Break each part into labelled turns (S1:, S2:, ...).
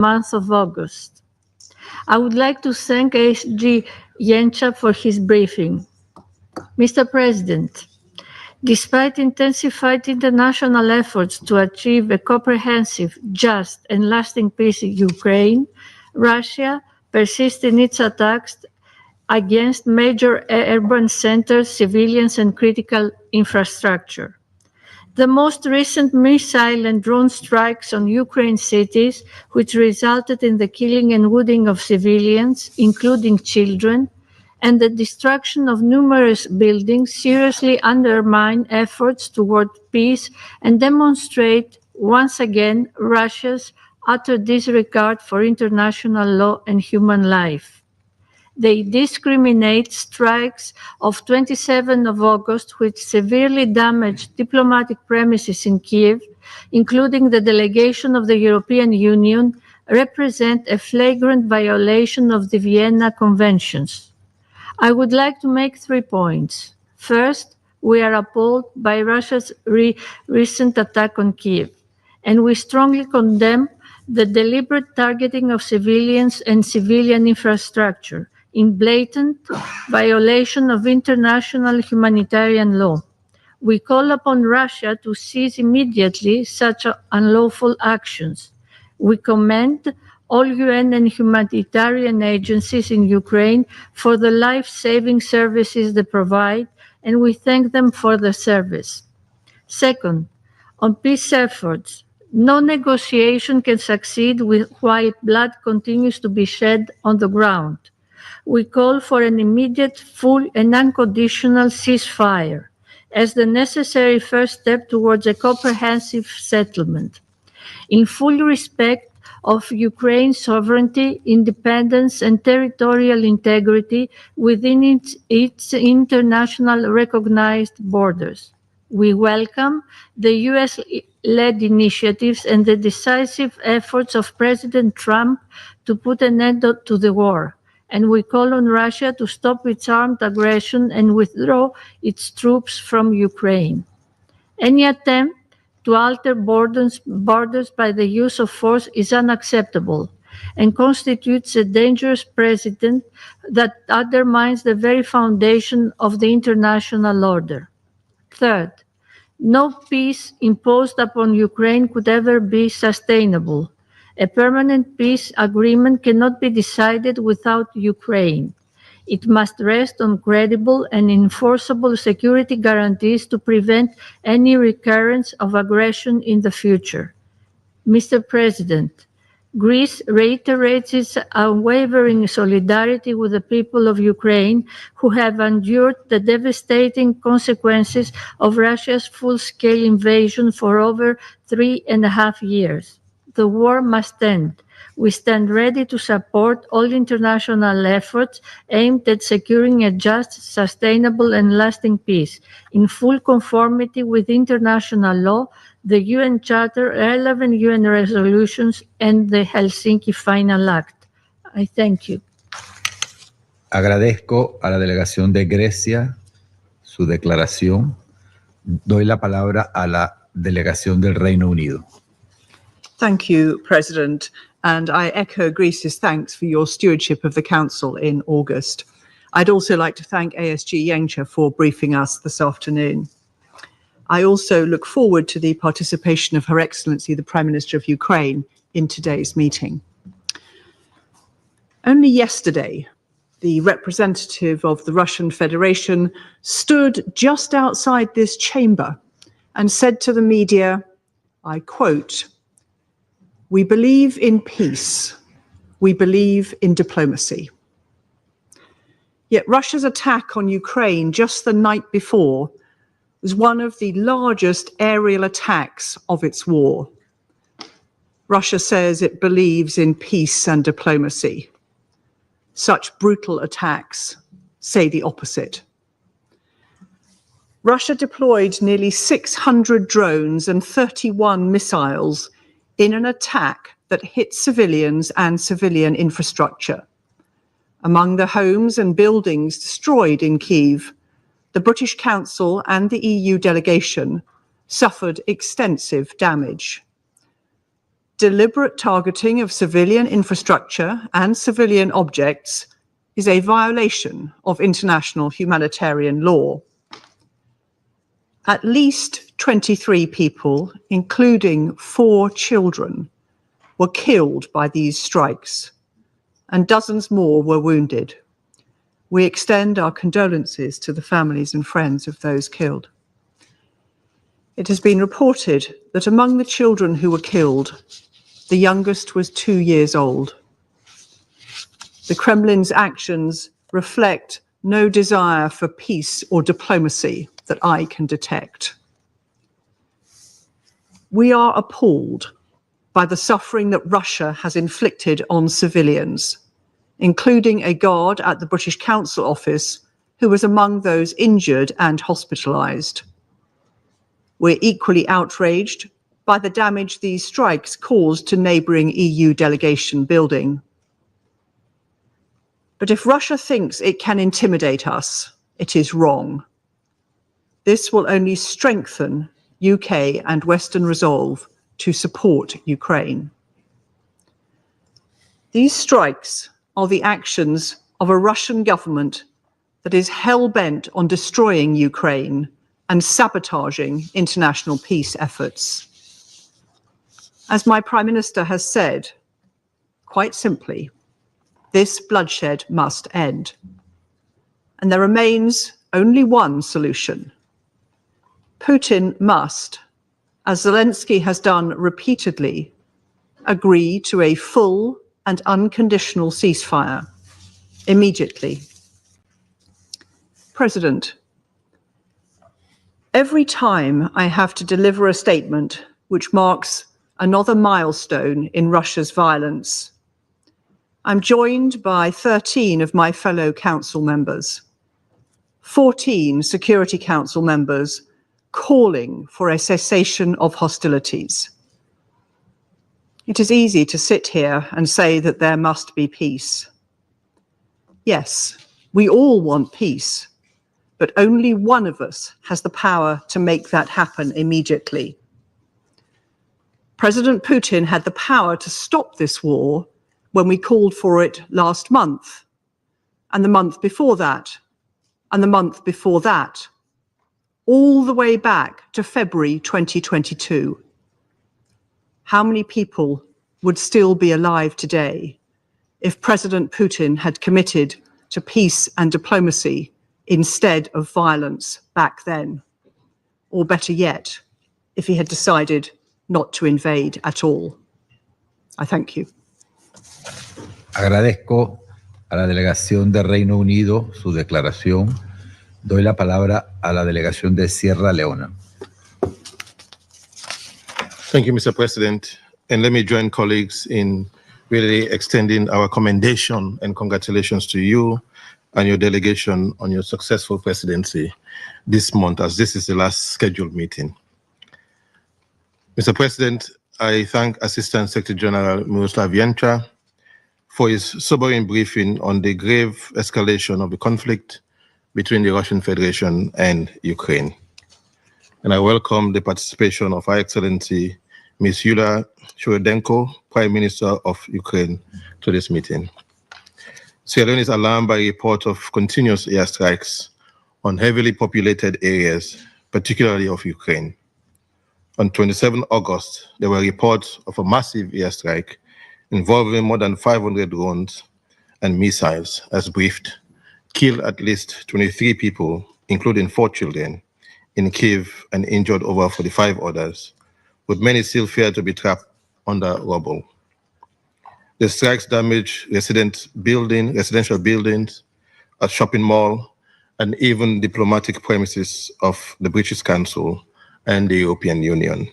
S1: month of August. I would like to thank ASG Yencha for his briefing. Mr. President, despite intensified international efforts to achieve a comprehensive, just, and lasting peace in Ukraine, Russia persists in its attacks against major urban centers, civilians, and critical infrastructure. The most recent missile and drone strikes on Ukraine cities, which resulted in the killing and wounding of civilians, including children, and the destruction of numerous buildings, seriously undermine efforts toward peace and demonstrate once again Russia's utter disregard for international law and human life. They discriminate strikes of 27 of August, which severely damaged diplomatic premises in Kiev, including the delegation of the European Union, represent a flagrant violation of the Vienna Conventions. I would like to make 3 points. First, we are appalled by Russia's recent attack on Kiev, and we strongly condemn the deliberate targeting of civilians and civilian infrastructure in blatant violation of international humanitarian law. We call upon Russia to cease immediately such unlawful actions. We commend all UN and humanitarian agencies in Ukraine for the life-saving services they provide, and we thank them for the service. Second, on peace efforts, no negotiation can succeed while blood continues to be shed on the ground. We call for an immediate, full, and unconditional ceasefire as the necessary first step towards a comprehensive settlement. In full respect of Ukraine's sovereignty, independence, and territorial integrity within its international recognized borders. We welcome the US-led initiatives and the decisive efforts of President Trump to put an end to the war, and we call on Russia to stop its armed aggression and withdraw its troops from Ukraine. Any attempt to alter borders by the use of force is unacceptable and constitutes a dangerous precedent that undermines the very foundation of the international order. Third, no peace imposed upon Ukraine could ever be sustainable. A permanent peace agreement cannot be decided without Ukraine. It must rest on credible and enforceable security guarantees to prevent any recurrence of aggression in the future. Mr. President, Greece reiterates its unwavering solidarity with the people of Ukraine who have endured the devastating consequences of Russia's full-scale invasion for over 3.5 years. The war must end. We stand ready to support all international efforts aimed at securing a just, sustainable, and lasting peace, in full conformity with international law, the UN Charter, relevant UN resolutions, and the Helsinki Final Act. I thank you.
S2: Agradezco a la delegación de Grecia su declaración. Doy la palabra a la delegación del Reino Unido.
S3: Thank you, President, and I echo Greece's thanks for your stewardship of the Council in August. I'd also like to thank ASG Yencha for briefing us this afternoon. I also look forward to the participation of Her Excellency, the Prime Minister of Ukraine, in today's meeting. Only yesterday, the representative of the Russian Federation stood just outside this chamber and said to the media, I quote, "We believe in peace. We believe in diplomacy." Yet Russia's attack on Ukraine just the night before was one of the largest aerial attacks of its war. Russia says it believes in peace and diplomacy. Such brutal attacks say the opposite. Russia deployed nearly 600 drones and 31 missiles in an attack that hit civilians and civilian infrastructure. Among the homes and buildings destroyed in Kyiv, the British Council and the EU delegation suffered extensive damage. deliberate targeting of civilian infrastructure and civilian objects is a violation of international humanitarian law. At least 23 people, including 4 children, were killed by these strikes, and dozens more were wounded. We extend our condolences to the families and friends of those killed. It has been reported that among the children who were killed, the youngest was 2 years old. The Kremlin's actions reflect no desire for peace or diplomacy that I can detect. We are appalled by the suffering that Russia has inflicted on civilians, including a guard at the British Council office who was among those injured and hospitalised. We're equally outraged by the damage these strikes caused to neighbouring EU delegation building. But if Russia thinks it can intimidate us, it is wrong. This will only strengthen UK and Western resolve to support Ukraine. These strikes are the actions of a Russian government that is hell-bent on destroying Ukraine and sabotaging international peace efforts. As my Prime Minister has said, quite simply, this bloodshed must end. And there remains only one solution. Putin must, as Zelensky has done repeatedly, agree to a full and unconditional ceasefire immediately. President, every time I have to deliver a statement which marks another milestone in Russia's violence, I'm joined by 13 of my fellow council members, 14 Security Council members calling for a cessation of hostilities. It is easy to sit here and say that there must be peace. Yes, we all want peace, but only one of us has the power to make that happen immediately. President Putin had the power to stop this war when we called for it last month, and the month before that, and the month before that, all the way back to February 2022. How many people would still be alive today if President Putin had committed to peace and diplomacy instead of violence back then? Or better yet, if he had decided not to invade at all? I thank you.
S2: Agradezco a la delegación de Reino Unido su declaración. Doy la palabra a la delegación de Sierra Leona.
S4: Thank you, Mr. President. And let me join colleagues in really extending our commendation and congratulations to you and your delegation on your successful presidency this month, as this is the last scheduled meeting. Mr. President, I thank Assistant Secretary General Miroslav Jenča for his sobering briefing on the grave escalation of the conflict between the Russian Federation and Ukraine. And I welcome the participation of Her Excellency Ms. Yulia Shcheredenko, Prime Minister of Ukraine, to this meeting. Sierra Leone is alarmed by a report of continuous airstrikes on heavily populated areas, particularly of Ukraine. On 27 August, there were reports of a massive airstrike involving more than 500 drones and missiles, as briefed, killed at least 23 people, including 4 children, in Kyiv and injured over 45 others, with many still feared to be trapped under rubble. The strikes damaged residential buildings, a shopping mall, and even diplomatic premises of the British Council and the European Union.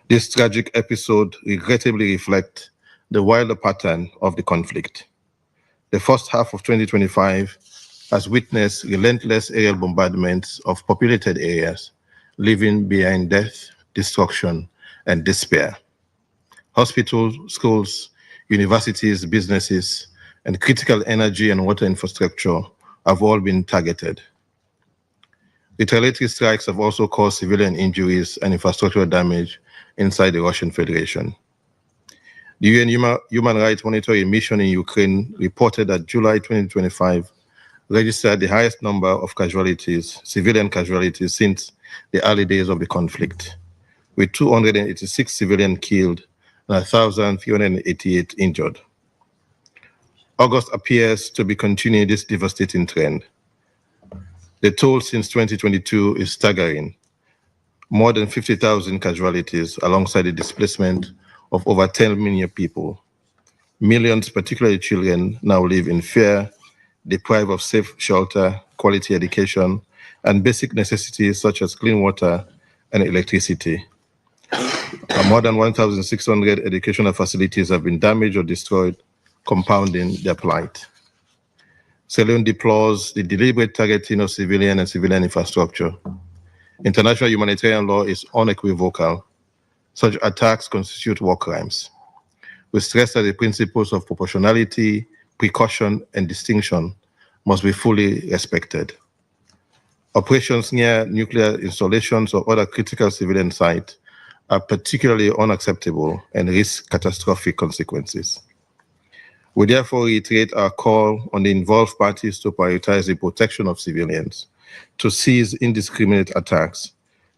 S4: This tragic episode regrettably reflects the wilder pattern of the conflict. The first half of 2025 has witnessed relentless aerial bombardments of populated areas, leaving behind death, destruction, and despair. Hospitals, schools, universities, businesses, and critical energy and water infrastructure have all been targeted. Retaliatory strikes have also caused civilian injuries and infrastructural damage inside the Russian Federation. The UN Human Rights Monitoring Mission in Ukraine reported that July 2025 registered the highest number of casualties, civilian casualties, since the early days of the conflict, with 286 civilians killed and 1,388 injured. August appears to be continuing this devastating trend. The toll since 2022 is staggering. More than 50,000 casualties alongside the displacement of over 10 million people. Millions, particularly children, now live in fear, deprived of safe shelter, quality education, and basic necessities such as clean water and electricity. More than 1,600 educational facilities have been damaged or destroyed, compounding their plight. Sierra Leone deplores the deliberate targeting of civilian and civilian infrastructure. International humanitarian law is unequivocal. Such attacks constitute war crimes. We stress that the principles of proportionality, precaution, and distinction must be fully respected. Operations near nuclear installations or other critical civilian sites are particularly unacceptable and risk catastrophic consequences. We therefore reiterate our call on the involved parties to prioritize the protection of civilians, to cease indiscriminate attacks,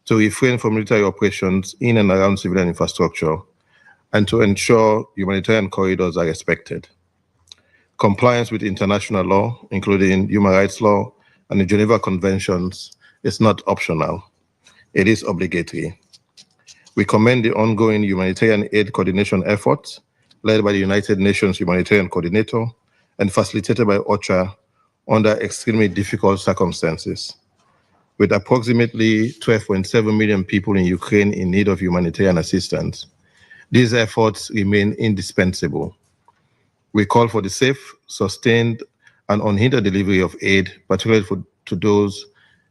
S4: to refrain from military operations in and around civilian infrastructure, and to ensure humanitarian corridors are respected. Compliance with international law, including human rights law and the Geneva Conventions, is not optional. It is obligatory. We commend the ongoing humanitarian aid coordination efforts led by the United Nations Humanitarian Coordinator and facilitated by OCHA under extremely difficult circumstances. With approximately 12.7 million people in Ukraine in need of humanitarian assistance, these efforts remain indispensable. We call for the safe, sustained, and unhindered delivery of aid, particularly to those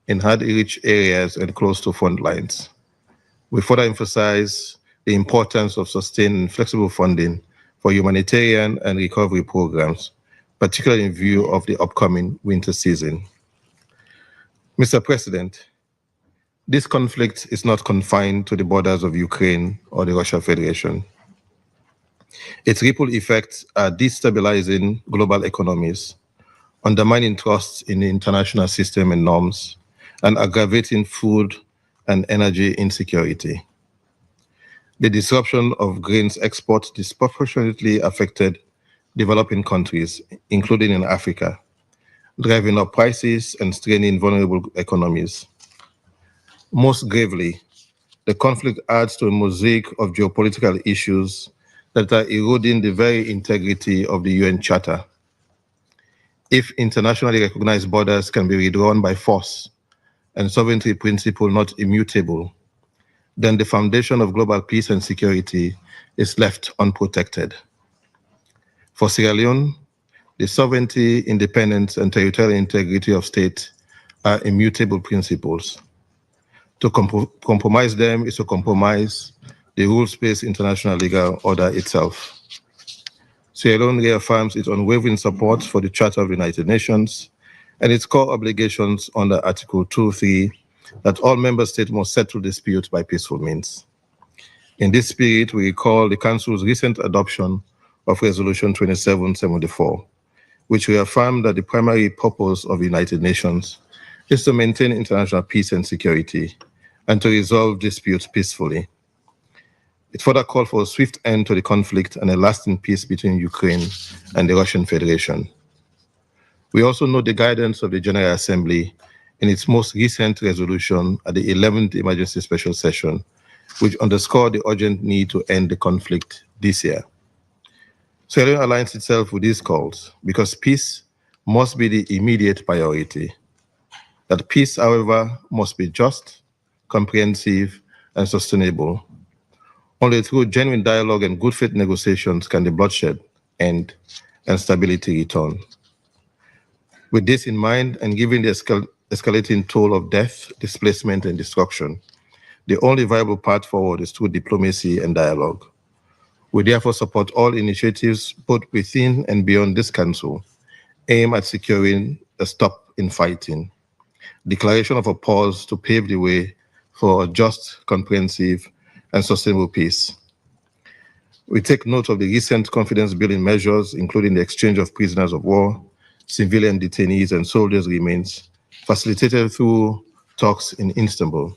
S4: in hard-to-reach areas and close to front lines. We further emphasize the importance of sustained and flexible funding for humanitarian and recovery programs, particularly in view of the upcoming winter season. Mr. President, this conflict is not confined to the borders of Ukraine or the Russian Federation. Its ripple effects are destabilizing global economies, undermining trust in the international system and norms, and aggravating food and energy insecurity. The disruption of grains exports disproportionately affected developing countries, including in Africa, driving up prices and straining vulnerable economies. Most gravely, the conflict adds to a mosaic of geopolitical issues that are eroding the very integrity of the UN Charter. If internationally recognized borders can be redrawn by force and sovereignty principle not immutable, then the foundation of global peace and security is left unprotected. For Sierra Leone, the sovereignty, independence, and territorial integrity of states are immutable principles. To compromise them is to compromise the rules-based international legal order itself. Sierra Leone reaffirms its unwavering support for the Charter of the United Nations and its core obligations under Article 2.3 that all member states must settle disputes by peaceful means. In this spirit, we recall the Council's recent adoption of Resolution 2774, which reaffirmed that the primary purpose of the United Nations is to maintain international peace and security and to resolve disputes peacefully. It further called for a swift end to the conflict and a lasting peace between Ukraine and the Russian Federation. We also note the guidance of the General Assembly in its most recent resolution at the 11th Emergency Special Session, which underscored the urgent need to end the conflict this year. Sierra Leone aligns itself with these calls because peace must be the immediate priority. That peace, however, must be just, comprehensive, and sustainable. Only through genuine dialogue and good faith negotiations can the bloodshed end and stability return. With this in mind, and given the escalating toll of death, displacement, and destruction, the only viable path forward is through diplomacy and dialogue. We therefore support all initiatives, both within and beyond this Council, aimed at securing a stop in fighting, declaration of a pause to pave the way for a just, comprehensive, and sustainable peace. We take note of the recent confidence-building measures, including the exchange of prisoners of war, civilian detainees, and soldiers' remains, facilitated through talks in Istanbul.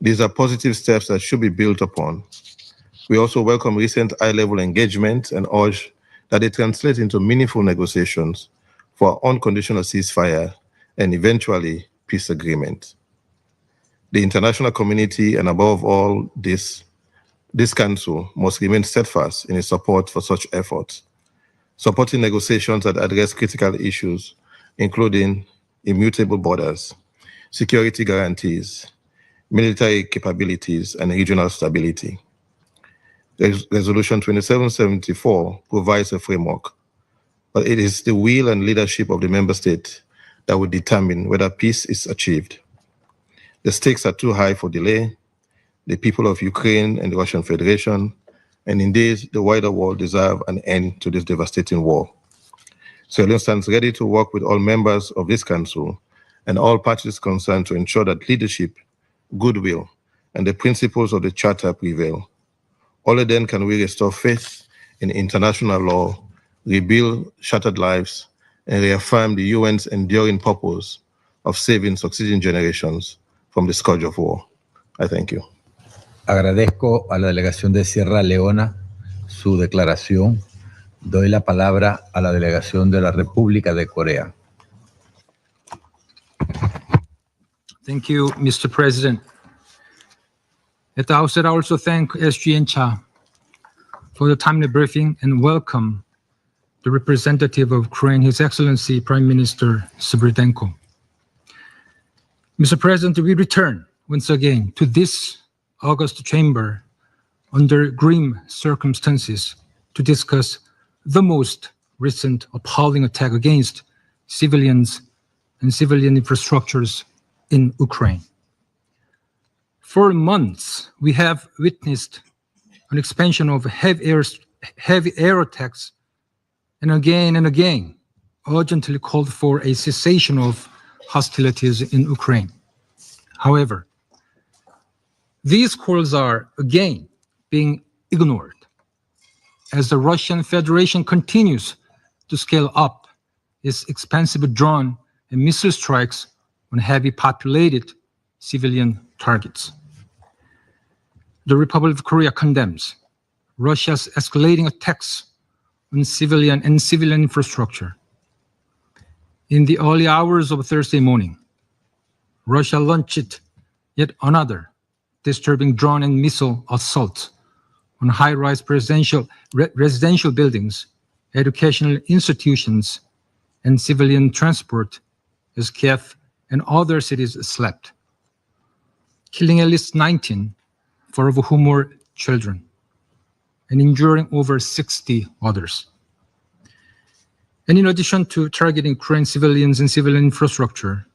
S4: These are positive steps that should be built upon. We also welcome recent high-level engagement and urge that they translate into meaningful negotiations for unconditional ceasefire and eventually peace agreement. The international community, and above all this council, must remain steadfast in its support for such efforts, supporting negotiations that address critical issues, including immutable borders, security guarantees, military capabilities, and regional stability. Resolution 2774 provides a framework, but it is the will and leadership of the member state that will determine whether peace is achieved. The stakes are too high for delay. The people of Ukraine and the Russian Federation, and indeed the wider world, deserve an end to this devastating war. Sierra Leone stands ready to work with all members of this council and all parties concerned to ensure that leadership, goodwill, and the principles of the Charter prevail. Only then can we restore faith in international law, rebuild shattered lives, and reaffirm the UN's enduring purpose of saving succeeding generations from the scourge of war. I thank you.
S2: Agradezco a la delegación de Sierra Leona su declaración. Doy la palabra a la delegación de la República de Corea.
S5: Thank you, Mr. President. At the outset, I also thank SG Yencha for the timely briefing and welcome the representative of Ukraine, His Excellency Prime Minister Sviridenko. Mr. President, we return once again to this August chamber under grim circumstances to discuss the most recent appalling attack against civilians and civilian infrastructures in Ukraine. For months, we have witnessed an expansion of heavy air attacks, and again urgently called for a cessation of hostilities in Ukraine. However, these calls are again being ignored as the Russian Federation continues to scale up its expansive drone and missile strikes on heavily populated civilian targets. The Republic of Korea condemns Russia's escalating attacks on civilian infrastructure. In the early hours of Thursday morning, Russia launched yet another disturbing drone and missile assault on high-rise residential buildings, educational institutions, and civilian transport as Kiev and other cities slept, killing at least 19, 4 of whom were children, and injuring over 60 others. And in addition to targeting Ukraine civilians and civilian infrastructure,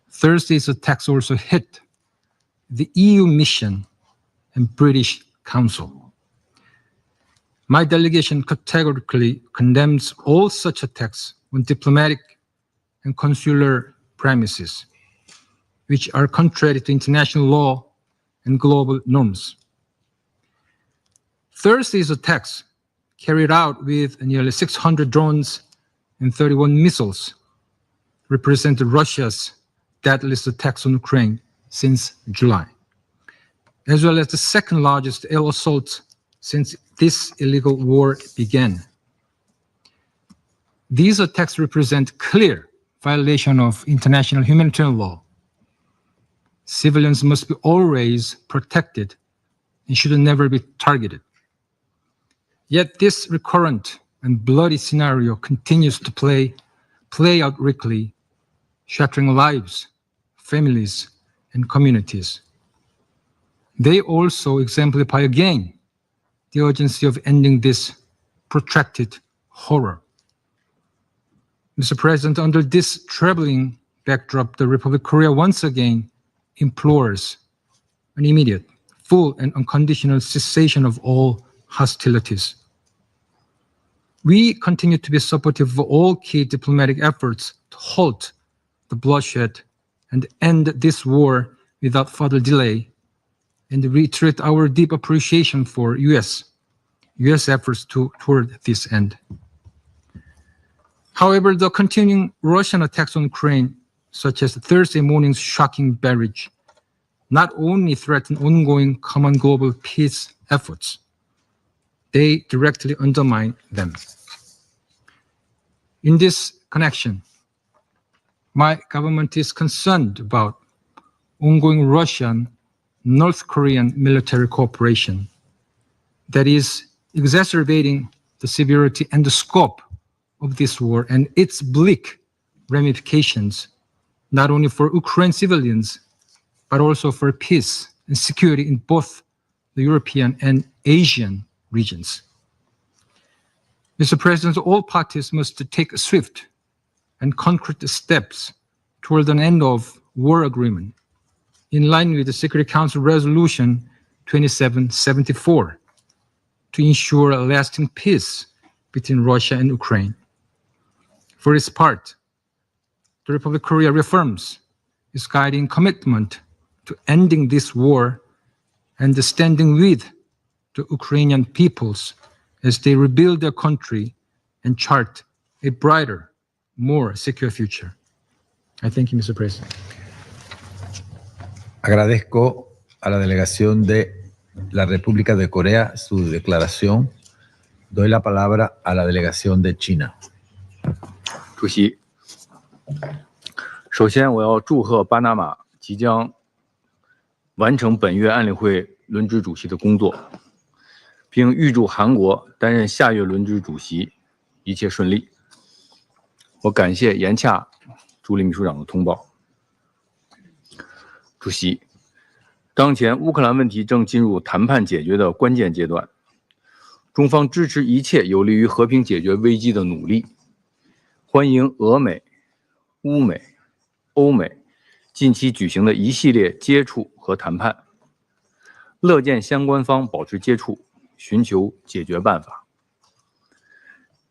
S5: Thursday's attacks also hit the EU mission and British Council. My delegation categorically condemns all such attacks on diplomatic and consular premises, which are contrary to international law and global norms. Thursday's attacks, carried out with nearly 600 drones and 31 missiles, represented Russia's deadliest attacks on Ukraine since July, as well as the second largest air assault since this illegal war began. These attacks represent clear violation of international humanitarian law. Civilians must be always protected and should never be targeted. Yet this recurrent and bloody scenario continues to play out weekly, shattering lives, families, and communities. They also exemplify again the urgency of ending this protracted horror. Mr. President, under this troubling backdrop, the Republic of Korea once again implores an immediate, full, and unconditional cessation of all hostilities. We continue to be supportive of all key diplomatic efforts to halt the bloodshed and end this war without further delay, and reiterate our deep appreciation for U.S., U.S. efforts toward this end. However, the continuing Russian attacks on Ukraine, such as Thursday morning's shocking barrage, not only threaten ongoing common global peace efforts, they directly undermine them. In this connection, my government is concerned about ongoing Russian, North Korean military cooperation that is exacerbating the severity and the scope of this war and its bleak ramifications, not only for Ukraine civilians, but also for peace and security in both the European and Asian regions. Mr. President, all parties must take swift and concrete steps toward an end of war agreement in line with the Security Council Resolution 2774 to ensure a lasting peace between Russia and Ukraine. For its part, the Republic of Korea reaffirms its guiding commitment to ending this war and standing with the Ukrainian peoples as they rebuild their country and chart a brighter, more secure future. I thank you, Mr. President.
S2: Agradezco a la delegación de la República de Corea su declaración. Doy la palabra a la delegación de China.
S6: 主席，首先我要祝贺巴拿马即将完成本月安理会轮值主席的工作，并预祝韩国担任下月轮值主席一切顺利。我感谢严洽助理秘书长的通报。主席，当前乌克兰问题正进入谈判解决的关键阶段，中方支持一切有利于和平解决危机的努力，欢迎俄美、乌美、欧美近期举行的一系列接触和谈判，乐见相关方保持接触，寻求解决办法。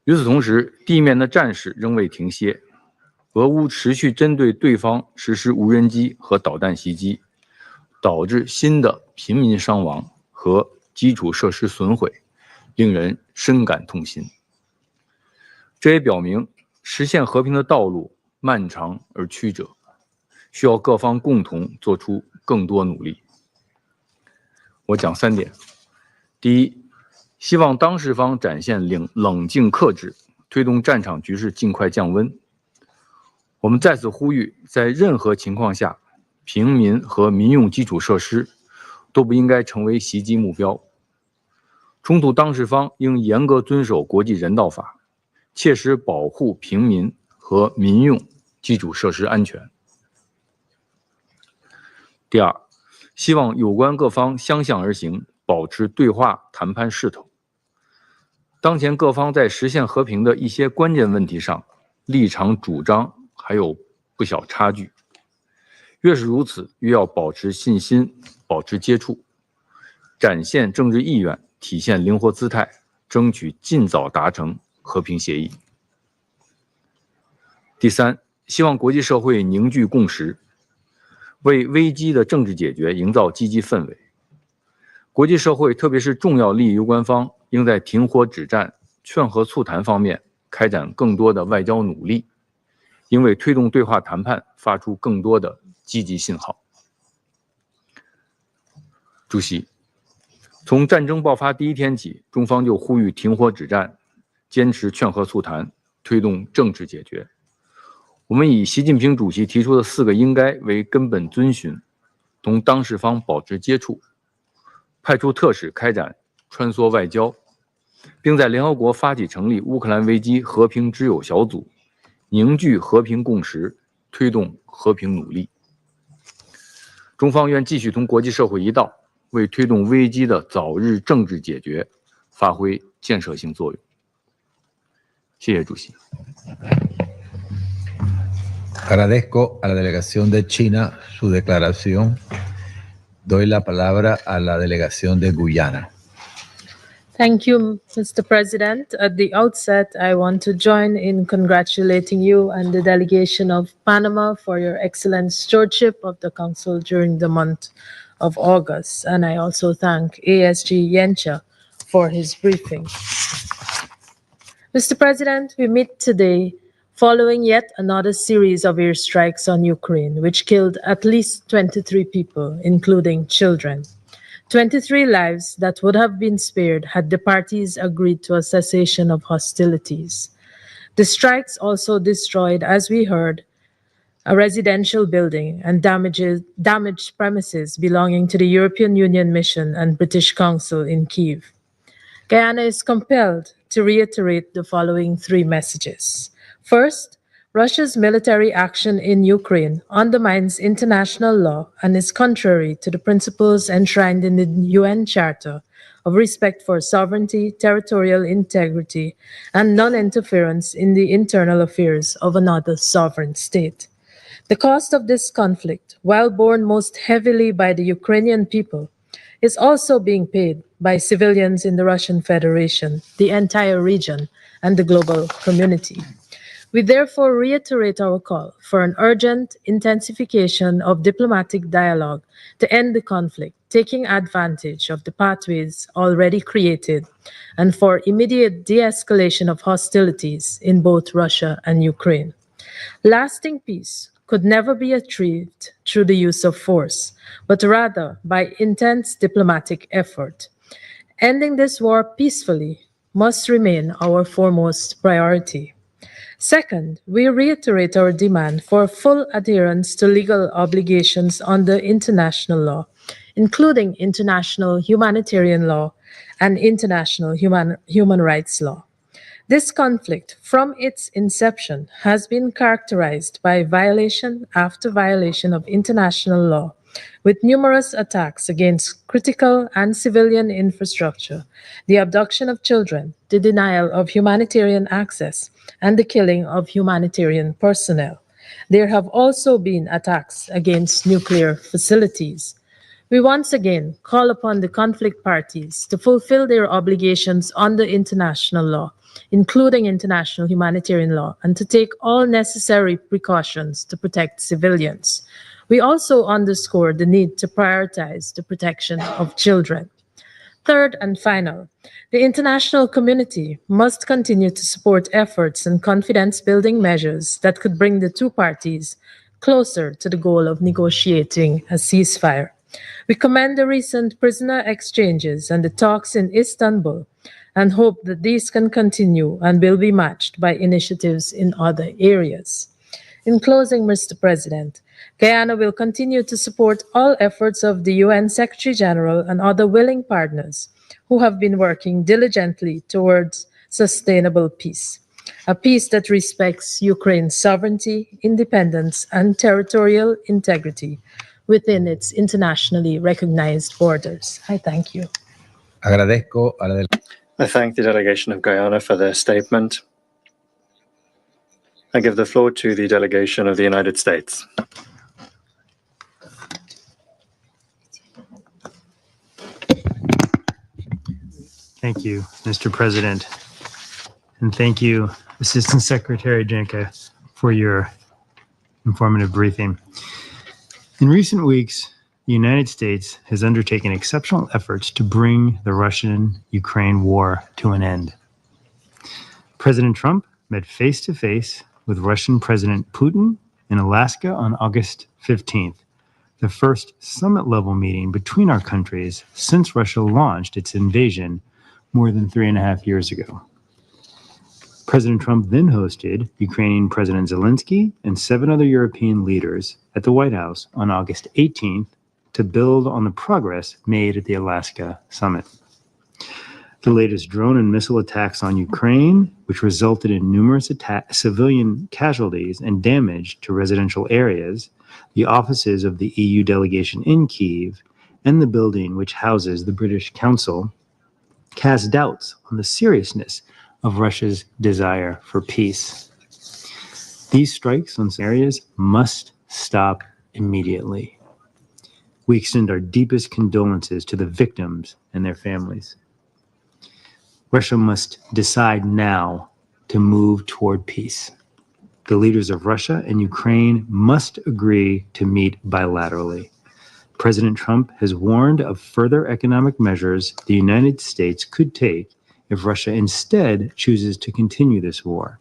S6: 与此同时，地面的战事仍未停歇，俄乌持续针对对方实施无人机和导弹袭击，导致新的平民伤亡和基础设施损毁，令人深感痛心。这也表明实现和平的道路漫长而曲折，需要各方共同做出更多努力。我讲3点。第一，希望当事方展现冷静克制，推动战场局势尽快降温。我们在此呼吁，在任何情况下，平民和民用基础设施都不应该成为袭击目标。冲突当事方应严格遵守国际人道法，切实保护平民和民用基础设施安全。第二，希望有关各方相向而行，保持对话谈判势头。当前各方在实现和平的一些关键问题上，立场主张还有不小差距。越是如此，越要保持信心，保持接触，展现政治意愿，体现灵活姿态，争取尽早达成和平协议。第三，希望国际社会凝聚共识，为危机的政治解决营造积极氛围。国际社会，特别是重要利益攸关方，应在停火止战、劝和促谈方面开展更多的外交努力，应为推动对话谈判发出更多的积极信号。主席，从战争爆发第一天起，中方就呼吁停火止战，坚持劝和促谈，推动政治解决。我们以习近平主席提出的4个应该为根本遵循，同当事方保持接触，派出特使开展穿梭外交，并在联合国发起成立乌克兰危机和平之友小组，凝聚和平共识，推动和平努力。中方愿继续同国际社会一道，为推动危机的早日政治解决发挥建设性作用。谢谢主席。
S2: Agradezco a la delegación de China su declaración. Doy la palabra a la delegación de Guyana.
S7: Thank you, Mr. President. At the outset, I want to join in congratulating you and the delegation of Panama for your excellent stewardship of the Council during the month of August. And I also thank ASG Yencha for his briefing. Mr. President, we meet today following yet another series of airstrikes on Ukraine, which killed at least 23 people, including children. 23 lives that would have been spared had the parties agreed to a cessation of hostilities. The strikes also destroyed, as we heard, a residential building and damaged premises belonging to the European Union Mission and British Council in Kyiv. Guyana is compelled to reiterate the following three messages. First, Russia's military action in Ukraine undermines international law and is contrary to the principles enshrined in the UN Charter of respect for sovereignty, territorial integrity, and non-interference in the internal affairs of another sovereign state. The cost of this conflict, while borne most heavily by the Ukrainian people, is also being paid by civilians in the Russian Federation, the entire region, and the global community. We therefore reiterate our call for an urgent intensification of diplomatic dialogue to end the conflict, taking advantage of the pathways already created, and for immediate de-escalation of hostilities in both Russia and Ukraine. Lasting peace could never be achieved through the use of force, but rather by intense diplomatic effort. Ending this war peacefully must remain our foremost priority. Second, we reiterate our demand for full adherence to legal obligations under international law, including international humanitarian law and international human rights law. This conflict, from its inception, has been characterized by violation after violation of international law, with numerous attacks against critical and civilian infrastructure, the abduction of children, the denial of humanitarian access, and the killing of humanitarian personnel. There have also been attacks against nuclear facilities. We once again call upon the conflict parties to fulfill their obligations under international law, including international humanitarian law, and to take all necessary precautions to protect civilians. We also underscore the need to prioritize the protection of children. Third and final, the international community must continue to support efforts and confidence-building measures that could bring the two parties closer to the goal of negotiating a ceasefire. We commend the recent prisoner exchanges and the talks in Istanbul and hope that these can continue and will be matched by initiatives in other areas. In closing, Mr. President, Guyana will continue to support all efforts of the UN Secretary General and other willing partners who have been working diligently towards sustainable peace, a peace that respects Ukraine's sovereignty, independence, and territorial integrity within its internationally recognized borders. I thank you.
S2: Agradezco a la
S8: I thank the delegation of Guyana for their statement. I give the floor to the delegation of the United States.
S9: Thank you, Mr. President. And thank you, Assistant Secretary Jenka, for your informative briefing. In recent weeks, the United States has undertaken exceptional efforts to bring the Russian-Ukraine war to an end. President Trump met face-to-face with Russian President Putin in Alaska on August 15th, the first summit-level meeting between our countries since Russia launched its invasion more than 3.5 years ago. President Trump then hosted Ukrainian President Zelensky and 7 other European leaders at the White House on August 18th to build on the progress made at the Alaska summit. The latest drone and missile attacks on Ukraine, which resulted in numerous civilian casualties and damage to residential areas, the offices of the EU delegation in Kyiv, and the building which houses the British Council, cast doubts on the seriousness of Russia's desire for peace. These strikes on some areas must stop immediately. We extend our deepest condolences to the victims and their families. Russia must decide now to move toward peace. The leaders of Russia and Ukraine must agree to meet bilaterally. President Trump has warned of further economic measures the United States could take if Russia instead chooses to continue this war,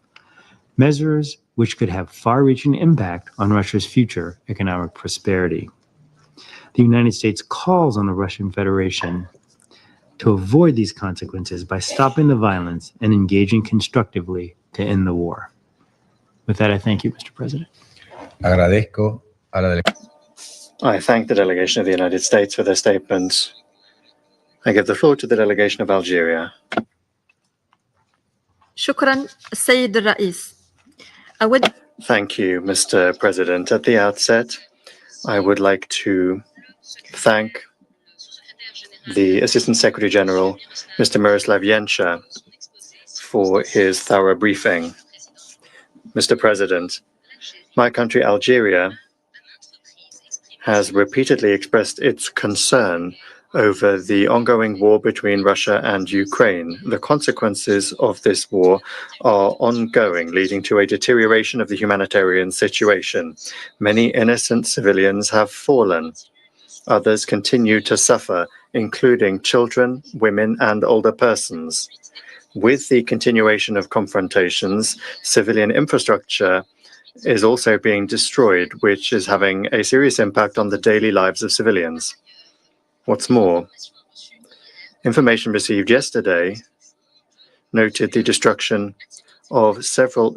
S9: measures which could have far-reaching impact on Russia's future economic prosperity. The United States calls on the Russian Federation to avoid these consequences by stopping the violence and engaging constructively to end the war. With that, I thank you, Mr. President.
S2: Agradezco a la delegación.
S8: I thank the delegation of the United States for their statement. I give the floor to the delegation of Algeria.
S10: شكرا السيد الرئيس. أود
S8: Thank you, Mr. President. At the outset, I would like to thank the Assistant Secretary General, Mr. Miroslav Yencha, for his thorough briefing. Mr. President, my country, Algeria, has repeatedly expressed its concern over the ongoing war between Russia and Ukraine. The consequences of this war are ongoing, leading to a deterioration of the humanitarian situation. Many innocent civilians have fallen. Others continue to suffer, including children, women, and older persons. With the continuation of confrontations, civilian infrastructure is also being destroyed, which is having a serious impact on the daily lives of civilians. What's more, information received yesterday noted the destruction of several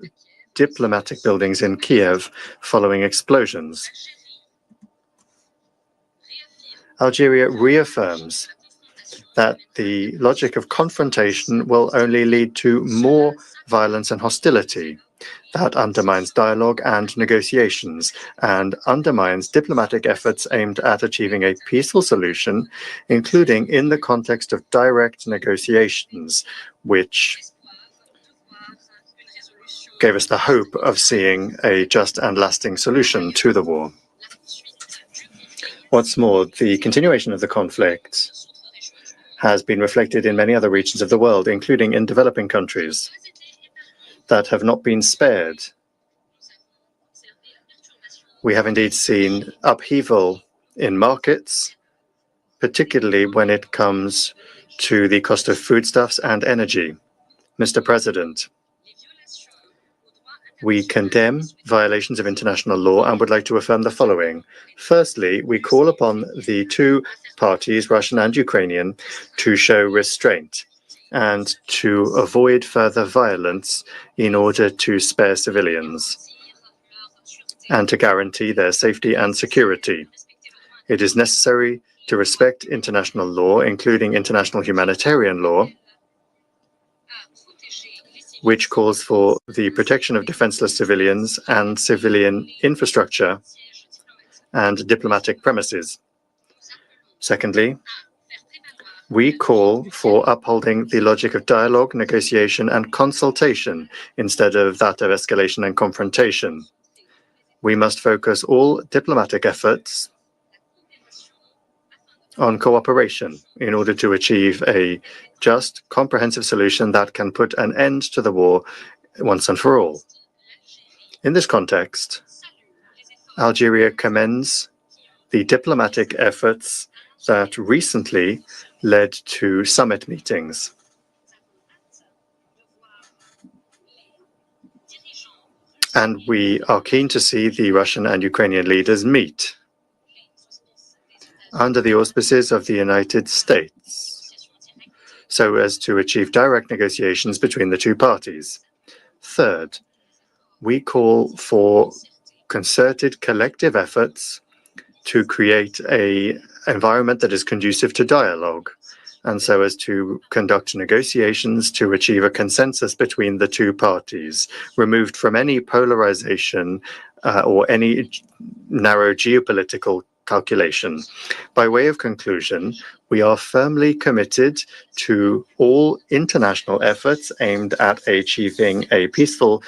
S8: diplomatic buildings in Kiev following explosions. Algeria reaffirms that the logic of confrontation will only lead to more violence and hostility. That undermines dialogue and negotiations and undermines diplomatic efforts aimed at achieving a peaceful solution, including in the context of direct negotiations, which gave us the hope of seeing a just and lasting solution to the war. What's more, the continuation of the conflict has been reflected in many other regions of the world, including in developing countries that have not been spared. We have indeed seen upheaval in markets, particularly when it comes to the cost of foodstuffs and energy. Mr. President, we condemn violations of international law and would like to affirm the following. Firstly, we call upon the two parties, Russian and Ukrainian, to show restraint and to avoid further violence in order to spare civilians and to guarantee their safety and security. It is necessary to respect international law, including international humanitarian law, which calls for the protection of defenseless civilians and civilian infrastructure and diplomatic premises. Secondly, we call for upholding the logic of dialogue, negotiation, and consultation instead of that of escalation and confrontation. We must focus all diplomatic efforts on cooperation in order to achieve a just, comprehensive solution that can put an end to the war once and for all. In this context, Algeria commends the diplomatic efforts that recently led to summit meetings. And we are keen to see the Russian and Ukrainian leaders meet under the auspices of the United States, so as to achieve direct negotiations between the two parties. Third, we call for concerted collective efforts to create an environment that is conducive to dialogue, and so as to conduct negotiations to achieve a consensus between the two parties, removed from any polarization or any narrow geopolitical calculation. By way of conclusion, we are firmly committed to all international efforts aimed at achieving a peaceful,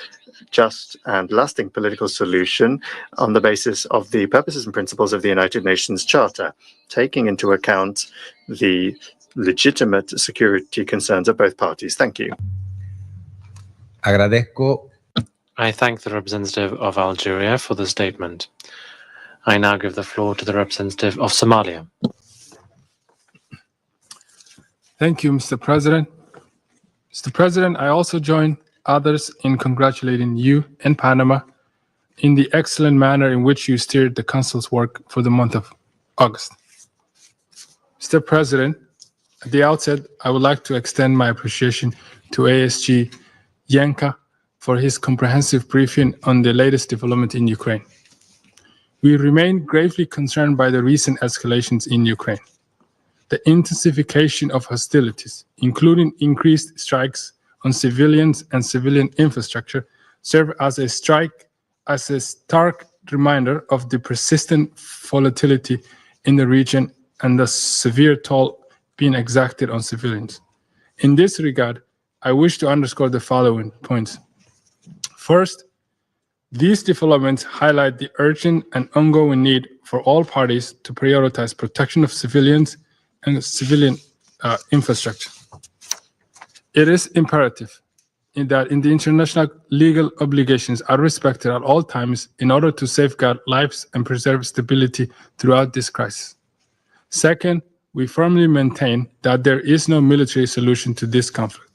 S8: just, and lasting political solution on the basis of the purposes and principles of the United Nations Charter, taking into account the legitimate security concerns of both parties. Thank you.
S2: Agradezco.
S11: I thank the representative of Algeria for the statement. I now give the floor to the representative of Somalia.
S12: Thank you, Mr. President. Mr. President, I also join others in congratulating you and Panama in the excellent manner in which you steered the Council's work for the month of August. Mr. President, at the outset, I would like to extend my appreciation to ASG Yanka for his comprehensive briefing on the latest development in Ukraine. We remain gravely concerned by the recent escalations in Ukraine. The intensification of hostilities, including increased strikes on civilians and civilian infrastructure, serve as a stark reminder of the persistent volatility in the region and the severe toll being exacted on civilians. In this regard, I wish to underscore the following points. First, these developments highlight the urgent and ongoing need for all parties to prioritize protection of civilians and civilian infrastructure. It is imperative that the international legal obligations are respected at all times in order to safeguard lives and preserve stability throughout this crisis. Second, we firmly maintain that there is no military solution to this conflict.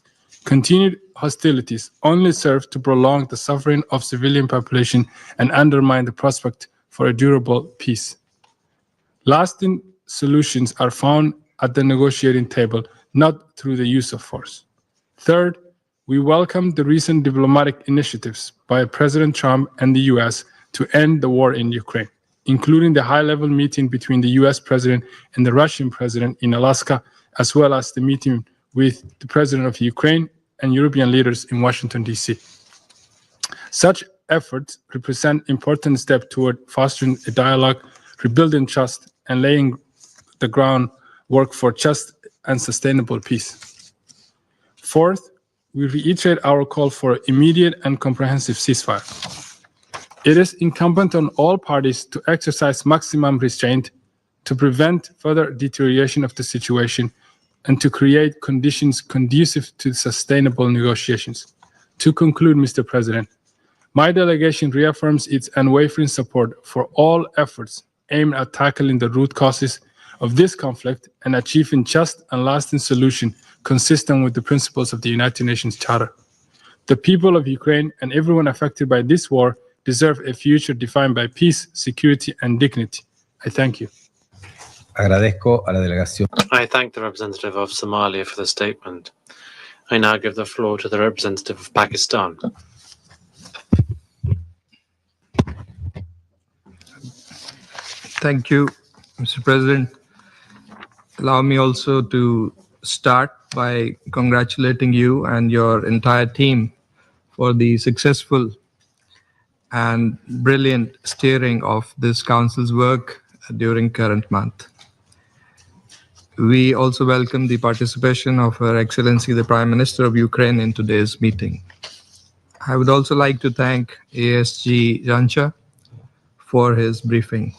S12: Continued hostilities only serve to prolong the suffering of civilian population and undermine the prospect for a durable peace. Lasting solutions are found at the negotiating table, not through the use of force. Third, we welcome the recent diplomatic initiatives by President Trump and the US to end the war in Ukraine, including the high-level meeting between the US President and the Russian President in Alaska, as well as the meeting with the President of Ukraine and European leaders in Washington, D.C. Such efforts represent important steps toward fostering a dialogue, rebuilding trust, and laying the groundwork for just and sustainable peace. Fourth, we reiterate our call for immediate and comprehensive ceasefire. It is incumbent on all parties to exercise maximum restraint to prevent further deterioration of the situation and to create conditions conducive to sustainable negotiations. To conclude, Mr. President, my delegation reaffirms its unwavering support for all efforts aimed at tackling the root causes of this conflict and achieving just and lasting solution consistent with the principles of the United Nations Charter. The people of Ukraine and everyone affected by this war deserve a future defined by peace, security, and dignity. I thank you.
S2: Agradezco a la delegación.
S11: I thank the representative of Somalia for the statement. I now give the floor to the representative of Pakistan.
S13: Thank you, Mr. President. Allow me also to start by congratulating you and your entire team for the successful and brilliant steering of this Council's work during current month. We also welcome the participation of Her Excellency the Prime Minister of Ukraine in today's meeting. I would also like to thank ASG Yancha for his briefing.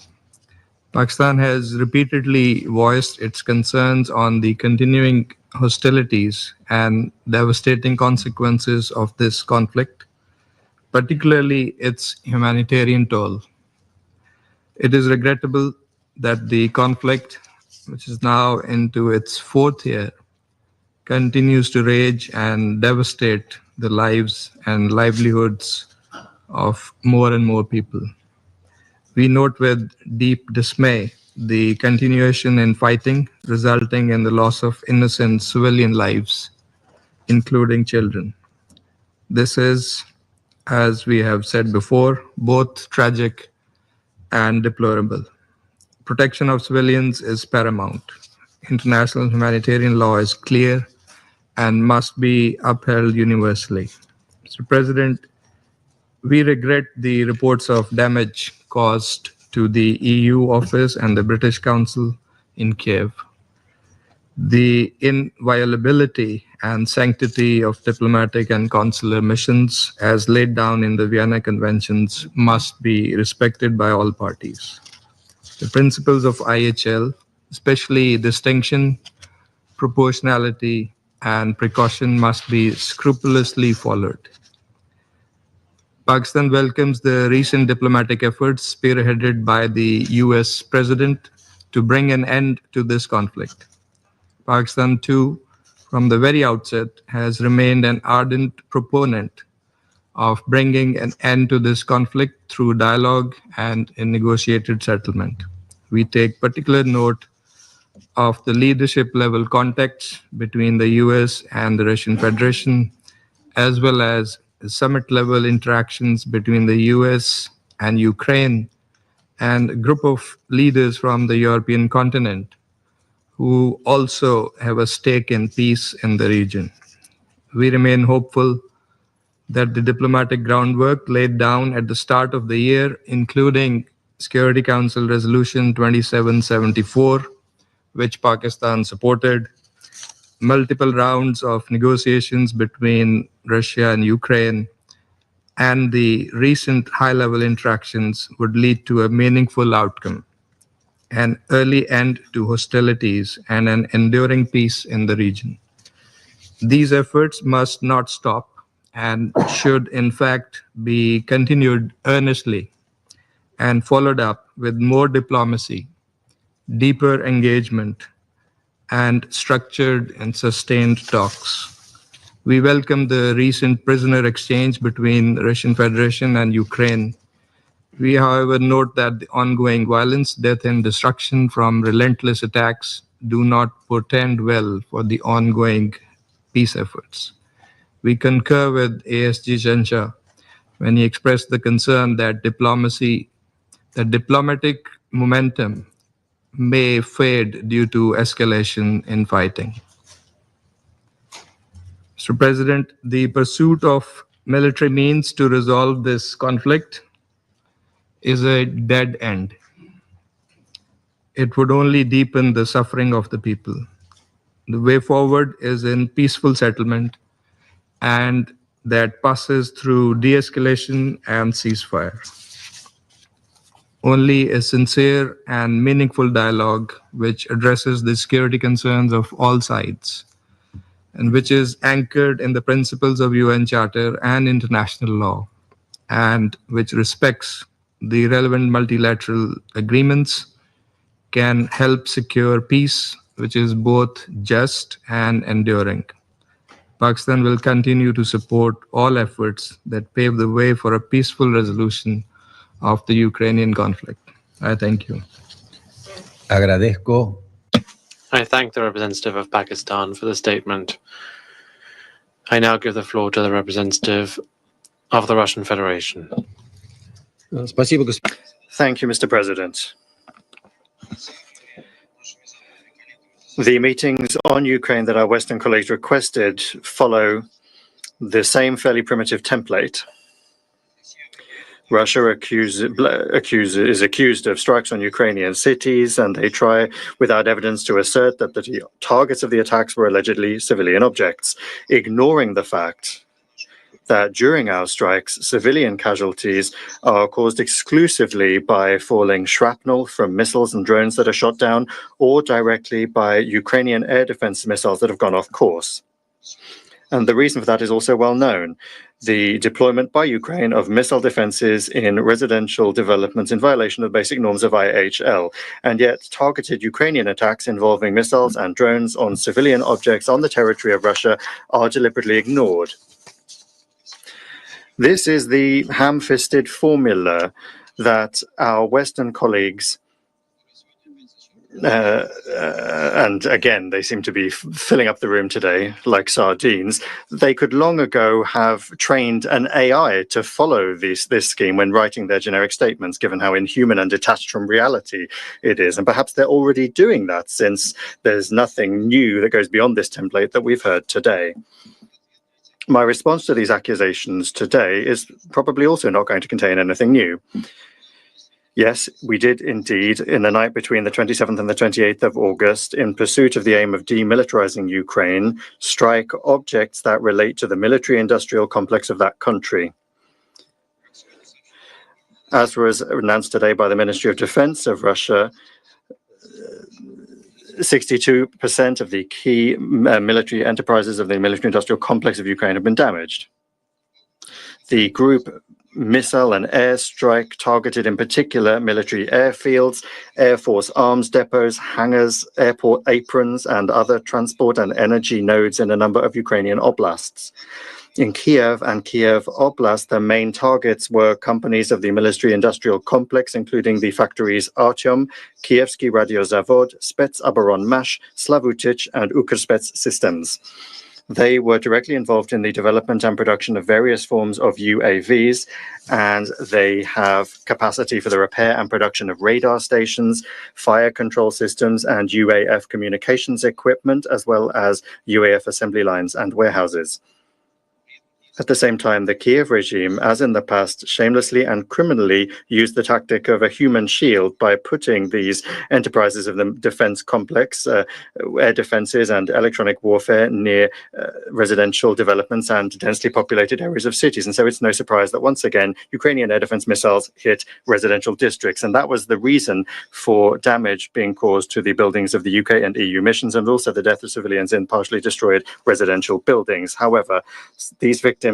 S13: Pakistan has repeatedly voiced its concerns on the continuing hostilities and devastating consequences of this conflict, particularly its humanitarian toll. It is regrettable that the conflict, which is now into its fourth year, continues to rage and devastate the lives and livelihoods of more and more people. We note with deep dismay the continuation in fighting, resulting in the loss of innocent civilian lives, including children. This is, as we have said before, both tragic and deplorable. Protection of civilians is paramount. International humanitarian law is clear and must be upheld universally. Mr. President, we regret the reports of damage caused to the EU office and the British Council in Kiev. The inviolability and sanctity of diplomatic and consular missions, as laid down in the Vienna Conventions, must be respected by all parties. The principles of IHL, especially distinction, proportionality, and precaution, must be scrupulously followed. Pakistan welcomes the recent diplomatic efforts spearheaded by the US President to bring an end to this conflict. Pakistan, too, from the very outset, has remained an ardent proponent of bringing an end to this conflict through dialogue and a negotiated settlement. We take particular note of the leadership level contacts between the US and the Russian Federation, as well as summit level interactions between the US and Ukraine and a group of leaders from the European continent who also have a stake in peace in the region. We remain hopeful that the diplomatic groundwork laid down at the start of the year, including Security Council Resolution 2774, which Pakistan supported, multiple rounds of negotiations between Russia and Ukraine, and the recent high-level interactions would lead to a meaningful outcome, an early end to hostilities, and an enduring peace in the region. These efforts must not stop and should, in fact, be continued earnestly and followed up with more diplomacy, deeper engagement, and structured and sustained talks. We welcome the recent prisoner exchange between the Russian Federation and Ukraine. We, however, note that the ongoing violence, death, and destruction from relentless attacks do not portend well for the ongoing peace efforts. We concur with ASG Zhensha when he expressed the concern that diplomatic momentum may fade due to escalation in fighting. Mr. President, the pursuit of military means to resolve this conflict is a dead end. It would only deepen the suffering of the people. The way forward is in peaceful settlement, and that passes through de-escalation and ceasefire. Only a sincere and meaningful dialogue which addresses the security concerns of all sides and which is anchored in the principles of UN Charter and international law, and which respects the relevant multilateral agreements, can help secure peace, which is both just and enduring. Pakistan will continue to support all efforts that pave the way for a peaceful resolution of the Ukrainian conflict. I thank you.
S2: Agradezco.
S11: I thank the representative of Pakistan for the statement. I now give the floor to the representative of the Russian Federation.
S8: Thank you, Mr. President. The meetings on Ukraine that our Western colleagues requested follow the same fairly primitive template. Russia is accused of strikes on Ukrainian cities, and they try, without evidence, to assert that the targets of the attacks were allegedly civilian objects, ignoring the fact that during our strikes, civilian casualties are caused exclusively by falling shrapnel from missiles and drones that are shot down, or directly by Ukrainian air defense missiles that have gone off course. And the reason for that is also well known. The deployment by Ukraine of missile defenses in residential developments in violation of basic norms of IHL. And yet targeted Ukrainian attacks involving missiles and drones on civilian objects on the territory of Russia are deliberately ignored. This is the ham-fisted formula that our Western colleagues and again, they seem to be filling up the room today like sardines. They could long ago have trained an AI to follow this scheme when writing their generic statements, given how inhuman and detached from reality it is. And perhaps they're already doing that, since there's nothing new that goes beyond this template that we've heard today. My response to these accusations today is probably also not going to contain anything new. Yes, we did indeed, in the night between the 27th and the 28th of August, in pursuit of the aim of demilitarizing Ukraine, strike objects that relate to the military-industrial complex of that country. As was announced today by the Ministry of Defense of Russia, 62% of the key military enterprises of the military-industrial complex of Ukraine have been damaged. The group missile and airstrike targeted in particular military airfields, Air Force arms depots, hangars, airport aprons, and other transport and energy nodes in a number of Ukrainian oblasts. In Kiev and Kiev Oblast, the main targets were companies of the military-industrial complex, including the factories Artyom, Kievsky Radiozavod, Spetsoboronmash, Slavutich, and Ukrspets Systems. They were directly involved in the development and production of various forms of UAVs, and they have capacity for the repair and production of radar stations, fire control systems, and UAF communications equipment, as well as UAF assembly lines and warehouses. At the same time, the Kiev regime, as in the past, shamelessly and criminally used the tactic of a human shield by putting these enterprises of the defense complex, air defenses and electronic warfare near residential developments and densely populated areas of cities. And so it's no surprise that once again, Ukrainian air defense missiles hit residential districts. And that was the reason for damage being caused to the buildings of the UK and EU missions, and also the death of civilians in partially destroyed residential buildings. However, these victims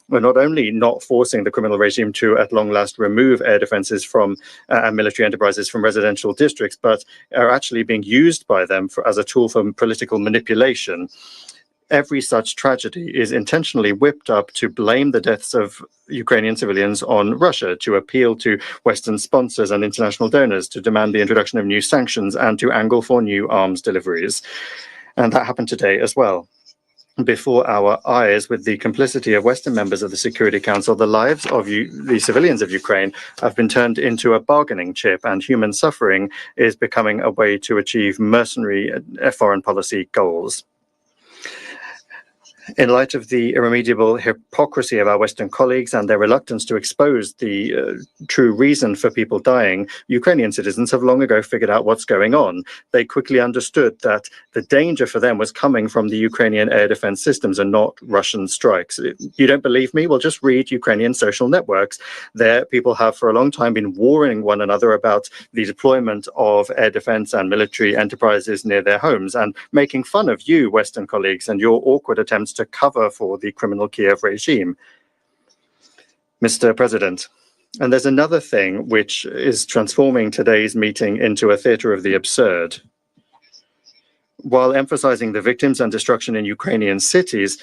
S8: were not only not forcing the criminal regime to, at long last, remove air defenses from and military enterprises from residential districts, but are actually being used by them as a tool for political manipulation. Every such tragedy is intentionally whipped up to blame the deaths of Ukrainian civilians on Russia, to appeal to Western sponsors and international donors, to demand the introduction of new sanctions, and to angle for new arms deliveries. And that happened today as well. Before our eyes, with the complicity of Western members of the Security Council, the lives of the civilians of Ukraine have been turned into a bargaining chip, and human suffering is becoming a way to achieve mercenary foreign policy goals. In light of the irremediable hypocrisy of our Western colleagues and their reluctance to expose the true reason for people dying, Ukrainian citizens have long ago figured out what's going on. They quickly understood that the danger for them was coming from the Ukrainian air defense systems and not Russian strikes. You don't believe me? Well, just read Ukrainian social networks. There, people have for a long time been warning one another about the deployment of air defense and military enterprises near their homes, and making fun of you, Western colleagues, and your awkward attempts to cover for the criminal Kiev regime. Mr. President, and there's another thing which is transforming today's meeting into a theater of the absurd. While emphasizing the victims and destruction in Ukrainian cities,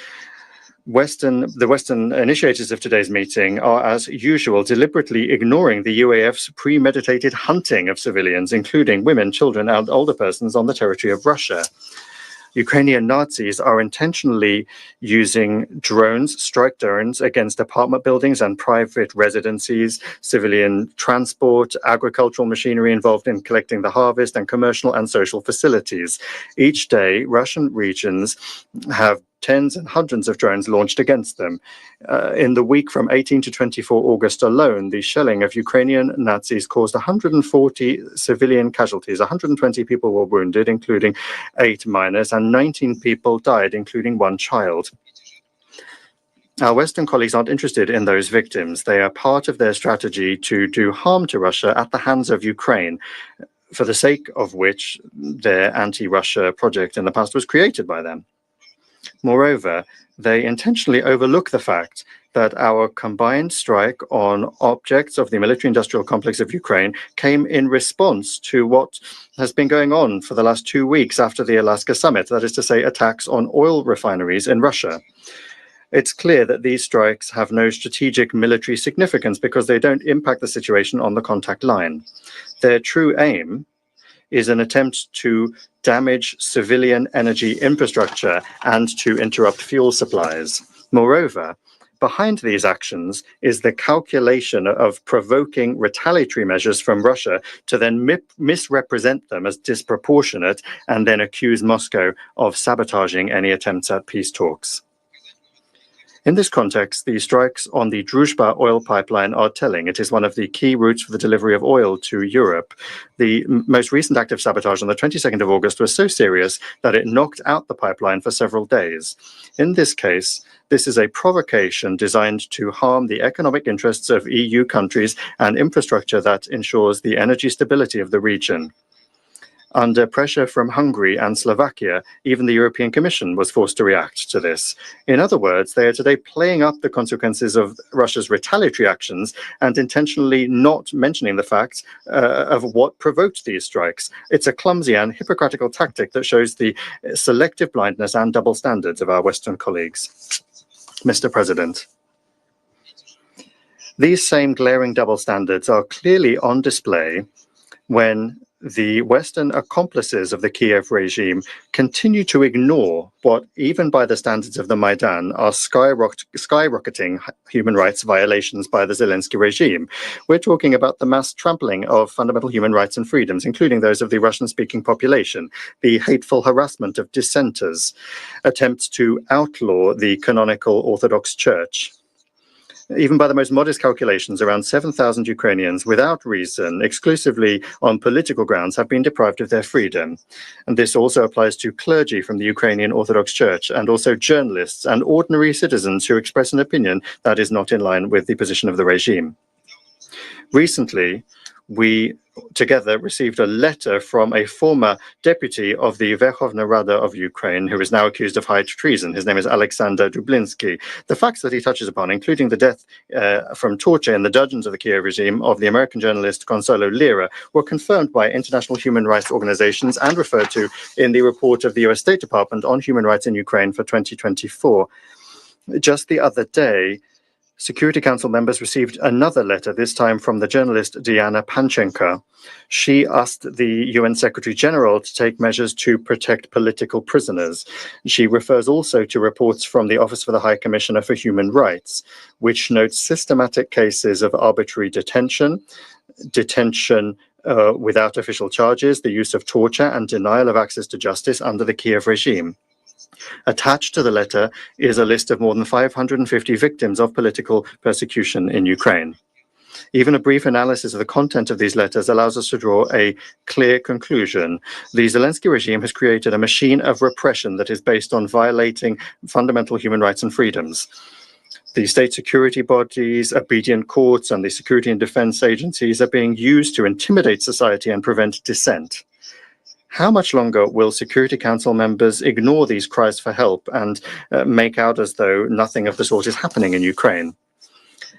S8: the Western initiators of today's meeting are, as usual, deliberately ignoring the UAF's premeditated hunting of civilians, including women, children, and older persons on the territory of Russia. Ukrainian Nazis are intentionally using drones, strike drones, against apartment buildings and private residencies, civilian transport, agricultural machinery involved in collecting the harvest, and commercial and social facilities. Each day, Russian regions have tens and hundreds of drones launched against them. In the week from 18 to 24 August alone, the shelling of Ukrainian Nazis caused 140 civilian casualties. 120 people were wounded, including 8 minors, and 19 people died, including 1 child. Our Western colleagues aren't interested in those victims. They are part of their strategy to do harm to Russia at the hands of Ukraine, for the sake of which their anti-Russia project in the past was created by them. Moreover, they intentionally overlook the fact that our combined strike on objects of the military-industrial complex of Ukraine came in response to what has been going on for the last 2 weeks after the Alaska summit, that is to say, attacks on oil refineries in Russia. It's clear that these strikes have no strategic military significance because they don't impact the situation on the contact line. Their true aim is an attempt to damage civilian energy infrastructure and to interrupt fuel supplies. Moreover, behind these actions is the calculation of provoking retaliatory measures from Russia to then misrepresent them as disproportionate and then accuse Moscow of sabotaging any attempts at peace talks. In this context, the strikes on the Druzhba oil pipeline are telling. It is one of the key routes for the delivery of oil to Europe. The most recent act of sabotage on the 22nd of August was so serious that it knocked out the pipeline for several days. In this case, this is a provocation designed to harm the economic interests of EU countries and infrastructure that ensures the energy stability of the region. Under pressure from Hungary and Slovakia, even the European Commission was forced to react to this. In other words, they are today playing up the consequences of Russia's retaliatory actions and intentionally not mentioning the fact of what provoked these strikes. It's a clumsy and hypocritical tactic that shows the selective blindness and double standards of our Western colleagues. Mr. President, these same glaring double standards are clearly on display when the Western accomplices of the Kiev regime continue to ignore what, even by the standards of the Maidan, are skyrocketing human rights violations by the Zelensky regime. We're talking about the mass trampling of fundamental human rights and freedoms, including those of the Russian-speaking population, the hateful harassment of dissenters, attempts to outlaw the canonical Orthodox Church. Even by the most modest calculations, around 7,000 Ukrainians, without reason, exclusively on political grounds, have been deprived of their freedom. And this also applies to clergy from the Ukrainian Orthodox Church, and also journalists and ordinary citizens who express an opinion that is not in line with the position of the regime. Recently, we together received a letter from a former deputy of the Verkhovna Rada of Ukraine, who is now accused of high treason. His name is Alexander Dublinsky. The facts that he touches upon, including the death from torture in the dungeons of the Kiev regime of the American journalist Consuelo Lira, were confirmed by international human rights organizations and referred to in the report of the US State Department on human rights in Ukraine for 2024. Just the other day, Security Council members received another letter, this time from the journalist Diana Panchenko. She asked the UN Secretary General to take measures to protect political prisoners. She refers also to reports from the Office for the High Commissioner for Human Rights, which notes systematic cases of arbitrary detention without official charges, the use of torture, and denial of access to justice under the Kiev regime. Attached to the letter is a list of more than 550 victims of political persecution in Ukraine. Even a brief analysis of the content of these letters allows us to draw a clear conclusion. The Zelensky regime has created a machine of repression that is based on violating fundamental human rights and freedoms. The state security bodies, obedient courts, and the security and defense agencies are being used to intimidate society and prevent dissent. How much longer will Security Council members ignore these cries for help and make out as though nothing of the sort is happening in Ukraine?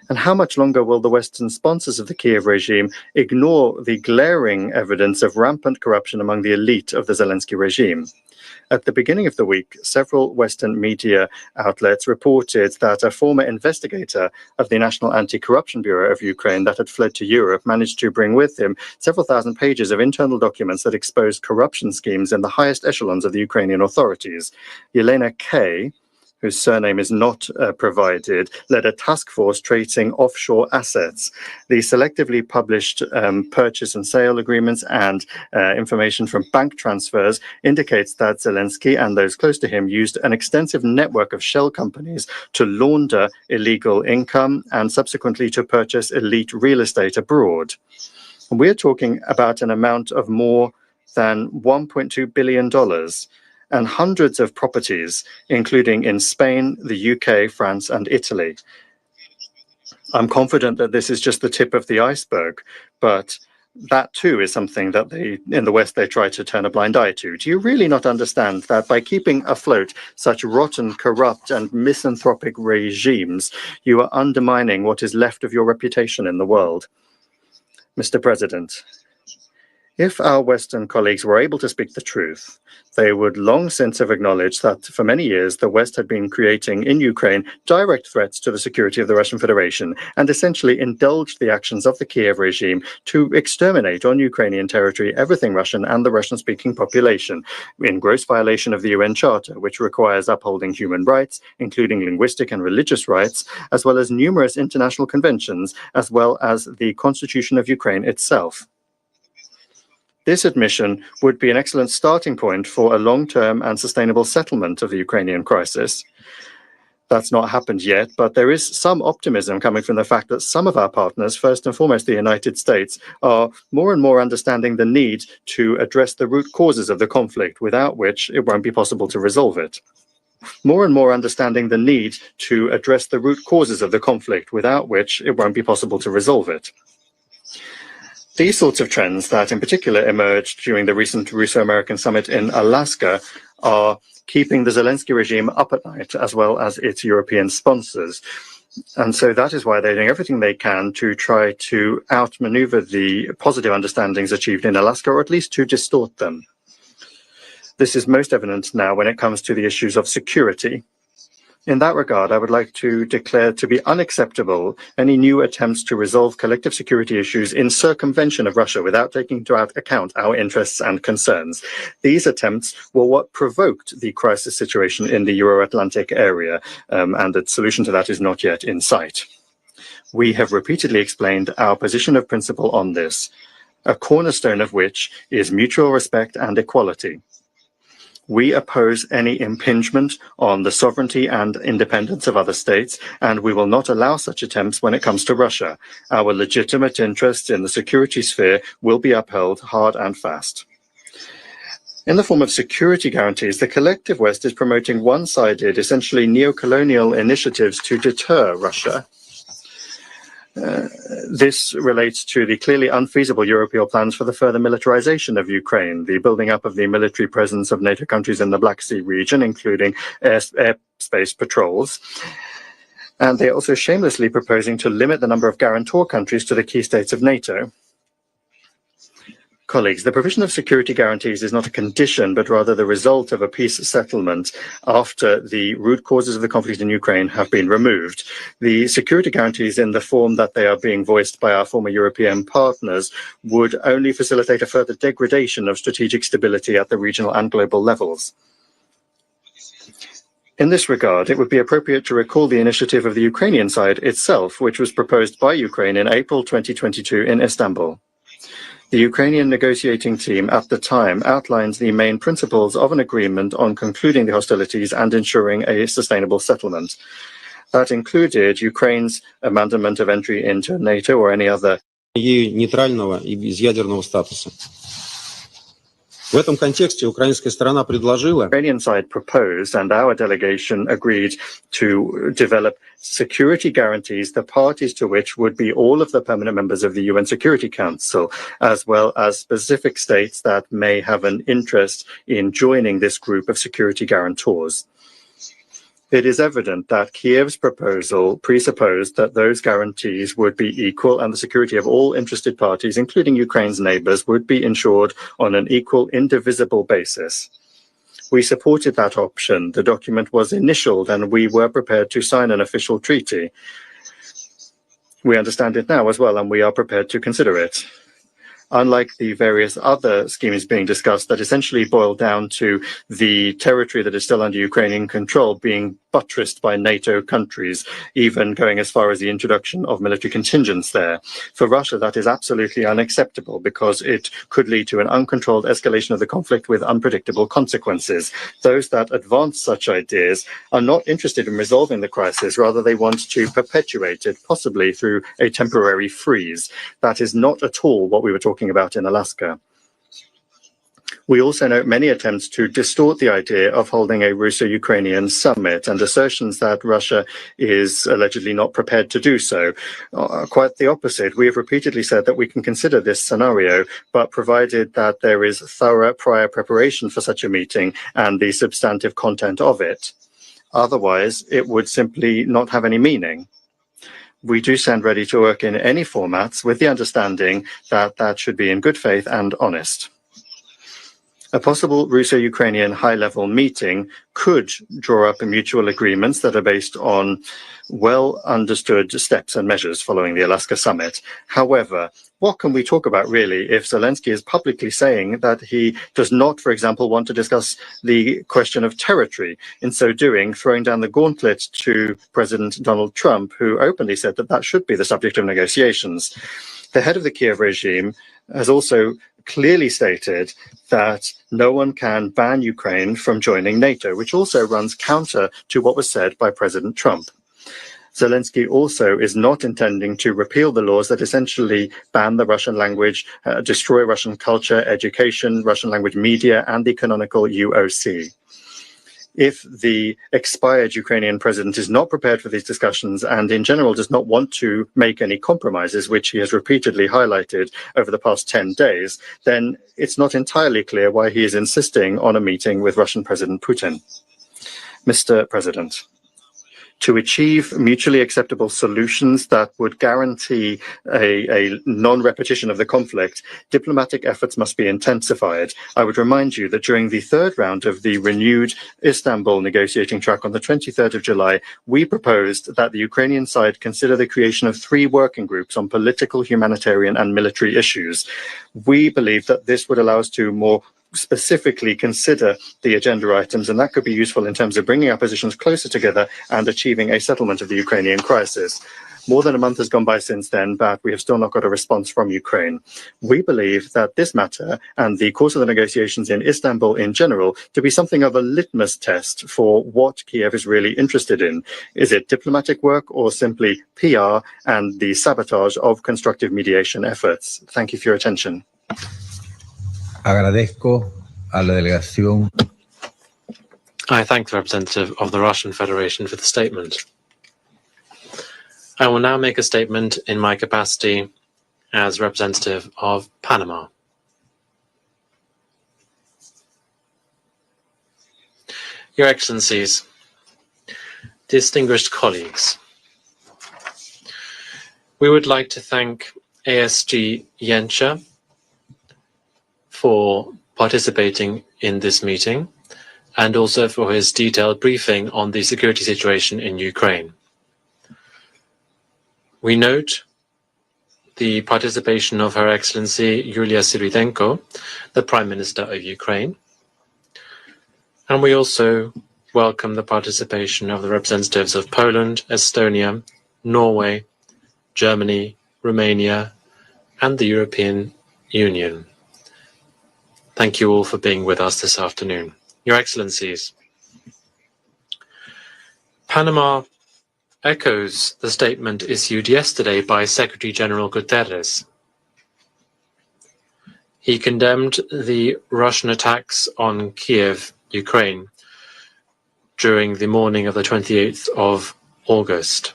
S8: And how much longer will the Western sponsors of the Kiev regime ignore the glaring evidence of rampant corruption among the elite of the Zelensky regime? At the beginning of the week, several Western media outlets reported that a former investigator of the National Anti-Corruption Bureau of Ukraine that had fled to Europe managed to bring with him several thousand pages of internal documents that exposed corruption schemes in the highest echelons of the Ukrainian authorities. Yelena K., whose surname is not provided, led a task force tracing offshore assets. The selectively published purchase and sale agreements and information from bank transfers indicates that Zelensky and those close to him used an extensive network of shell companies to launder illegal income and subsequently to purchase elite real estate abroad. We're talking about an amount of more than $1.2 billion. And hundreds of properties, including in Spain, the UK, France, and Italy. I'm confident that this is just the tip of the iceberg, but that too is something that in the West they try to turn a blind eye to. Do you really not understand that by keeping afloat such rotten, corrupt, and misanthropic regimes, you are undermining what is left of your reputation in the world? Mr. President, if our Western colleagues were able to speak the truth, they would long since have acknowledged that for many years the West had been creating in Ukraine direct threats to the security of the Russian Federation and essentially indulged the actions of the Kiev regime to exterminate on Ukrainian territory everything Russian and the Russian-speaking population, in gross violation of the UN Charter, which requires upholding human rights, including linguistic and religious rights, as well as numerous international conventions, as well as the Constitution of Ukraine itself. This admission would be an excellent starting point for a long-term and sustainable settlement of the Ukrainian crisis. That's not happened yet, but there is some optimism coming from the fact that some of our partners, first and foremost the United States, are more and more understanding the need to address the root causes of the conflict, without which it won't be possible to resolve it. More and more understanding the need to address the root causes of the conflict, without which it won't be possible to resolve it. These sorts of trends that in particular emerged during the recent Russo-American summit in Alaska are keeping the Zelensky regime up at night, as well as its European sponsors. And so that is why they're doing everything they can to try to outmaneuver the positive understandings achieved in Alaska, or at least to distort them. This is most evident now when it comes to the issues of security. In that regard, I would like to declare to be unacceptable any new attempts to resolve collective security issues in circumvention of Russia without taking into account our interests and concerns. These attempts were what provoked the crisis situation in the Euro-Atlantic area, and the solution to that is not yet in sight. We have repeatedly explained our position of principle on this, a cornerstone of which is mutual respect and equality. We oppose any impingement on the sovereignty and independence of other states, and we will not allow such attempts when it comes to Russia. Our legitimate interests in the security sphere will be upheld hard and fast. In the form of security guarantees, the collective West is promoting one-sided, essentially neo-colonial initiatives to deter Russia. This relates to the clearly unfeasible European plans for the further militarization of Ukraine, the building up of the military presence of NATO countries in the Black Sea region, including airspace patrols. And they are also shamelessly proposing to limit the number of guarantor countries to the key states of NATO. Colleagues, the provision of security guarantees is not a condition, but rather the result of a peace settlement after the root causes of the conflict in Ukraine have been removed. The security guarantees in the form that they are being voiced by our former European partners would only facilitate a further degradation of strategic stability at the regional and global levels. In this regard, it would be appropriate to recall the initiative of the Ukrainian side itself, which was proposed by Ukraine in April 2022 in Istanbul. The Ukrainian negotiating team at the time outlines the main principles of an agreement on concluding the hostilities and ensuring a sustainable settlement. That included Ukraine's abandonment of entry into NATO or any other
S14: нейтрального и безъядерного статуса. В этом контексте украинская сторона предложила.
S8: Ukrainian side proposed, and our delegation agreed to develop security guarantees, the parties to which would be all of the permanent members of the UN Security Council, as well as specific states that may have an interest in joining this group of security guarantors. It is evident that Kiev's proposal presupposed that those guarantees would be equal and the security of all interested parties, including Ukraine's neighbors, would be ensured on an equal, indivisible basis. We supported that option. The document was initialed and we were prepared to sign an official treaty. We understand it now as well, and we are prepared to consider it. Unlike the various other schemes being discussed that essentially boil down to the territory that is still under Ukrainian control being buttressed by NATO countries, even going as far as the introduction of military contingents there. For Russia, that is absolutely unacceptable because it could lead to an uncontrolled escalation of the conflict with unpredictable consequences. Those that advance such ideas are not interested in resolving the crisis, rather they want to perpetuate it, possibly through a temporary freeze. That is not at all what we were talking about in Alaska. We also note many attempts to distort the idea of holding a Russo-Ukrainian summit and assertions that Russia is allegedly not prepared to do so. Quite the opposite. We have repeatedly said that we can consider this scenario, but provided that there is thorough prior preparation for such a meeting and the substantive content of it. Otherwise, it would simply not have any meaning. We do stand ready to work in any formats with the understanding that that should be in good faith and honest. A possible Russo-Ukrainian high-level meeting could draw up mutual agreements that are based on well-understood steps and measures following the Alaska summit. However, what can we talk about really if Zelensky is publicly saying that he does not, for example, want to discuss the question of territory, in so doing throwing down the gauntlet to President Donald Trump, who openly said that that should be the subject of negotiations. The head of the Kiev regime has also clearly stated that no one can ban Ukraine from joining NATO, which also runs counter to what was said by President Trump. Zelensky also is not intending to repeal the laws that essentially ban the Russian language, destroy Russian culture, education, Russian language media, and the canonical UOC. If the expired Ukrainian president is not prepared for these discussions and in general does not want to make any compromises, which he has repeatedly highlighted over the past 10 days, then it's not entirely clear why he is insisting on a meeting with Russian President Putin. Mr. President, to achieve mutually acceptable solutions that would guarantee a non-repetition of the conflict, diplomatic efforts must be intensified. I would remind you that during the third round of the renewed Istanbul negotiating track on the 23rd of July, we proposed that the Ukrainian side consider the creation of 3 working groups on political, humanitarian, and military issues. We believe that this would allow us to more specifically consider the agenda items, and that could be useful in terms of bringing our positions closer together and achieving a settlement of the Ukrainian crisis. More than a month has gone by since then, but we have still not got a response from Ukraine. We believe that this matter and the course of the negotiations in Istanbul in general to be something of a litmus test for what Kiev is really interested in. Is it diplomatic work or simply PR and the sabotage of constructive mediation efforts? Thank you for your attention.
S2: Agradezco a la delegación.
S11: I thank the representative of the Russian Federation for the statement. I will now make a statement in my capacity as representative of Panama. Your Excellencies, distinguished colleagues, we would like to thank ASG Yencha for participating in this meeting and also for his detailed briefing on the security situation in Ukraine. We note the participation of Her Excellency Yulia Syrydenko, the Prime Minister of Ukraine, and we also welcome the participation of the representatives of Poland, Estonia, Norway, Germany, Romania, and the European Union. Thank you all for being with us this afternoon. Your Excellencies, Panama echoes the statement issued yesterday by Secretary General Guterres. He condemned the Russian attacks on Kiev, Ukraine, during the morning of the 28th of August.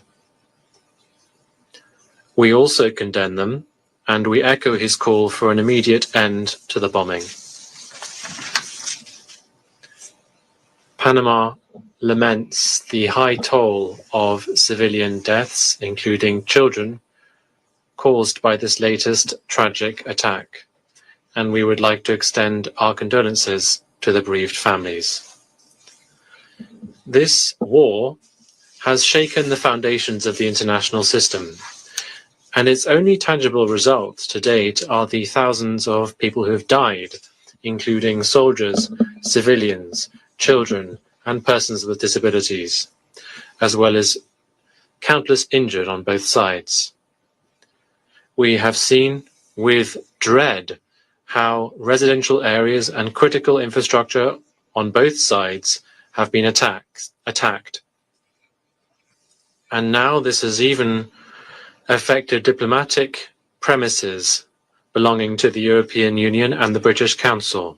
S11: We also condemn them, and we echo his call for an immediate end to the bombing. Panama laments the high toll of civilian deaths, including children, caused by this latest tragic attack, and we would like to extend our condolences to the bereaved families. This war has shaken the foundations of the international system, and its only tangible results to date are the thousands of people who have died, including soldiers, civilians, children, and persons with disabilities, as well as countless injured on both sides. We have seen with dread how residential areas and critical infrastructure on both sides have been attacked. And now this has even affected diplomatic premises belonging to the European Union and the British Council.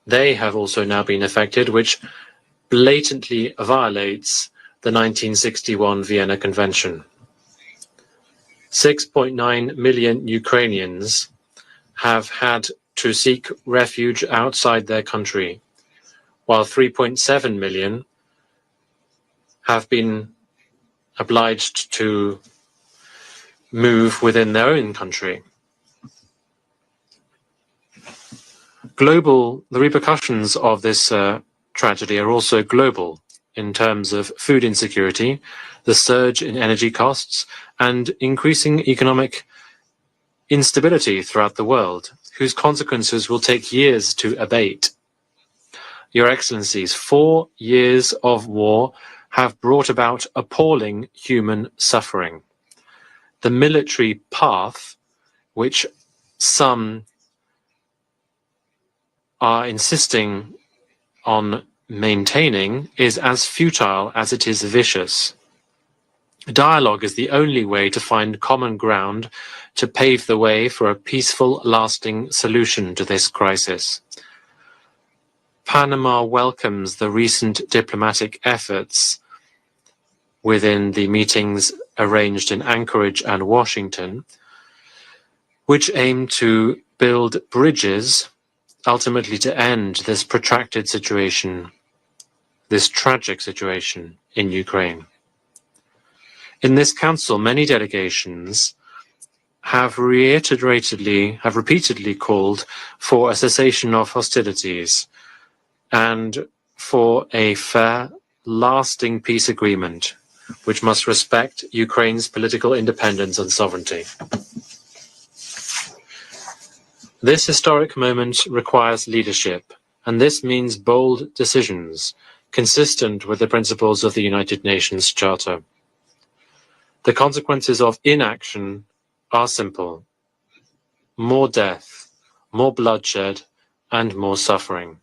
S11: They have also now been affected, which blatantly violates the 1961 Vienna Convention. 6.9 million Ukrainians have had to seek refuge outside their country, while 3.7 million have been obliged to move within their own country. The repercussions of this tragedy are also global in terms of food insecurity, the surge in energy costs, and increasing economic instability throughout the world, whose consequences will take years to abate. Your Excellencies, 4 years of war have brought about appalling human suffering. The military path, which some are insisting on maintaining, is as futile as it is vicious. Dialogue is the only way to find common ground to pave the way for a peaceful, lasting solution to this crisis. Panama welcomes the recent diplomatic efforts within the meetings arranged in Anchorage and Washington, which aim to build bridges ultimately to end this protracted situation, this tragic situation in Ukraine. In this council, many delegations have repeatedly called for a cessation of hostilities and for a fair, lasting peace agreement, which must respect Ukraine's political independence and sovereignty. This historic moment requires leadership, and this means bold decisions consistent with the principles of the United Nations Charter. The consequences of inaction are simple: more death, more bloodshed, and more suffering.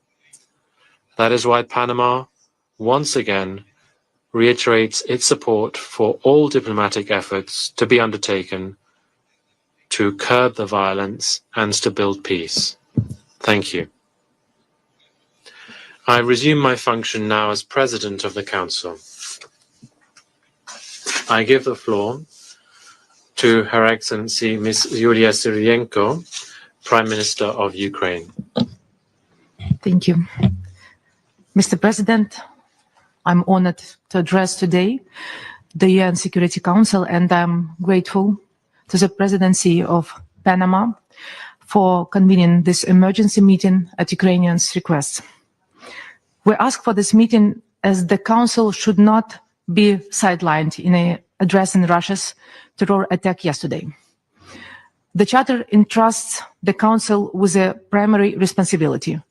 S11: That is why Panama, once again, reiterates its support for all diplomatic efforts to be undertaken to curb the violence and to build peace. Thank you. I resume my function now as President of the Council. I give the floor to Her Excellency Ms. Yulia Syrienko, Prime Minister of Ukraine.
S15: Thank you. Mr. President, I'm honored to address today the UN Security Council, and I'm grateful to the Presidency of Panama for convening this emergency meeting at Ukrainians' request. We ask for this meeting as the Council should not be sidelined in addressing Russia's terror attack yesterday. The Charter entrusts the Council with a primary responsibility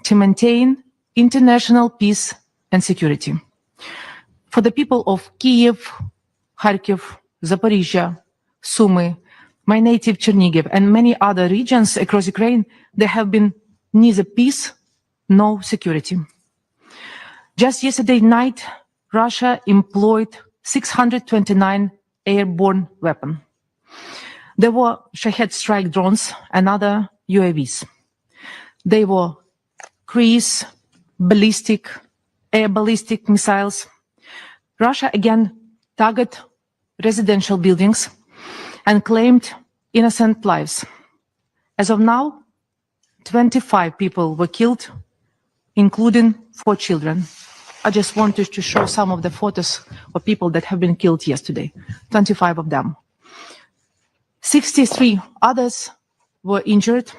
S15: to maintain international peace and security. For the people of Kyiv, Kharkiv, Zaporizhia, Sumy, my native Chernihiv, and many other regions across Ukraine, there have been neither peace nor security. Just yesterday night, Russia employed 629 airborne weapons. There were Shahed strike drones and other UAVs. They were cruise, air ballistic missiles. Russia again targeted residential buildings and claimed innocent lives. As of now, 25 people were killed, including 4 children. I just wanted to show some of the photos of people that have been killed yesterday, 25 of them. 63 others were injured,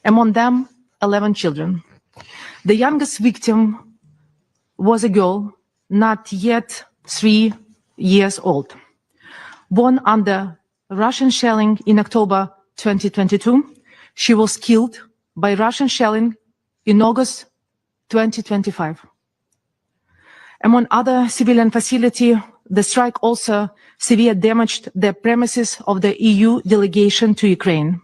S15: among them 11 children. The youngest victim was a girl, not yet 3 years old. Born under Russian shelling in October 2022, she was killed by Russian shelling in August 2025. Among other civilian facilities, the strike also severely damaged the premises of the EU delegation to Ukraine.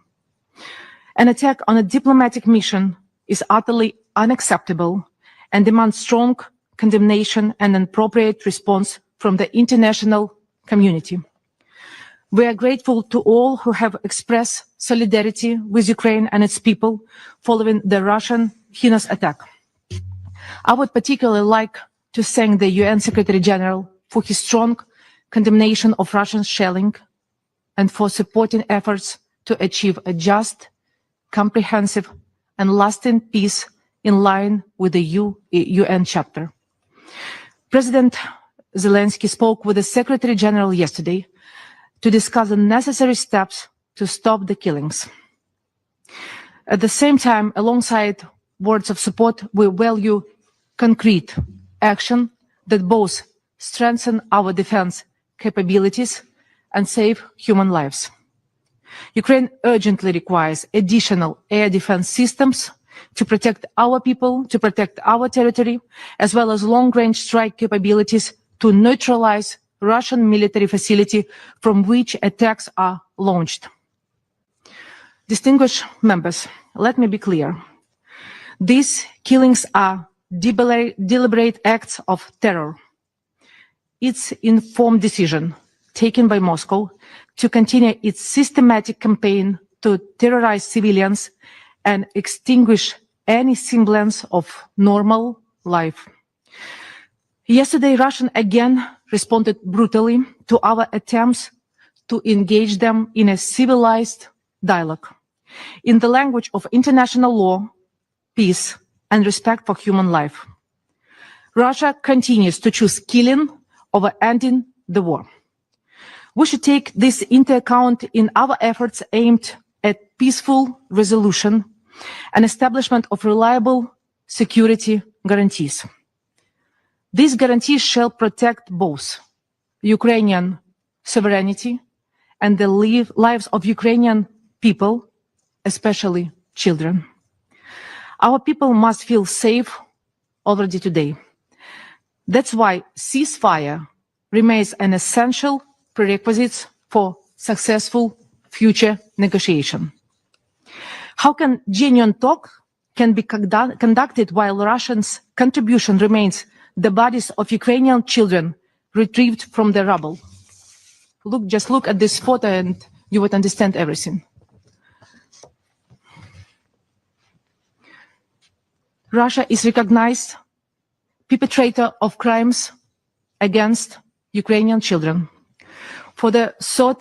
S15: An attack on a diplomatic mission is utterly unacceptable and demands strong condemnation and an appropriate response from the international community. We are grateful to all who have expressed solidarity with Ukraine and its people following the Russian heinous attack. I would particularly like to thank the UN Secretary General for his strong condemnation of Russian shelling and for supporting efforts to achieve a just, comprehensive, and lasting peace in line with the UN Charter. President Zelensky spoke with the Secretary General yesterday to discuss the necessary steps to stop the killings. At the same time, alongside words of support, we value concrete action that both strengthen our defense capabilities and save human lives. Ukraine urgently requires additional air defense systems to protect our people, to protect our territory, as well as long-range strike capabilities to neutralize Russian military facility from which attacks are launched. Distinguished members, let me be clear. These killings are deliberate acts of terror. It's an informed decision taken by Moscow to continue its systematic campaign to terrorize civilians and extinguish any semblance of normal life. Yesterday, Russia again responded brutally to our attempts to engage them in a civilized dialogue in the language of international law, peace, and respect for human life. Russia continues to choose killing over ending the war. We should take this into account in our efforts aimed at peaceful resolution and establishment of reliable security guarantees. These guarantees shall protect both Ukrainian sovereignty and the lives of Ukrainian people, especially children. Our people must feel safe already today. That's why ceasefire remains an essential prerequisite for successful future negotiation. How can genuine talk can be conducted while Russia's contribution remains the bodies of Ukrainian children retrieved from the rubble? Just look at this photo and you would understand everything. Russia is recognized perpetrator of crimes against Ukrainian children. For the third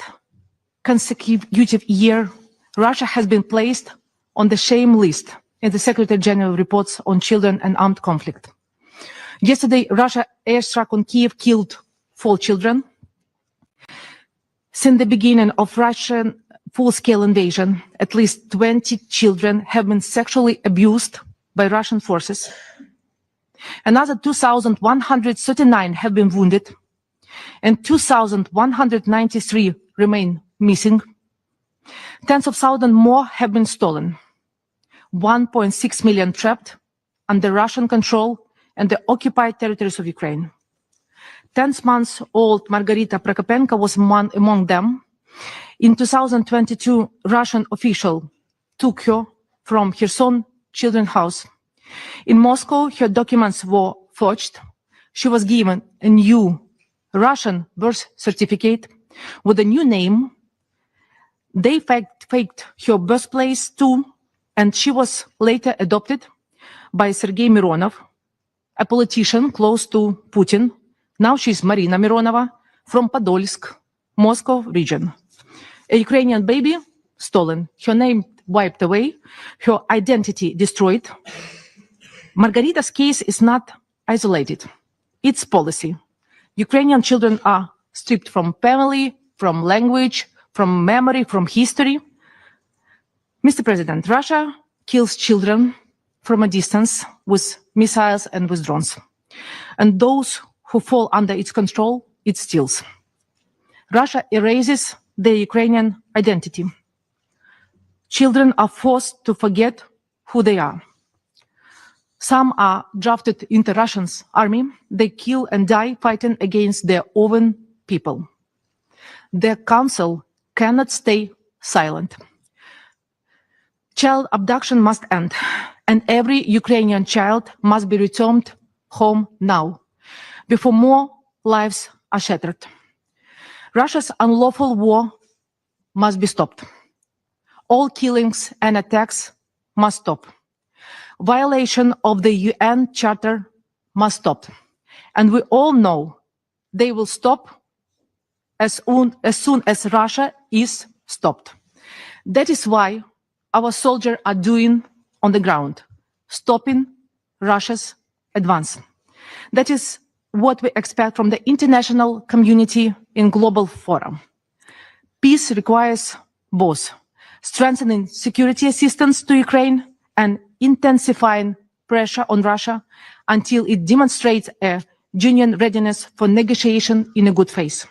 S15: consecutive year, Russia has been placed on the shame list in the Secretary General reports on children and armed conflict. Yesterday, Russia airstruck on Kiev killed 4 children. Since the beginning of Russian full-scale invasion, at least 20 children have been sexually abused by Russian forces. Another 2,139 have been wounded, and 2,193 remain missing. Tens of thousands more have been stolen. 1.6 million trapped under Russian control and the occupied territories of Ukraine. 10-month-old Margarita Prokopenko was among them. In 2022, Russian official took her from Kherson Children's House. In Moscow, her documents were forged. She was given a new Russian birth certificate with a new name. They faked her birthplace too, and she was later adopted by Sergei Mironov, a politician close to Putin. Now she's Marina Mironova from Podolsk, Moscow region. A Ukrainian baby stolen, her name wiped away, her identity destroyed. Margarita's case is not isolated. It's policy. Ukrainian children are stripped from family, from language, from memory, from history. Mr. President, Russia kills children from a distance with missiles and with drones. And those who fall under its control, it steals. Russia erases their Ukrainian identity. Children are forced to forget who they are. Some are drafted into Russia's army. They kill and die fighting against their own people. Their council cannot stay silent. Child abduction must end, and every Ukrainian child must be returned home now, before more lives are shattered. Russia's unlawful war must be stopped. All killings and attacks must stop. Violation of the UN Charter must stop. And we all know they will stop as soon as Russia is stopped. That is why our soldiers are doing on the ground, stopping Russia's advance. That is what we expect from the international community in global forum. Peace requires both strengthening security assistance to Ukraine and intensifying pressure on Russia until it demonstrates a genuine readiness for negotiation in a good faith.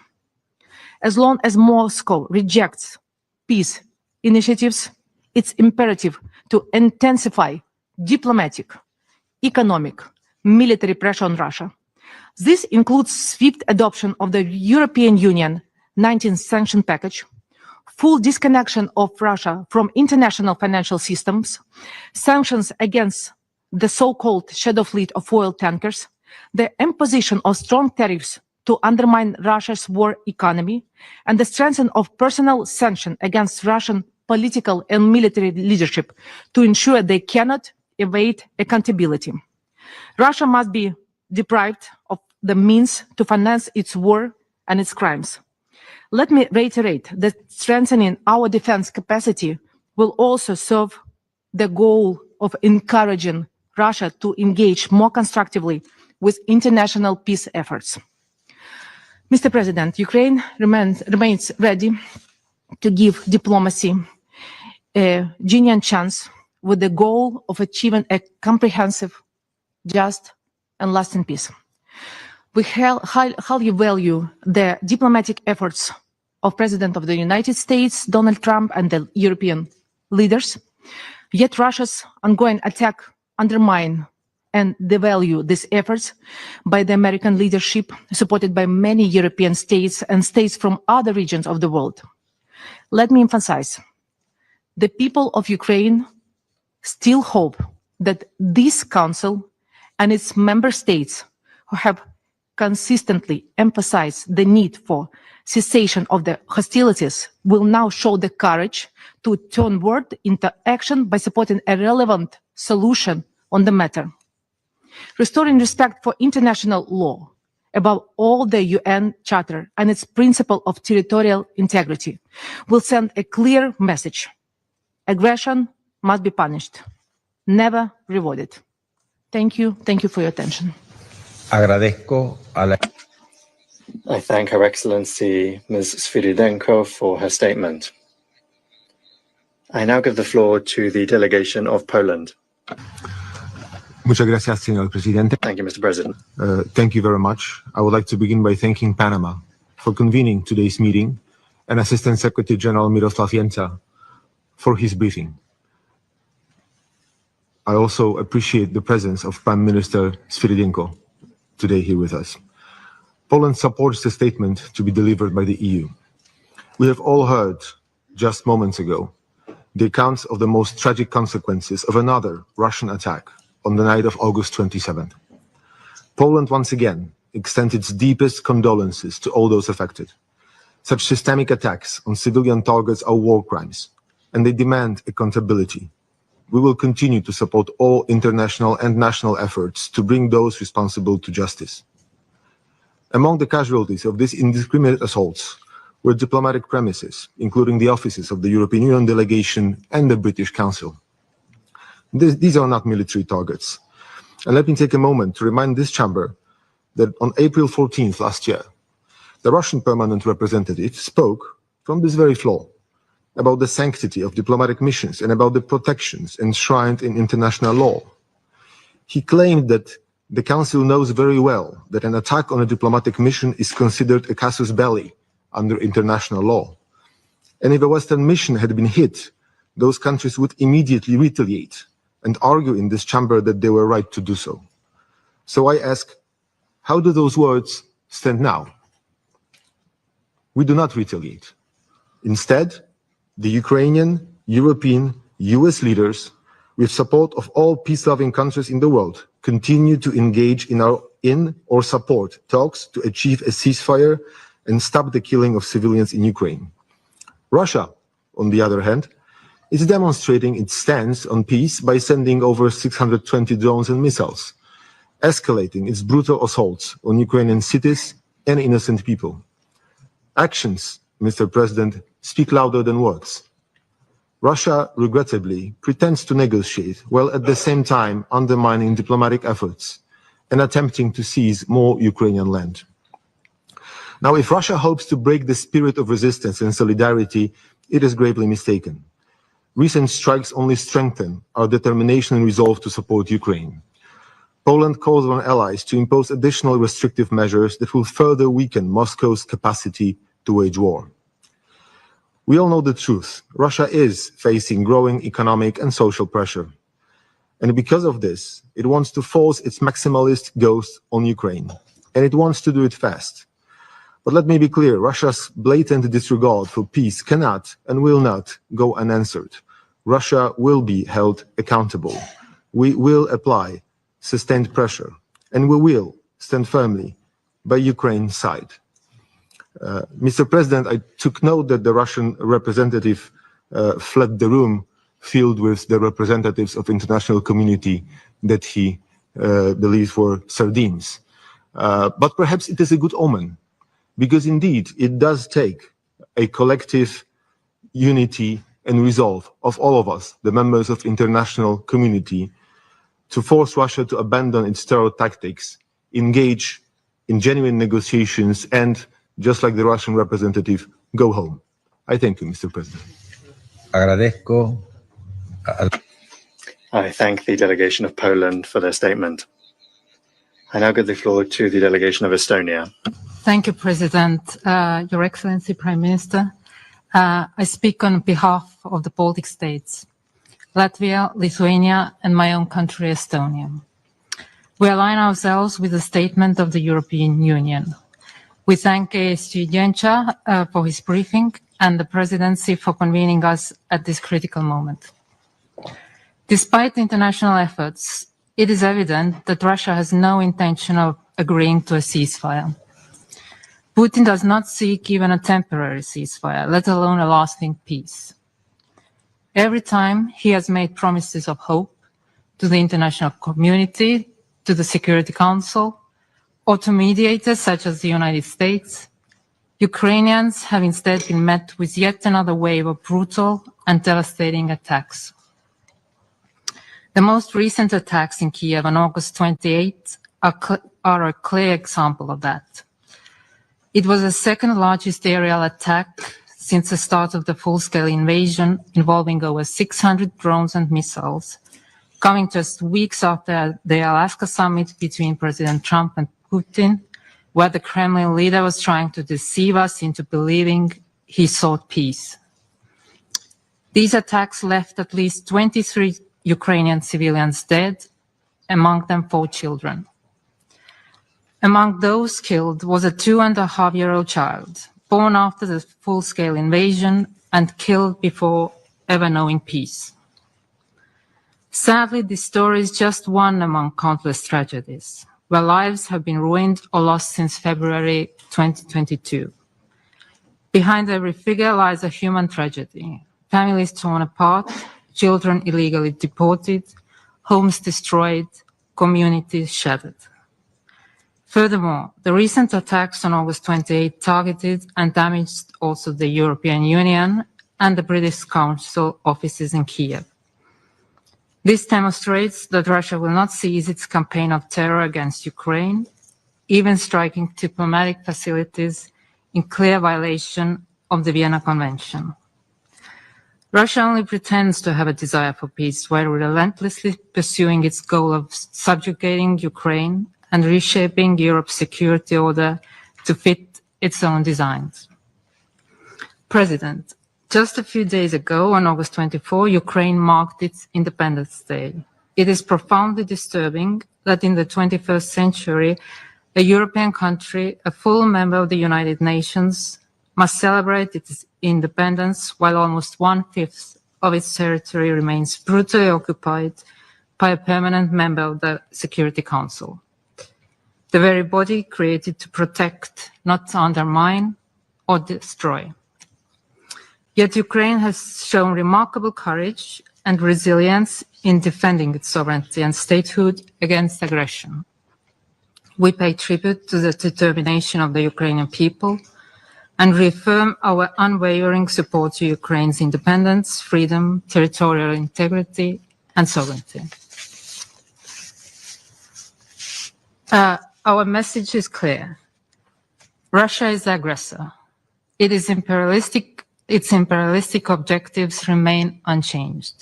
S15: As long as Moscow rejects peace initiatives, it's imperative to intensify diplomatic, economic, military pressure on Russia. This includes swift adoption of the European Union 19th sanction package, full disconnection of Russia from international financial systems, sanctions against the so-called shadow fleet of oil tankers, the imposition of strong tariffs to undermine Russia's war economy, and the strengthening of personal sanctions against Russian political and military leadership to ensure they cannot evade accountability. Russia must be deprived of the means to finance its war and its crimes. Let me reiterate that strengthening our defense capacity will also serve the goal of encouraging Russia to engage more constructively with international peace efforts. Mr. President, Ukraine remains ready to give diplomacy a genuine chance with the goal of achieving a comprehensive, just, and lasting peace. We highly value the diplomatic efforts of President of the United States, Donald Trump, and the European leaders. Yet Russia's ongoing attack undermine and devalue these efforts by the American leadership, supported by many European states and states from other regions of the world. Let me emphasize, the people of Ukraine still hope that this Council and its member states, who have consistently emphasized the need for cessation of the hostilities, will now show the courage to turn word into action by supporting a relevant solution on the matter. Restoring respect for international law, above all the UN Charter and its principle of territorial integrity, will send a clear message. Aggression must be punished, never rewarded. Thank you. Thank you for your attention.
S2: Agradezco a la...
S8: I thank Her Excellency Ms. Sviridенko for her statement. I now give the floor to the delegation of Poland.
S16: Muchas gracias, señor presidente.
S8: Thank you, Mr. President.
S16: Thank you very much. I would like to begin by thanking Panama for convening today's meeting and Assistant Secretary General Miroslav Jenca for his briefing. I also appreciate the presence of Prime Minister Sviridенko today here with us. Poland supports the statement to be delivered by the EU. We have all heard, just moments ago, the accounts of the most tragic consequences of another Russian attack on the night of August 27th. Poland once again extends its deepest condolences to all those affected. Such systemic attacks on civilian targets are war crimes, and they demand accountability. We will continue to support all international and national efforts to bring those responsible to justice. Among the casualties of these indiscriminate assaults were diplomatic premises, including the offices of the European Union delegation and the British Council. These are not military targets. And let me take a moment to remind this chamber that on April 14th last year, the Russian permanent representative spoke from this very floor about the sanctity of diplomatic missions and about the protections enshrined in international law. He claimed that the Council knows very well that an attack on a diplomatic mission is considered a casus belli under international law. And if a Western mission had been hit, those countries would immediately retaliate and argue in this chamber that they were right to do so. So I ask, how do those words stand now? We do not retaliate. Instead, the Ukrainian, European, US leaders, with support of all peace-loving countries in the world, continue to engage in or support talks to achieve a ceasefire and stop the killing of civilians in Ukraine. Russia, on the other hand, is demonstrating its stance on peace by sending over 620 drones and missiles, escalating its brutal assaults on Ukrainian cities and innocent people. Actions, Mr. President, speak louder than words. Russia, regrettably, pretends to negotiate, while at the same time undermining diplomatic efforts and attempting to seize more Ukrainian land. Now, if Russia hopes to break the spirit of resistance and solidarity, it is gravely mistaken. Recent strikes only strengthen our determination and resolve to support Ukraine. Poland calls on allies to impose additional restrictive measures that will further weaken Moscow's capacity to wage war. We all know the truth. Russia is facing growing economic and social pressure. And because of this, it wants to force its maximalist goals on Ukraine. And it wants to do it fast. But let me be clear, Russia's blatant disregard for peace cannot and will not go unanswered. Russia will be held accountable. We will apply sustained pressure, and we will stand firmly by Ukraine's side. Mr. President, I took note that the Russian representative fled the room filled with the representatives of international community that he believes were sardines. But perhaps it is a good omen, because indeed it does take a collective unity and resolve of all of us, the members of international community, to force Russia to abandon its terror tactics, engage in genuine negotiations, and, just like the Russian representative, go home. I thank you, Mr. President.
S2: Agradezco.
S8: I thank the delegation of Poland for their statement. I now give the floor to the delegation of Estonia.
S17: Thank you, President. Your Excellency, Prime Minister. I speak on behalf of the Baltic states, Latvia, Lithuania, and my own country, Estonia. We align ourselves with the statement of the European Union. We thank ASG Yencha for his briefing and the Presidency for convening us at this critical moment. Despite international efforts, it is evident that Russia has no intention of agreeing to a ceasefire. Putin does not seek even a temporary ceasefire, let alone a lasting peace. Every time he has made promises of hope to the international community, to the Security Council, or to mediators such as the United States, Ukrainians have instead been met with yet another wave of brutal and devastating attacks. The most recent attacks in Kiev on August 28 are a clear example of that. It was the second largest aerial attack since the start of the full-scale invasion, involving over 600 drones and missiles, coming just weeks after the Alaska summit between President Trump and Putin, where the Kremlin leader was trying to deceive us into believing he sought peace. These attacks left at least 23 Ukrainian civilians dead, among them 4 children. Among those killed was a 2.5-year-old child, born after the full-scale invasion and killed before ever knowing peace. Sadly, this story is just one among countless tragedies, where lives have been ruined or lost since February 2022. Behind every figure lies a human tragedy: families torn apart, children illegally deported, homes destroyed, communities shattered. Furthermore, the recent attacks on August 28 targeted and damaged also the European Union and the British Council offices in Kiev. This demonstrates that Russia will not cease its campaign of terror against Ukraine, even striking diplomatic facilities in clear violation of the Vienna Convention. Russia only pretends to have a desire for peace while relentlessly pursuing its goal of subjugating Ukraine and reshaping Europe's security order to fit its own designs. President, just a few days ago, on August 24, Ukraine marked its Independence Day. It is profoundly disturbing that in the 21st century, a European country, a full member of the United Nations, must celebrate its independence while almost 1/5 of its territory remains brutally occupied by a permanent member of the Security Council. The very body created to protect, not to undermine or destroy. Yet Ukraine has shown remarkable courage and resilience in defending its sovereignty and statehood against aggression. We pay tribute to the determination of the Ukrainian people and reaffirm our unwavering support to Ukraine's independence, freedom, territorial integrity, and sovereignty. Our message is clear. Russia is the aggressor. Its imperialistic objectives remain unchanged.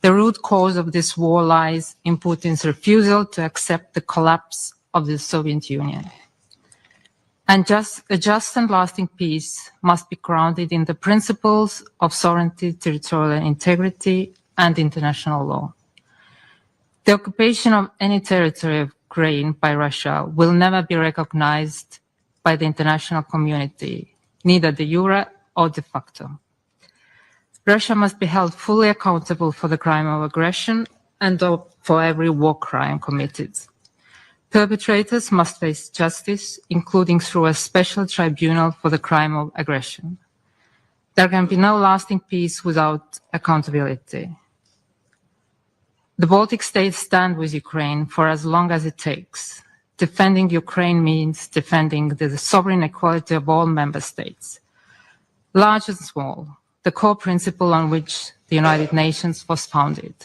S17: The root cause of this war lies in Putin's refusal to accept the collapse of the Soviet Union. And a just and lasting peace must be grounded in the principles of sovereignty, territorial integrity, and international law. The occupation of any territory of Ukraine by Russia will never be recognized by the international community, neither de jure or de facto. Russia must be held fully accountable for the crime of aggression and for every war crime committed. Perpetrators must face justice, including through a special tribunal for the crime of aggression. There can be no lasting peace without accountability. The Baltic states stand with Ukraine for as long as it takes. Defending Ukraine means defending the sovereign equality of all member states, large and small, the core principle on which the United Nations was founded.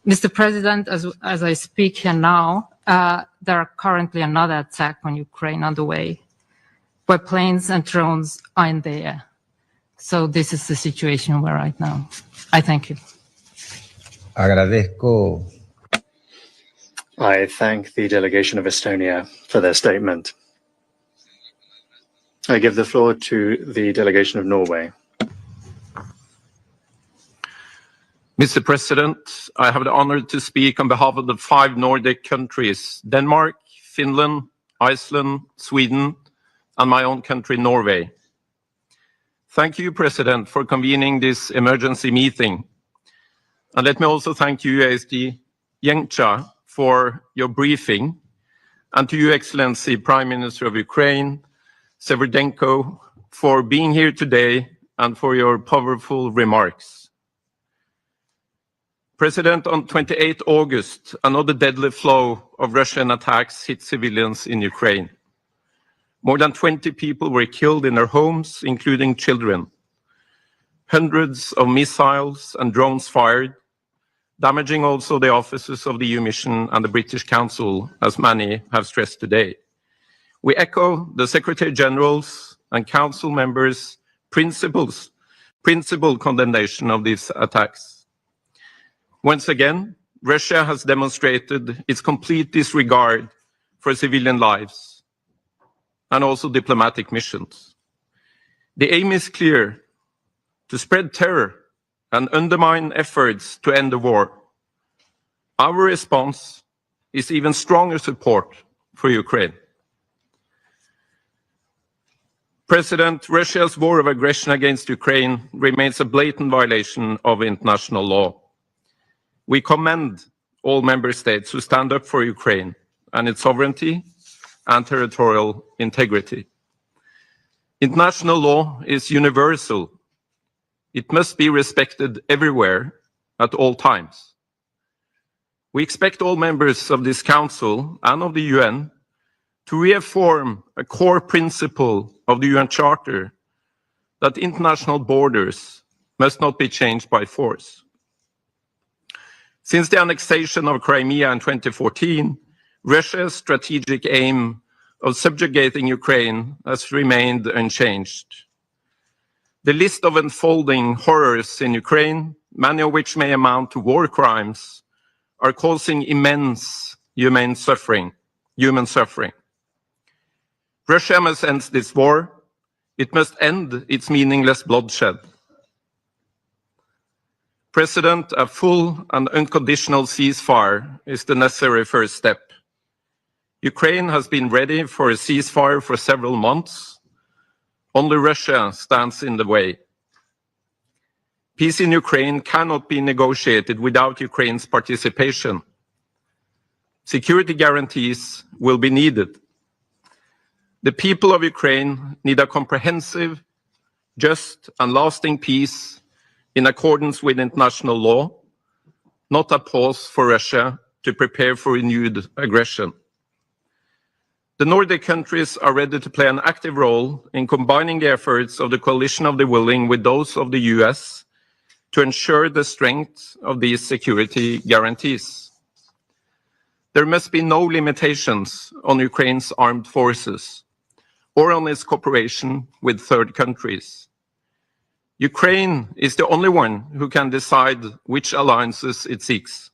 S17: Mr. President, as I speak here now, there are currently another attack on Ukraine underway, where planes and drones are in the air. So this is the situation we're right now. I thank you.
S2: Agradezco.
S8: I thank the delegation of Estonia for their statement. I give the floor to the delegation of Norway.
S18: Mr. President, I have the honor to speak on behalf of the 5 Nordic countries, Denmark, Finland, Iceland, Sweden, and my own country, Norway. Thank you, President, for convening this emergency meeting. And let me also thank you, ASD Yencha, for your briefing, and to you, Excellency, Prime Minister of Ukraine, Severdenko, for being here today and for your powerful remarks. President, on 28 August, another deadly flow of Russian attacks hit civilians in Ukraine. More than 20 people were killed in their homes, including children. Hundreds of missiles and drones fired, damaging also the offices of the EU mission and the British Council, as many have stressed today. We echo the Secretary General's and Council members' principled condemnation of these attacks. Once again, Russia has demonstrated its complete disregard for civilian lives and also diplomatic missions. The aim is clear: to spread terror and undermine efforts to end the war. Our response is even stronger support for Ukraine. President, Russia's war of aggression against Ukraine remains a blatant violation of international law. We commend all member states who stand up for Ukraine and its sovereignty and territorial integrity. International law is universal. It must be respected everywhere at all times. We expect all members of this Council and of the UN to reaffirm a core principle of the UN Charter that international borders must not be changed by force. Since the annexation of Crimea in 2014, Russia's strategic aim of subjugating Ukraine has remained unchanged. The list of unfolding horrors in Ukraine, many of which may amount to war crimes, are causing immense human suffering. Russia must end this war. It must end its meaningless bloodshed. President, a full and unconditional ceasefire is the necessary first step. Ukraine has been ready for a ceasefire for several months. Only Russia stands in the way. Peace in Ukraine cannot be negotiated without Ukraine's participation. Security guarantees will be needed. The people of Ukraine need a comprehensive, just, and lasting peace in accordance with international law, not a pause for Russia to prepare for renewed aggression. The Nordic countries are ready to play an active role in combining the efforts of the coalition of the willing with those of the US to ensure the strength of these security guarantees. There must be no limitations on Ukraine's armed forces or on its cooperation with third countries. Ukraine is the only one who can decide which alliances it seeks.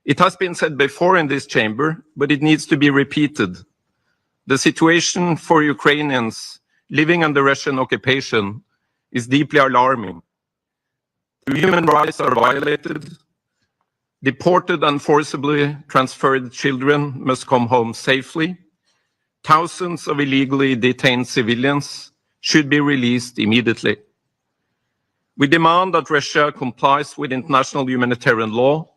S18: It has been said before in this chamber, but it needs to be repeated. The situation for Ukrainians living under Russian occupation is deeply alarming. Human rights are violated. Deported and forcibly transferred children must come home safely. Thousands of illegally detained civilians should be released immediately. We demand that Russia complies with international humanitarian law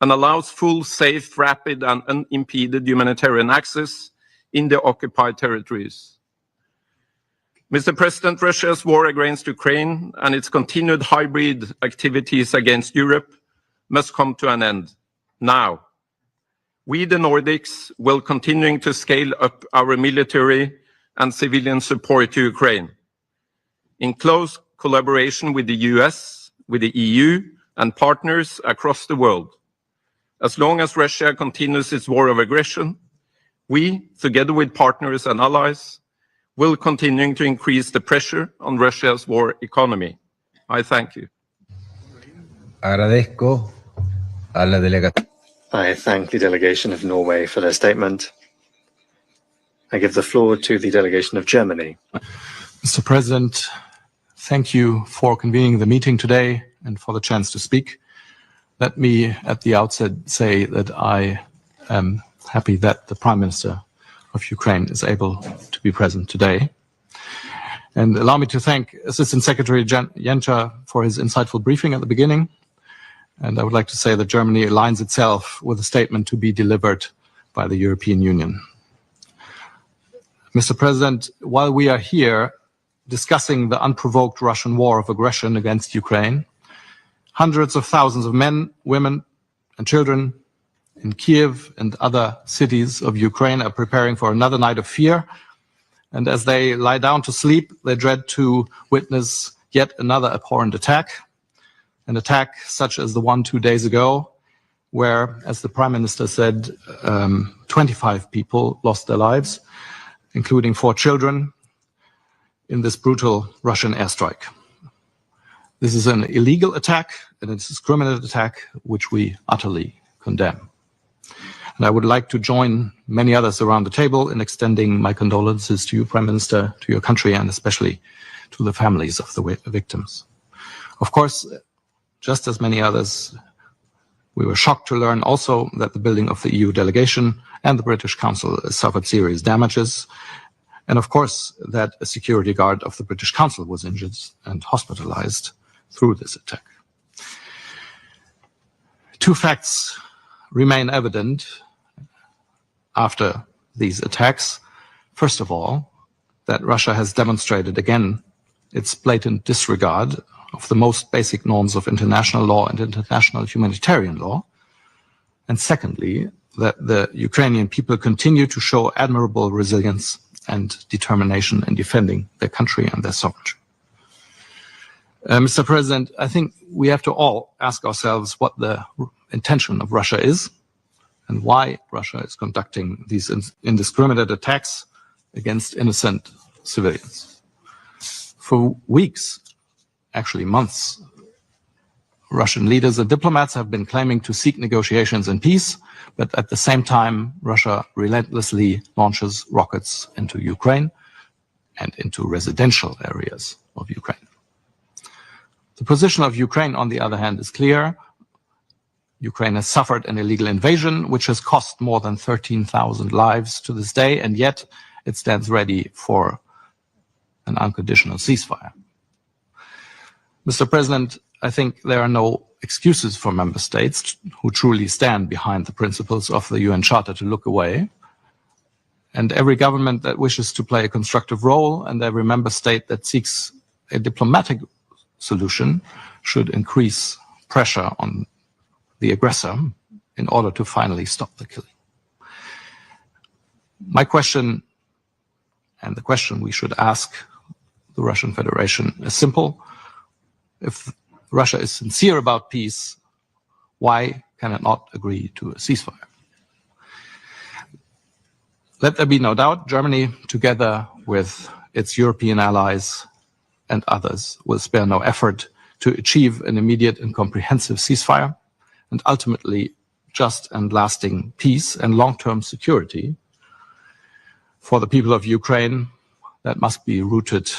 S18: and allows full, safe, rapid, and unimpeded humanitarian access in the occupied territories. Mr. President, Russia's war against Ukraine and its continued hybrid activities against Europe must come to an end now. We, the Nordics, will continue to scale up our military and civilian support to Ukraine, in close collaboration with the US, with the EU, and partners across the world. As long as Russia continues its war of aggression, we, together with partners and allies, will continue to increase the pressure on Russia's war economy. I thank you.
S2: Agradezco a la delegación.
S8: I thank the delegation of Norway for their statement. I give the floor to the delegation of Germany.
S19: Mr. President, thank you for convening the meeting today and for the chance to speak. Let me at the outset say that I am happy that the Prime Minister of Ukraine is able to be present today. And allow me to thank Assistant Secretary Jenča for his insightful briefing at the beginning. And I would like to say that Germany aligns itself with a statement to be delivered by the European Union. Mr. President, while we are here discussing the unprovoked Russian war of aggression against Ukraine, hundreds of thousands of men, women, and children in Kiev and other cities of Ukraine are preparing for another night of fear. And as they lie down to sleep, they dread to witness yet another abhorrent attack, an attack such as the one 2 days ago, where, as the Prime Minister said, 25 people lost their lives, including 4 children, in this brutal Russian airstrike. This is an illegal attack, and it's a discriminatory attack which we utterly condemn. And I would like to join many others around the table in extending my condolences to you, Prime Minister, to your country, and especially to the families of the victims. Of course, just as many others, we were shocked to learn also that the building of the EU delegation and the British Council suffered serious damages. And of course, that a security guard of the British Council was injured and hospitalized through this attack. 2 facts remain evident after these attacks. First of all, that Russia has demonstrated again its blatant disregard of the most basic norms of international law and international humanitarian law. And secondly, that the Ukrainian people continue to show admirable resilience and determination in defending their country and their sovereignty. Mr. President, I think we have to all ask ourselves what the intention of Russia is and why Russia is conducting these indiscriminate attacks against innocent civilians. For weeks, actually months, Russian leaders and diplomats have been claiming to seek negotiations and peace, but at the same time, Russia relentlessly launches rockets into Ukraine and into residential areas of Ukraine. The position of Ukraine, on the other hand, is clear. Ukraine has suffered an illegal invasion, which has cost more than 13,000 lives to this day, and yet it stands ready for an unconditional ceasefire. Mr. President, I think there are no excuses for member states who truly stand behind the principles of the UN Charter to look away. And every government that wishes to play a constructive role and every member state that seeks a diplomatic solution should increase pressure on the aggressor in order to finally stop the killing. My question, and the question we should ask the Russian Federation, is simple. If Russia is sincere about peace, why can it not agree to a ceasefire? Let there be no doubt, Germany, together with its European allies and others, will spare no effort to achieve an immediate and comprehensive ceasefire and ultimately just and lasting peace and long-term security for the people of Ukraine that must be rooted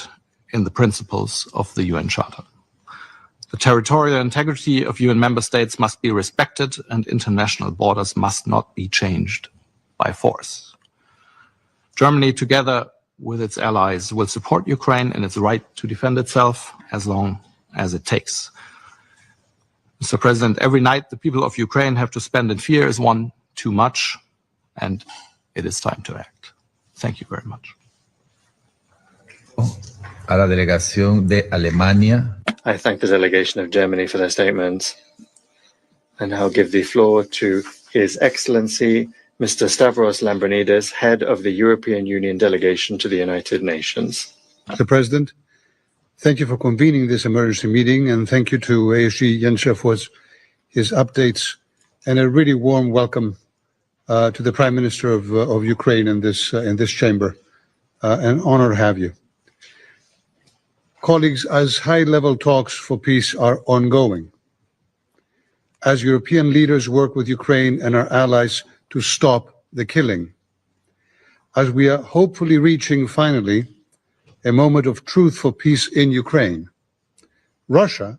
S19: in the principles of the UN Charter. The territorial integrity of UN member states must be respected and international borders must not be changed by force. Germany, together with its allies, will support Ukraine in its right to defend itself as long as it takes. Mr. President, every night the people of Ukraine have to spend in fear is one too much, and it is time to act. Thank you very much.
S2: a la delegación de Alemania.
S8: I thank the delegation of Germany for their statements. And now give the floor to His Excellency, Mr. Stavros Lambrinidis, head of the European Union delegation to the United Nations.
S20: Mr. President, thank you for convening this emergency meeting, and thank you to ASG Jenscha for his updates, and a really warm welcome to the Prime Minister of Ukraine in this chamber. An honor to have you. Colleagues, as high-level talks for peace are ongoing, as European leaders work with Ukraine and our allies to stop the killing, as we are hopefully reaching finally a moment of truth for peace in Ukraine, Russia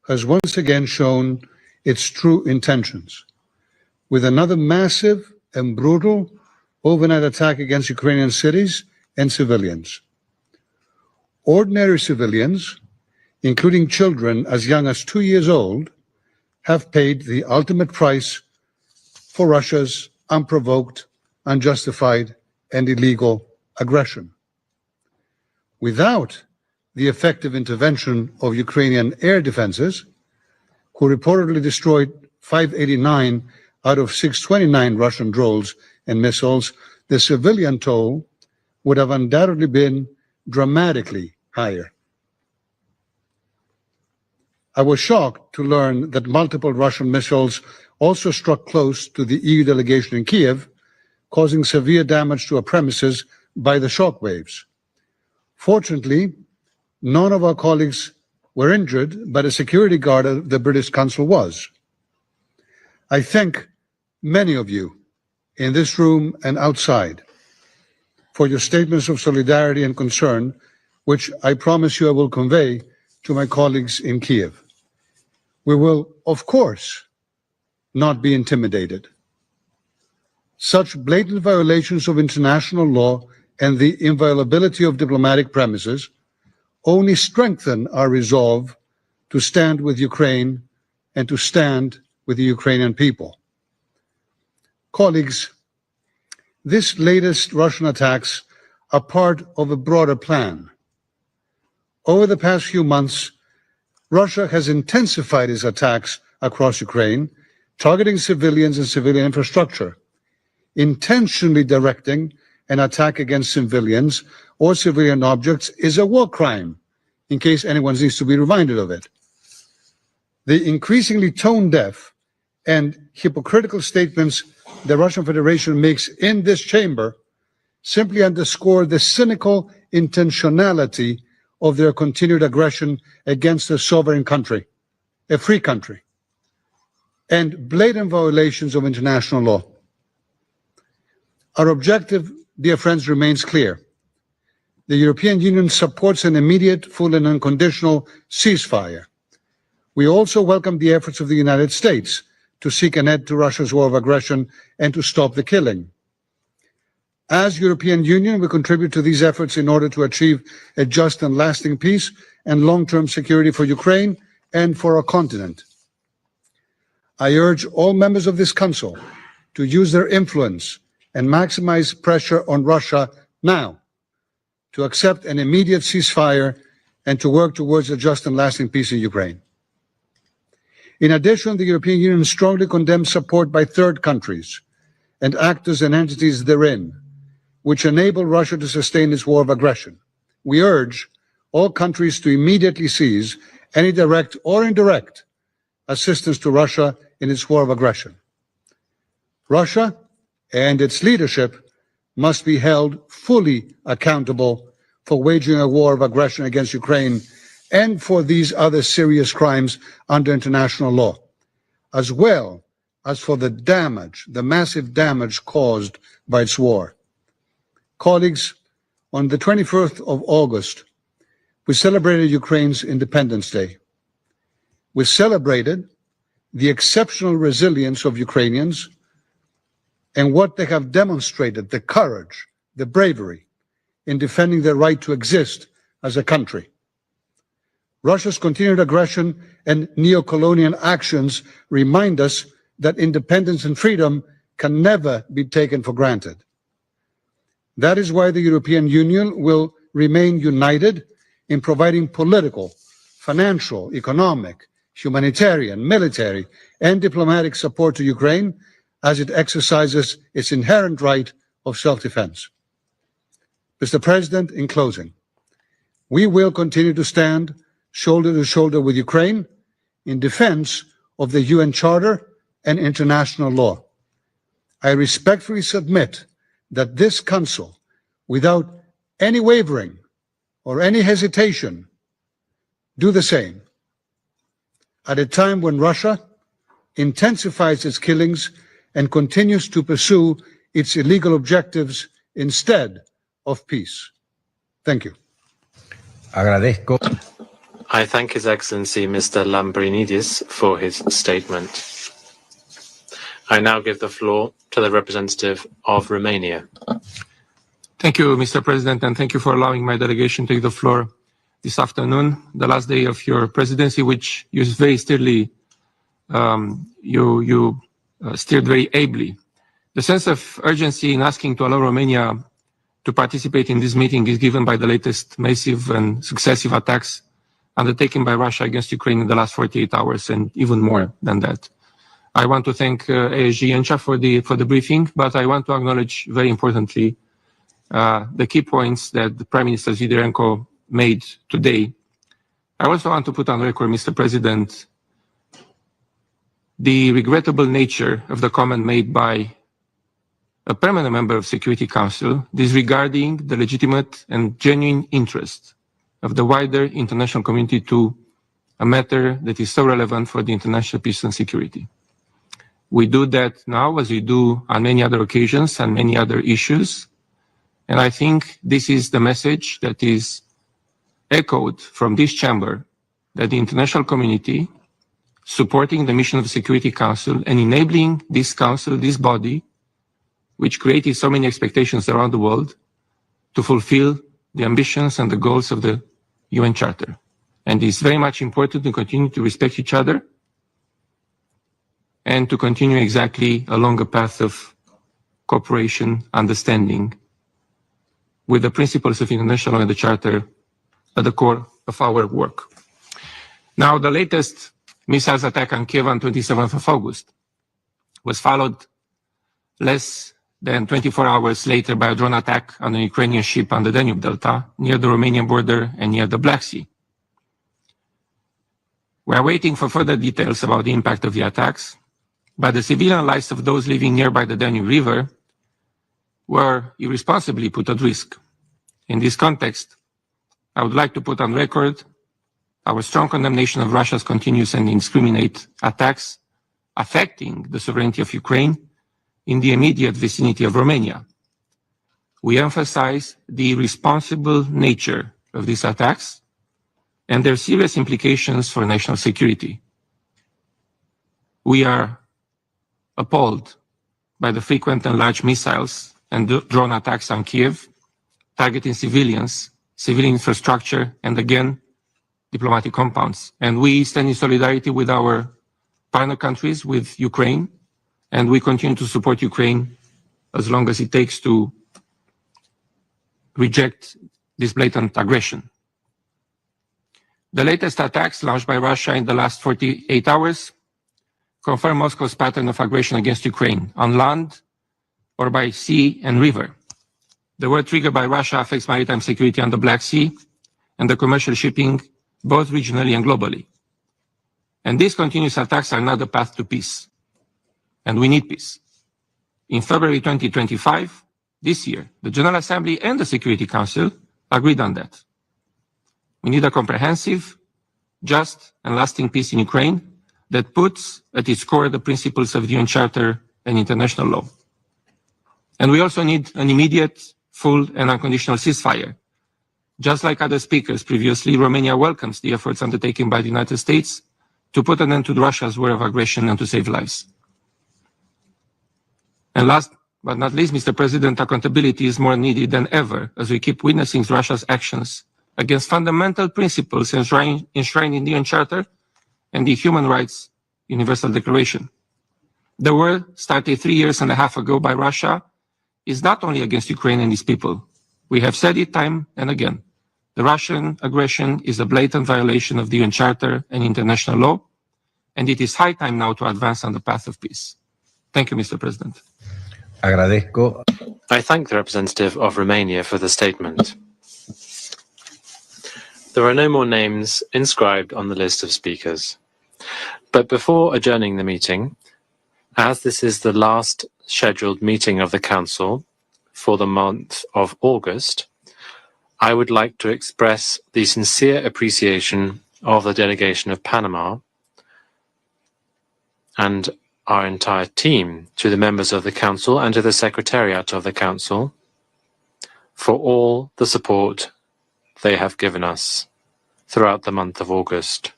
S20: has once again shown its true intentions with another massive and brutal overnight attack against Ukrainian cities and civilians. Ordinary civilians, including children as young as 2 years old, have paid the ultimate price for Russia's unprovoked, unjustified, and illegal aggression. Without the effective intervention of Ukrainian air defenses, who reportedly destroyed 589 out of 629 Russian drones and missiles, the civilian toll would have undoubtedly been dramatically higher. I was shocked to learn that multiple Russian missiles also struck close to the EU delegation in Kiev, causing severe damage to our premises by the shock waves. Fortunately, none of our colleagues were injured, but a security guard of the British Consul was. I thank many of you in this room and outside for your statements of solidarity and concern, which I promise you I will convey to my colleagues in Kiev. We will, of course, not be intimidated. Such blatant violations of international law and the inviolability of diplomatic premises only strengthen our resolve to stand with Ukraine and to stand with the Ukrainian people. Colleagues, this latest Russian attacks are part of a broader plan. Over the past few months, Russia has intensified its attacks across Ukraine, targeting civilians and civilian infrastructure, intentionally directing an attack against civilians or civilian objects is a war crime, in case anyone needs to be reminded of it. The increasingly tone-deaf and hypocritical statements the Russian Federation makes in this chamber simply underscore the cynical intentionality of their continued aggression against a sovereign country, a free country, and blatant violations of international law. Our objective, dear friends, remains clear. The European Union supports an immediate, full and unconditional ceasefire. We also welcome the efforts of the United States to seek an end to Russia's war of aggression and to stop the killing. As European Union, we contribute to these efforts in order to achieve a just and lasting peace and long-term security for Ukraine and for our continent. I urge all members of this Council to use their influence and maximize pressure on Russia now to accept an immediate ceasefire and to work towards a just and lasting peace in Ukraine. In addition, the European Union strongly condemns support by third countries and actors and entities therein, which enable Russia to sustain its war of aggression. We urge all countries to immediately cease any direct or indirect assistance to Russia in its war of aggression. Russia and its leadership must be held fully accountable for waging a war of aggression against Ukraine and for these other serious crimes under international law, as well as for the damage, the massive damage caused by its war. Colleagues, on the 21st of August, we celebrated Ukraine's Independence Day. We celebrated the exceptional resilience of Ukrainians and what they have demonstrated, the courage, the bravery in defending their right to exist as a country. Russia's continued aggression and neo-colonial actions remind us that independence and freedom can never be taken for granted. That is why the European Union will remain united in providing political, financial, economic, humanitarian, military, and diplomatic support to Ukraine as it exercises its inherent right of self-defense. Mr. President, in closing, we will continue to stand shoulder to shoulder with Ukraine in defense of the UN Charter and international law. I respectfully submit that this Council, without any wavering or any hesitation, do the same. At a time when Russia intensifies its killings and continues to pursue its illegal objectives instead of peace. Thank you.
S2: Agradezco.
S11: I thank His Excellency Mr. Lambrinidis for his statement. I now give the floor to the representative of Romania.
S18: Thank you, Mr. President, and thank you for allowing my delegation to take the floor this afternoon, the last day of your presidency, which you very steadily, steered very ably. The sense of urgency in asking to allow Romania to participate in this meeting is given by the latest massive and successive attacks undertaken by Russia against Ukraine in the last 48 hours, and even more than that. I want to thank ASG Yencha for the briefing, but I want to acknowledge very importantly the key points that the Prime Minister Zviderenko made today. I also want to put on record, Mr. President, the regrettable nature of the comment made by a permanent member of Security Council disregarding the legitimate and genuine interest of the wider international community to a matter that is so relevant for the international peace and security. We do that now as we do on many other occasions and many other issues. And I think this is the message that is echoed from this chamber, that the international community, supporting the mission of the Security Council and enabling this council, this body, which created so many expectations around the world, to fulfill the ambitions and the goals of the UN Charter. And it's very much important to continue to respect each other and to continue exactly along a path of cooperation, understanding, with the principles of international law and the Charter at the core of our work. Now, the latest missiles attack on Kiev on 27th of August was followed less than 24 hours later by a drone attack on a Ukrainian ship on the Danube Delta near the Romanian border and near the Black Sea. We are waiting for further details about the impact of the attacks, but the civilian lives of those living nearby the Danube River were irresponsibly put at risk. In this context, I would like to put on record our strong condemnation of Russia's continuous and indiscriminate attacks affecting the sovereignty of Ukraine in the immediate vicinity of Romania. We emphasize the responsible nature of these attacks and their serious implications for national security. We are appalled by the frequent and large missiles and drone attacks on Kiev, targeting civilians, civilian infrastructure, and again, diplomatic compounds. And we stand in solidarity with our partner countries, with Ukraine, and we continue to support Ukraine as long as it takes to reject this blatant aggression. The latest attacks launched by Russia in the last 48 hours confirm Moscow's pattern of aggression against Ukraine on land or by sea and river. The war triggered by Russia affects maritime security on the Black Sea and the commercial shipping, both regionally and globally. And these continuous attacks are not the path to peace. And we need peace. In February 2025, this year, the General Assembly and the Security Council agreed on that. We need a comprehensive, just, and lasting peace in Ukraine that puts at its core the principles of the UN Charter and international law. And we also need an immediate, full, and unconditional ceasefire. Just like other speakers previously, Romania welcomes the efforts undertaken by the United States to put an end to Russia's war of aggression and to save lives. And last but not least, Mr. President, accountability is more needed than ever as we keep witnessing Russia's actions against fundamental principles enshrined in the UN Charter and the Human Rights Universal Declaration. The war started 3.5 years ago by Russia is not only against Ukraine and its people, We have said it time and again. The Russian aggression is a blatant violation of the UN Charter and international law, and it is high time now to advance on the path of peace. Thank you, Mr. President.
S2: Agradezco.
S11: I thank the representative of Romania for the statement. There are no more names inscribed on the list of speakers. But before adjourning the meeting, as this is the last scheduled meeting of the Council for the month of August, I would like to express the sincere appreciation of the delegation of Panama and our entire team to the members of the Council and to the Secretariat of the Council for all the support they have given us throughout the month of August,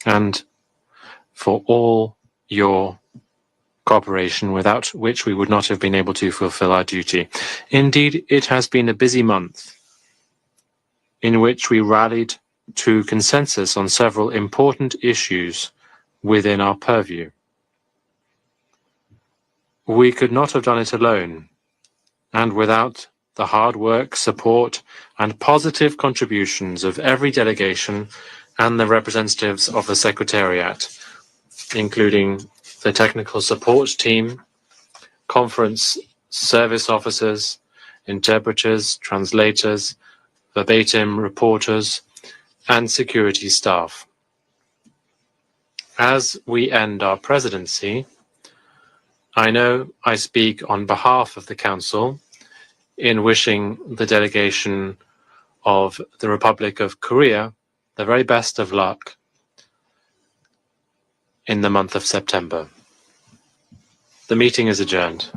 S11: and for all your cooperation, without which we would not have been able to fulfill our duty. Indeed, it has been a busy month in which we rallied to consensus on several important issues within our purview. We could not have done it alone, and without the hard work, support, and positive contributions of every delegation and the representatives of the Secretariat, including the technical support team, conference service officers, interpreters, translators, verbatim reporters, and security staff. As we end our presidency, I know I speak on behalf of the Council in wishing the delegation of the Republic of Korea the very best of luck in the month of September. The meeting is adjourned.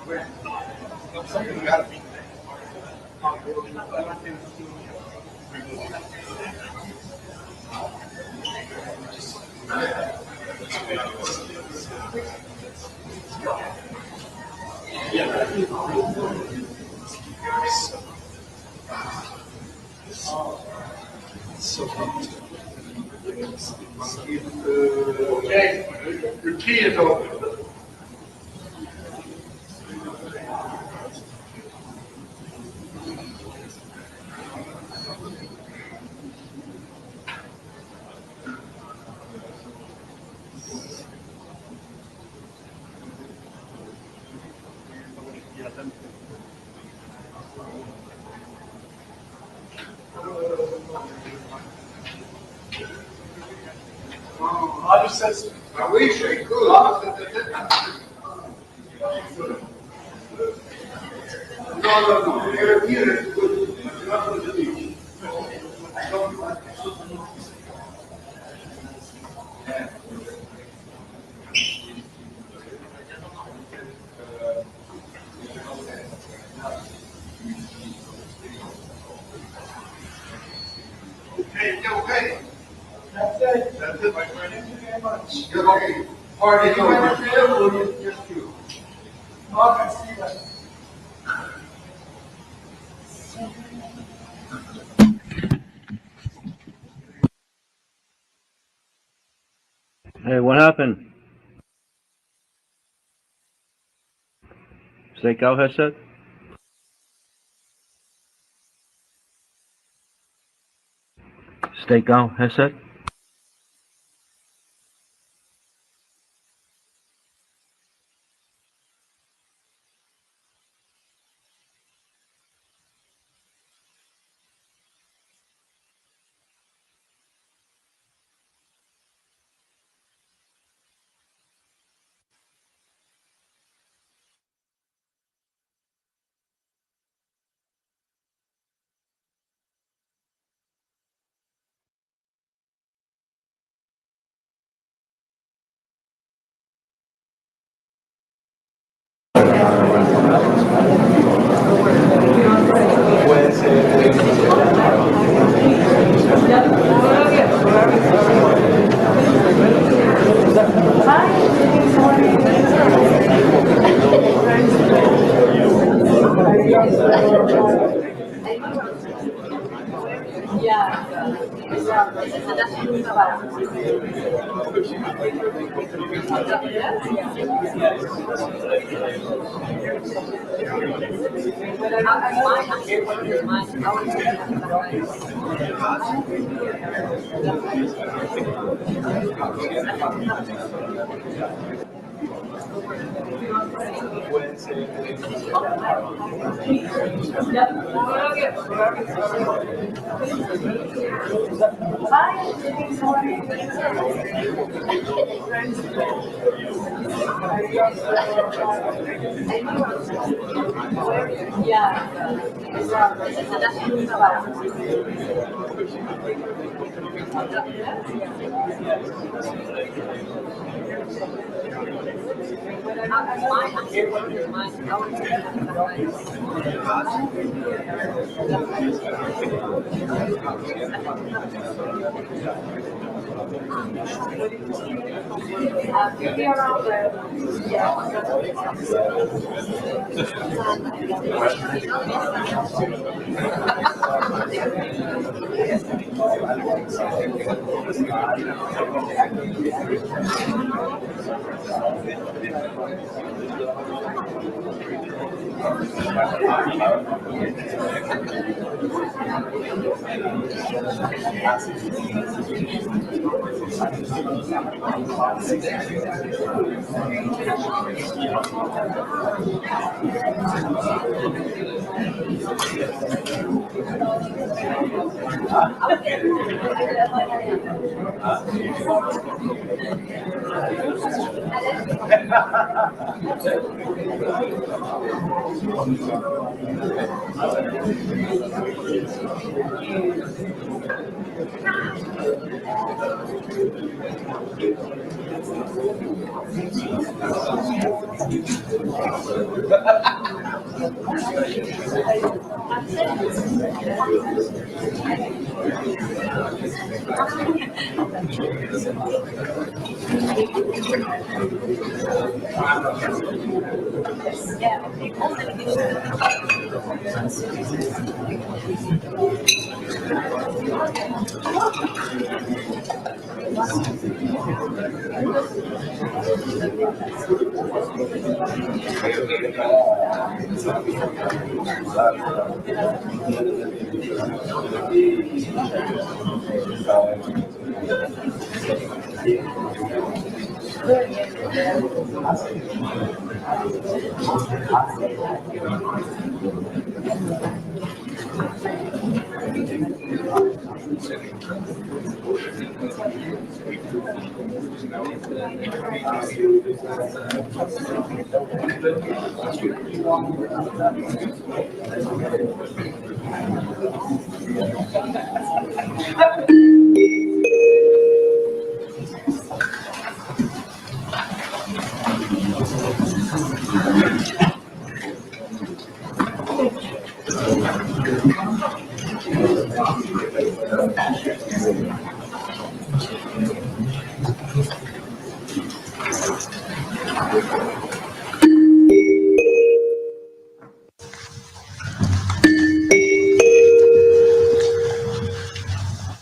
S21: Okay, the key is open. I wish I could. No. Here is good. Not on the beach. Okay. That's it. That's it, my friend. Thank you very much. You're okay. Party over. Just you. I see that.
S22: Hey, what happened? Stakeout headset? Stakeout headset?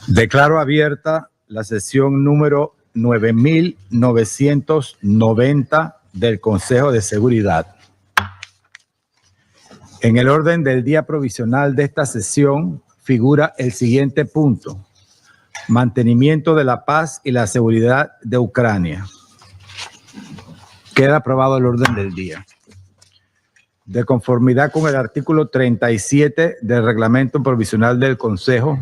S2: Declaro abierta la sesión número 9990 del Consejo de Seguridad. En el orden del día provisional de esta sesión figura el siguiente punto: mantenimiento de la paz y la seguridad de Ucrania. Queda aprobado el orden del día. De conformidad con el artículo 37 del Reglamento Provisional del Consejo,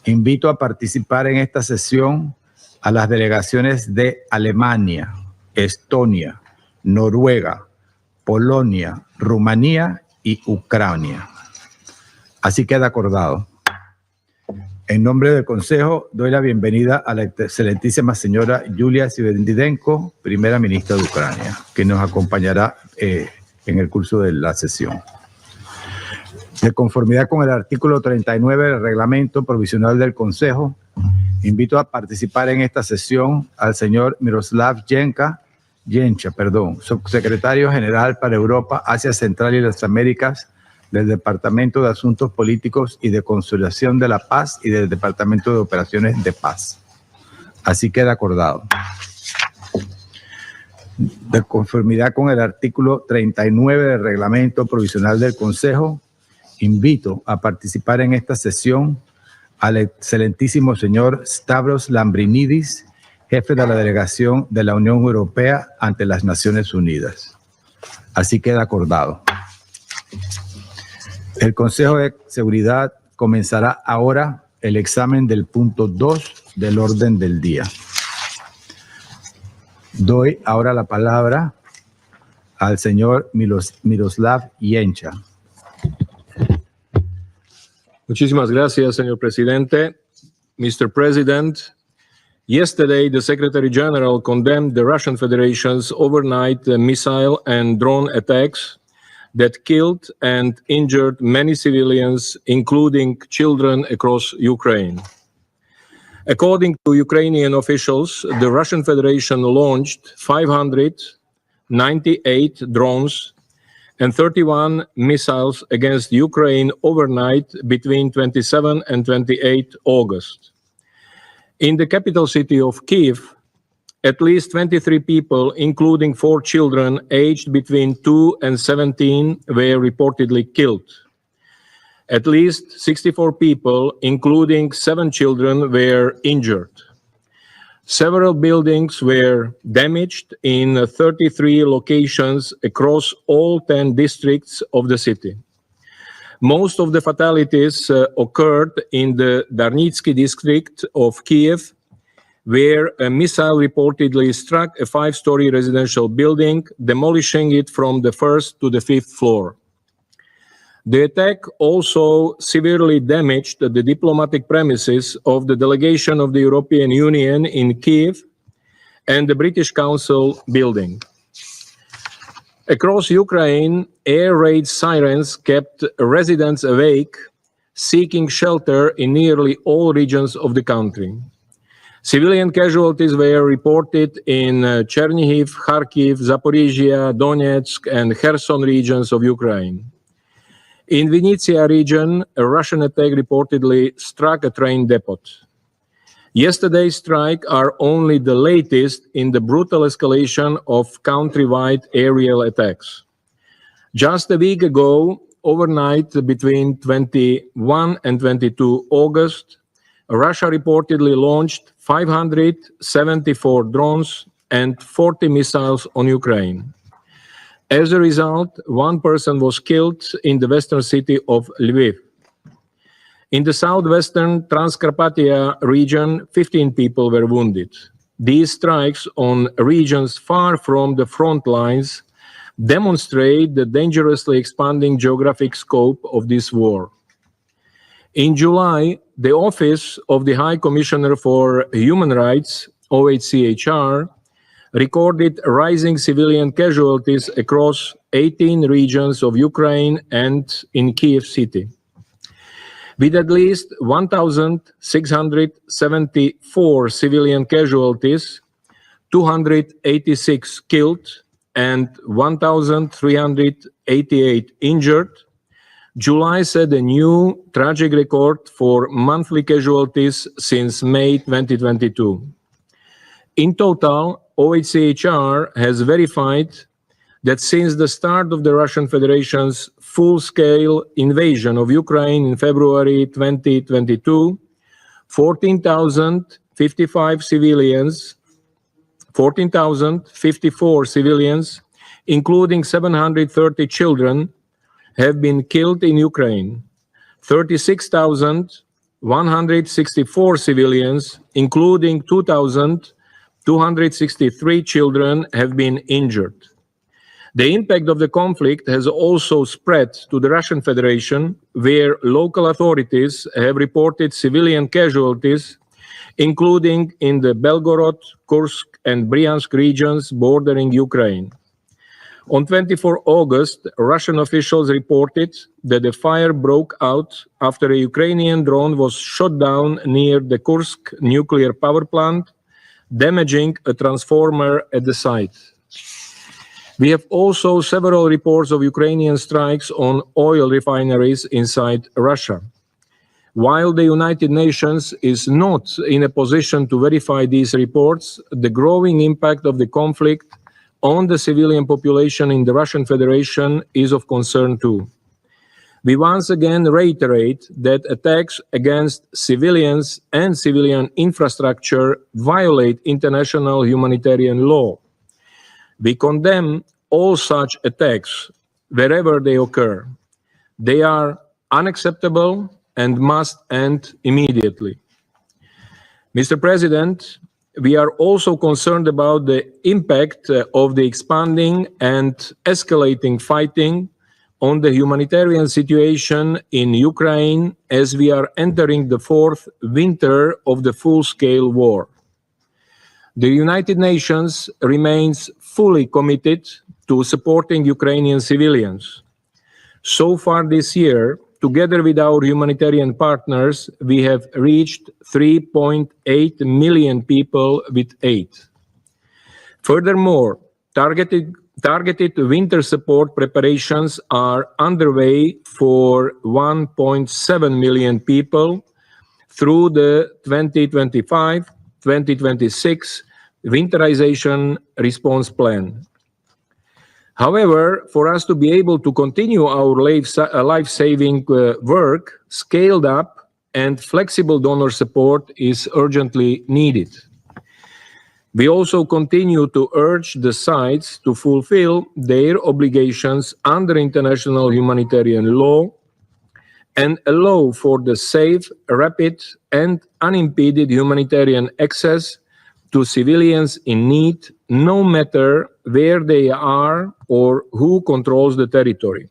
S2: invito a participar en esta sesión a las delegaciones de Alemania, Estonia, Noruega, Polonia, Rumanía y Ucrania. Así queda acordado. En nombre del Consejo, doy la bienvenida a la excelentísima señora Yulia Sviridenko, primera ministra de Ucrania, que nos acompañará en el curso de la sesión. De conformidad con el artículo 39 del Reglamento Provisional del Consejo, invito a participar en esta sesión al señor Miroslav Yencha, subsecretario general para Europa, Asia Central y las Américas del Departamento de Asuntos Políticos y de Consolidación de la Paz y del Departamento de Operaciones de Paz. Así queda acordado. De conformidad con el artículo 39 del Reglamento Provisional del Consejo, invito a participar en esta sesión al excelentísimo señor Stavros Lambrinidis, jefe de la delegación de la Unión Europea ante las Naciones Unidas. Así queda acordado. El Consejo de Seguridad comenzará ahora el examen del punto 2 del orden del día. Doy ahora la palabra al señor Miroslav Yencha.
S1: Muchísimas gracias, señor presidente. Mr. President, yesterday the Secretary General condemned the Russian Federation's overnight missile and drone attacks that killed and injured many civilians, including children, across Ukraine. According to Ukrainian officials, the Russian Federation launched 598 drones and 31 missiles against Ukraine overnight between 27 and 28 August. In the capital city of Kyiv, at least 23 people, including 4 children aged between 2 and 17, were reportedly killed. At least 64 people, including 7 children, were injured. Several buildings were damaged in 33 locations across all 10 districts of the city. Most of the fatalities occurred in the Darnitsky district of Kiev, where a missile reportedly struck a 5-story residential building, demolishing it from the 1st to the 5th floor. The attack also severely damaged the diplomatic premises of the delegation of the European Union in Kiev and the British Council building. Across Ukraine, air raid sirens kept residents awake, seeking shelter in nearly all regions of the country. Civilian casualties were reported in Chernihiv, Kharkiv, Zaporizhia, Donetsk, and Kherson regions of Ukraine. In Vinnytsia region, a Russian attack reportedly struck a train depot. Yesterday's strikes are only the latest in the brutal escalation of countrywide aerial attacks. Just a week ago, overnight between 21 and 22 August, Russia reportedly launched 574 drones and 40 missiles on Ukraine. As a result, one person was killed in the western city of Lviv. In the southwestern Transcarpathia region, 15 people were wounded. These strikes on regions far from the front lines demonstrate the dangerously expanding geographic scope of this war. In July, the Office of the High Commissioner for Human Rights, OHCHR, recorded rising civilian casualties across 18 regions of Ukraine and in Kiev city. With at least 1,674 civilian casualties, 286 killed, and 1,388 injured, July set a new tragic record for monthly casualties since May 2022. In total, OHCHR has verified that since the start of the Russian Federation's full-scale invasion of Ukraine in February 2022, 14,054 civilians, including 730 children, have been killed in Ukraine. 36,164 civilians, including 2,263 children, have been injured. The impact of the conflict has also spread to the Russian Federation, where local authorities have reported civilian casualties, including in the Belgorod, Kursk, and Bryansk regions bordering Ukraine. On 24 August, Russian officials reported that a fire broke out after a Ukrainian drone was shot down near the Kursk nuclear power plant, damaging a transformer at the site. We have also several reports of Ukrainian strikes on oil refineries inside Russia. While the United Nations is not in a position to verify these reports, the growing impact of the conflict on the civilian population in the Russian Federation is of concern too. We once again reiterate that attacks against civilians and civilian infrastructure violate international humanitarian law. We condemn all such attacks wherever they occur. They are unacceptable and must end immediately. Mr. President, we are also concerned about the impact of the expanding and escalating fighting on the humanitarian situation in Ukraine as we are entering the fourth winter of the full-scale war. The United Nations remains fully committed to supporting Ukrainian civilians. So far this year, together with our humanitarian partners, we have reached 3.8 million people with aid. Furthermore, targeted winter support preparations are underway for 1.7 million people through the 2025-2026 winterization response plan. However, for us to be able to continue our life-saving work, scaled up and flexible donor support is urgently needed. We also continue to urge the sides to fulfill their obligations under international humanitarian law, and allow for the safe, rapid, and unimpeded humanitarian access to civilians in need, no matter where they are or who controls the territory.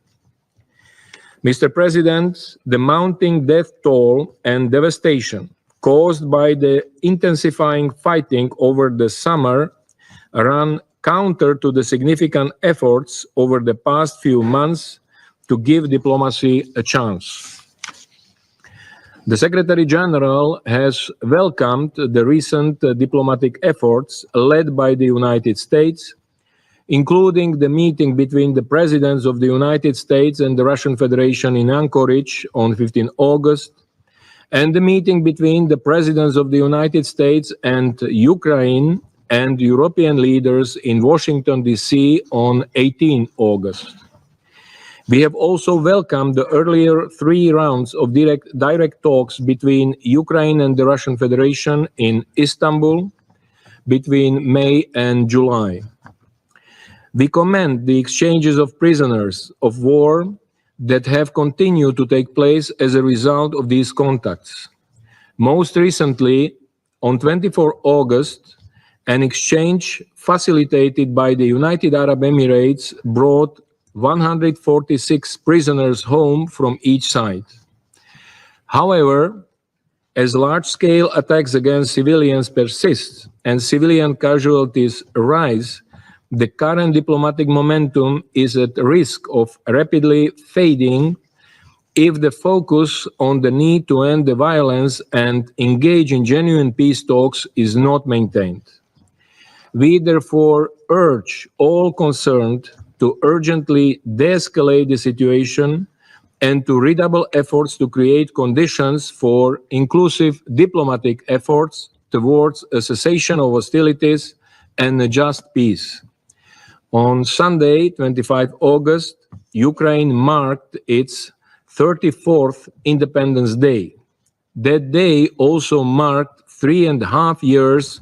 S1: Mr. President, the mounting death toll and devastation caused by the intensifying fighting over the summer run counter to the significant efforts over the past few months to give diplomacy a chance. The Secretary General has welcomed the recent diplomatic efforts led by the United States, including the meeting between the presidents of the United States and the Russian Federation in Anchorage on 15 August, and the meeting between the presidents of the United States and Ukraine and European leaders in Washington, D.C. on 18 August. We have also welcomed the earlier 3 rounds of direct talks between Ukraine and the Russian Federation in Istanbul between May and July. We commend the exchanges of prisoners of war that have continued to take place as a result of these contacts. Most recently, on 24 August, an exchange facilitated by the United Arab Emirates brought 146 prisoners home from each side. However, as large-scale attacks against civilians persist and civilian casualties rise, the current diplomatic momentum is at risk of rapidly fading if the focus on the need to end the violence and engage in genuine peace talks is not maintained. We therefore urge all concerned to urgently de-escalate the situation and to redouble efforts to create conditions for inclusive diplomatic efforts towards a cessation of hostilities and a just peace. On Sunday, 25 August, Ukraine marked its 34th Independence Day. That day also marked 3.5 years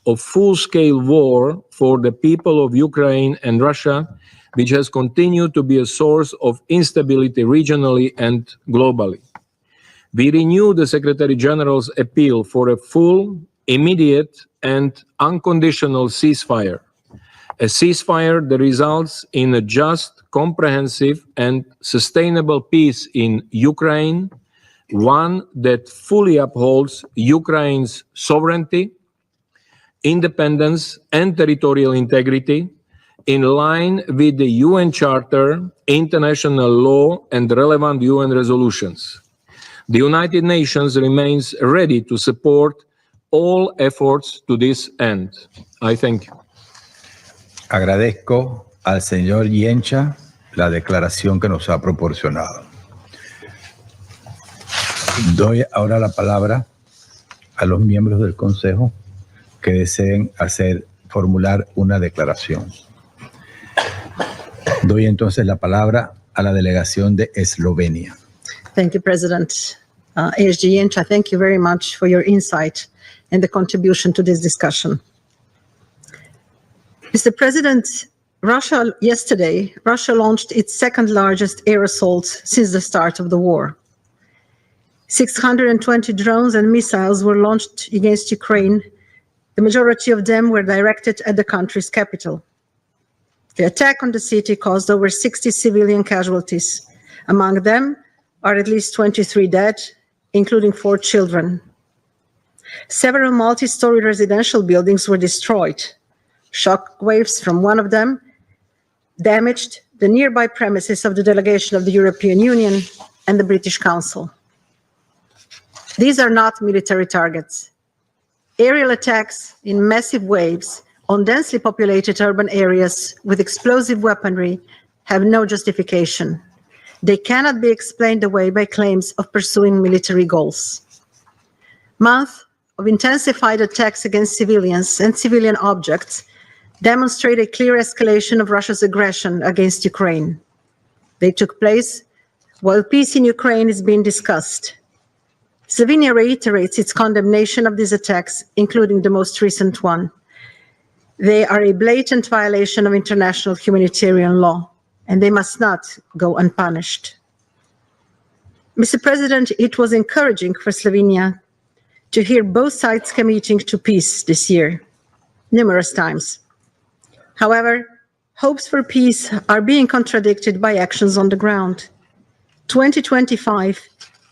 S1: of full-scale war for the people of Ukraine and Russia, which has continued to be a source of instability regionally and globally. We renew the Secretary General's appeal for a full, immediate, and unconditional ceasefire. A ceasefire that results in a just, comprehensive, and sustainable peace in Ukraine, one that fully upholds Ukraine's sovereignty, independence, and territorial integrity, in line with the UN Charter, international law, and relevant UN resolutions. The United Nations remains ready to support all efforts to this end. I thank you.
S2: Agradezco al señor Yencha la declaración que nos ha proporcionado. Doy ahora la palabra a los miembros del Consejo que deseen formular una declaración. Doy entonces la palabra a la delegación de Eslovenia.
S3: Thank you, President. ASG Yencha, thank you very much for your insight and the contribution to this discussion. Mr. President, yesterday, Russia launched its second largest air assault since the start of the war. 620 drones and missiles were launched against Ukraine. The majority of them were directed at the country's capital. The attack on the city caused over 60 civilian casualties. Among them are at least 23 dead, including 4 children. Several multi-story residential buildings were destroyed. Shock waves from one of them damaged the nearby premises of the delegation of the European Union and the British Council. These are not military targets. Aerial attacks in massive waves on densely populated urban areas with explosive weaponry have no justification. They cannot be explained away by claims of pursuing military goals. Months of intensified attacks against civilians and civilian objects demonstrate a clear escalation of Russia's aggression against Ukraine. They took place while peace in Ukraine is being discussed. Slovenia reiterates its condemnation of these attacks, including the most recent one. They are a blatant violation of international humanitarian law, and they must not go unpunished. Mr. President, it was encouraging for Slovenia to hear both sides committing to peace this year, numerous times. However, hopes for peace are being contradicted by actions on the ground. 2025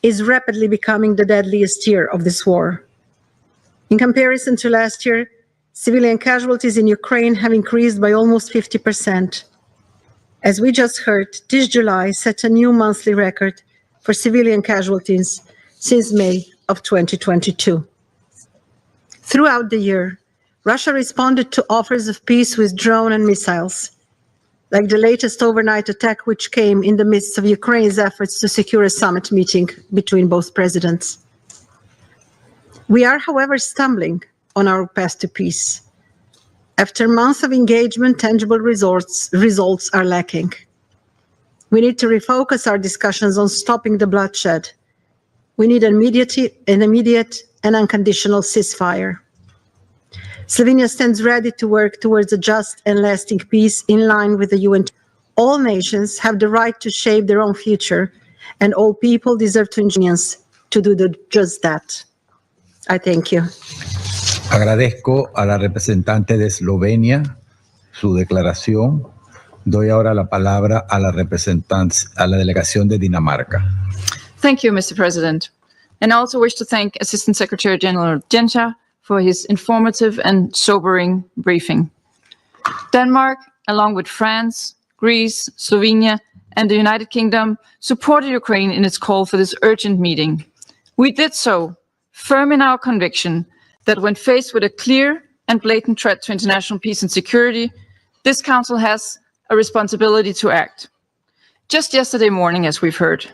S3: is rapidly becoming the deadliest year of this war. In comparison to last year, civilian casualties in Ukraine have increased by almost 50%. As we just heard, this July set a new monthly record for civilian casualties since May of 2022. Throughout the year, Russia responded to offers of peace with drone and missiles, like the latest overnight attack, which came in the midst of Ukraine's efforts to secure a summit meeting between both presidents. We are, however, stumbling on our path to peace. After months of engagement, tangible results are lacking. We need to refocus our discussions on stopping the bloodshed. We need an immediate and unconditional ceasefire. Slovenia stands ready to work towards a just and lasting peace in line with the UN. All nations have the right to shape their own future, and all people deserve to do just that. I thank you.
S2: Agradezco a la representante de Eslovenia su declaración. Doy ahora la palabra a la delegación de Dinamarca.
S4: Thank you, Mr. President. And I also wish to thank Assistant Secretary General Jenša for his informative and sobering briefing. Denmark, along with France, Greece, Slovenia, and the United Kingdom, supported Ukraine in its call for this urgent meeting. We did so firm in our conviction that when faced with a clear and blatant threat to international peace and security, this Council has a responsibility to act. Just yesterday morning, as we've heard,